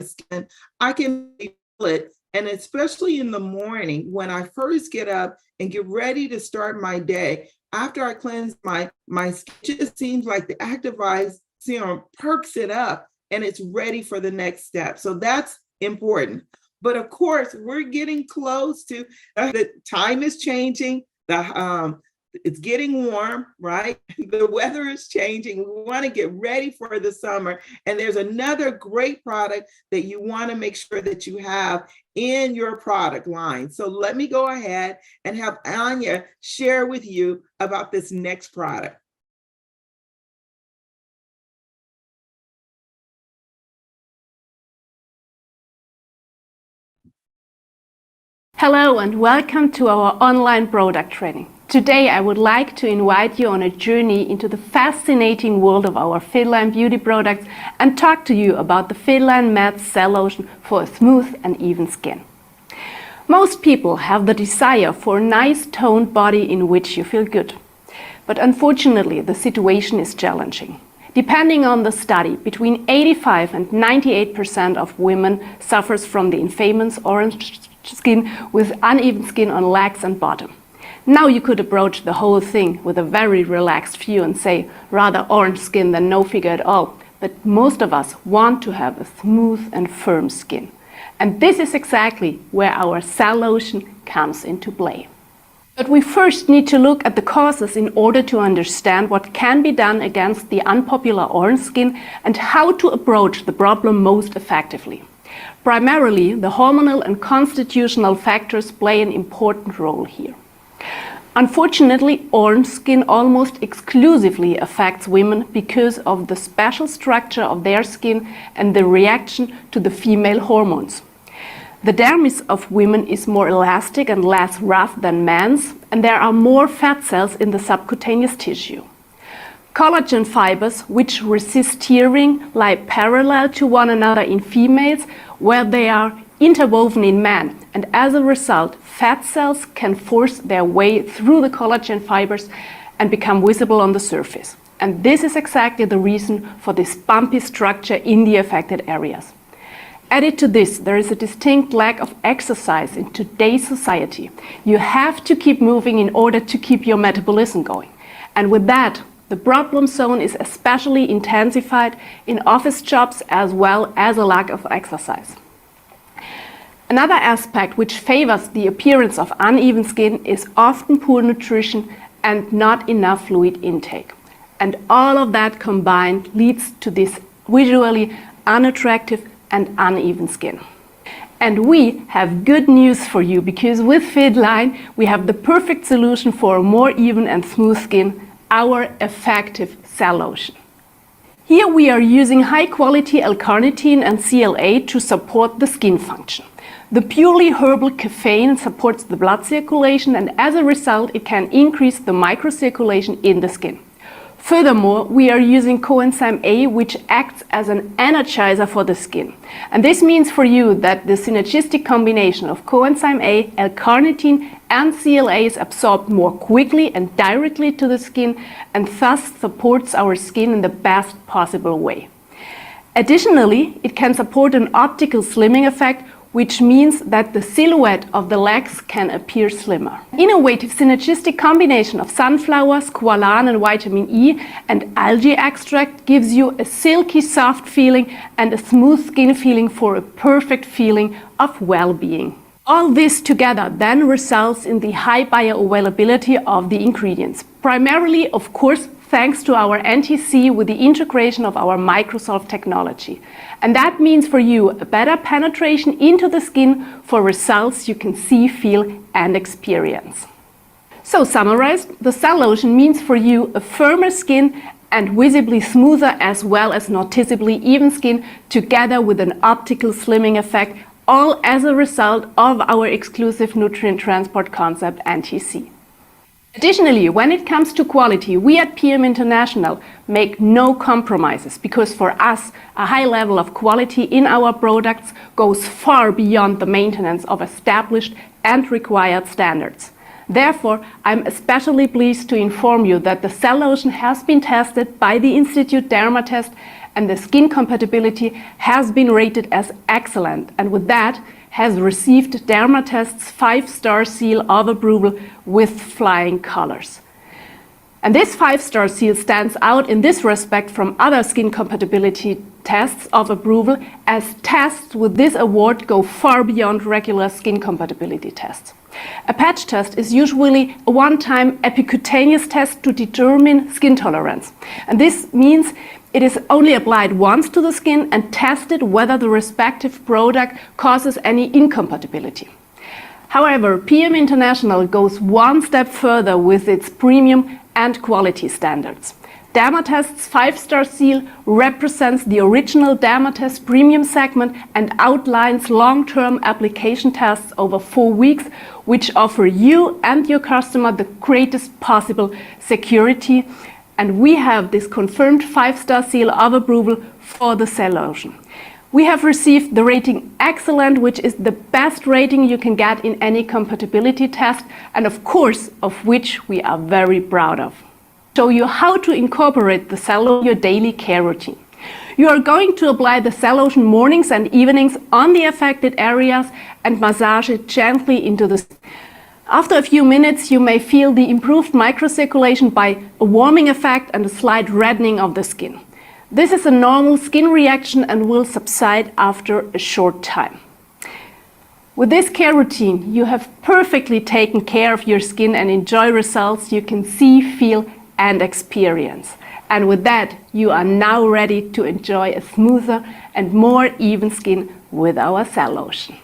skin. I can feel it, and especially in the morning when I first get up and get ready to start my day. After I cleanse my skin, it just seems like the Activise Serum perks it up and it's ready for the next step. So that's important. But of course, we're getting close to the time is changing. It's getting warm, right? The weather is changing. We want to get ready for the summer. And there's another great product that you want to make sure that you have in your product line. So let me go ahead and have Anya share with you about this next product. Hello and welcome to our online product training. Today I would like to invite you on a journey into the fascinating world of our Fitline beauty products and talk to you about the Fitline Matte Cell Lotion for a smooth and even skin. Most people have the desire for a nice toned body in which you feel good. But unfortunately the situation is challenging. Depending on the study, between 85 and 98% of women suffers from the infamous orange skin with uneven skin on legs and bottom. Now you could approach the whole thing with a very relaxed view and say rather orange skin than no figure at all. But most of us want to have a smooth and firm skin. And this is exactly where our cell lotion comes into play. But we first need to look at the causes in order to understand what can be done against the unpopular orange skin and how to approach the problem most effectively. Primarily, the hormonal and constitutional factors play an important role here. Unfortunately, orange skin almost exclusively affects women because of the special structure of their skin and the reaction to the female hormones. The dermis of women is more elastic and less rough than men's, and there are more fat cells in the subcutaneous tissue. Collagen fibers, which resist tearing, lie parallel to one another in females, where they are interwoven in men, and as a result, fat cells can force their way through the collagen fibers and become visible on the surface. And this is exactly the reason for this bumpy structure in the affected areas. Added to this, there is a distinct lack of exercise in today's society. You have to keep moving in order to keep your metabolism going. And with that, the problem zone is especially intensified in office jobs as well as a lack of exercise. Another aspect which favors the appearance of uneven skin is often poor nutrition and not enough fluid intake. And all of that combined leads to this visually unattractive and uneven skin. And we have good news for you, because with Fitline we have the perfect solution for a more even and smooth skin, our effective cell lotion. Here we are using high quality L-carnitine and CLA to support the skin function. The purely herbal caffeine supports the blood circulation, and as a result it can increase the microcirculation in the skin. Furthermore, we are using coenzyme A, which acts as an energizer for the skin. And this means for you that the synergistic combination of coenzyme A, L-carnitine and CLA is absorbed more quickly and directly to the skin, and thus supports our skin in the best possible way. Additionally, it can support an optical slimming effect, which means that the silhouette of the legs can appear slimmer. Innovative synergistic combination of sunflower, squalane and vitamin E and algae extract gives you a silky soft feeling and a smooth skin feeling for a perfect feeling of well-being. All this together then results in the high bioavailability of the ingredients. Primarily, of course, thanks to our NTC with the integration of our Microsolve technology. And that means for you a better penetration into the skin for results you can see, feel and experience. So summarized, the cell lotion means for you a firmer skin and visibly smoother as well as noticeably even skin, together with an optical slimming effect, all as a result of our exclusive nutrient transport concept NTC. Additionally, when it comes to quality, we at PM International make no compromises, because for us, a high level of quality in our products goes far beyond the maintenance of established and required standards. Therefore, I'm especially pleased to inform you that the cell lotion has been tested by the Institute Dermatest, and the skin compatibility has been rated as excellent, and with that, has received Dermatest's 5-star seal of approval with flying colors. And this 5-star seal stands out in this respect from other skin compatibility tests of approval, as tests with this award go far beyond regular skin compatibility tests. A patch test is usually a one-time epicutaneous test to determine skin tolerance. And this means it is only applied once to the skin and tested whether the respective product causes any incompatibility. However, PM International goes one step further with its premium and quality standards. Dermatest's 5-star seal represents the original Dermatest premium segment and outlines long-term application tests over 4 weeks, which offer you and your customer the greatest possible security. And we have this confirmed 5-star seal of approval for the cell lotion. We have received the rating excellent, which is the best rating you can get in any compatibility test, and of course, of which we are very proud of. Show you how to incorporate the cell lotion in your daily care routine. You are going to apply the cell lotion mornings and evenings on the affected areas and massage it gently into the skin. After a few minutes, you may feel the improved microcirculation by a warming effect and a slight reddening of the skin. This is a normal skin reaction and will subside after a short time. With this care routine, you have perfectly taken care of your skin and enjoy results you can see, feel, and experience. And with that, you are now ready to enjoy a smoother and more even skin with our cell lotion.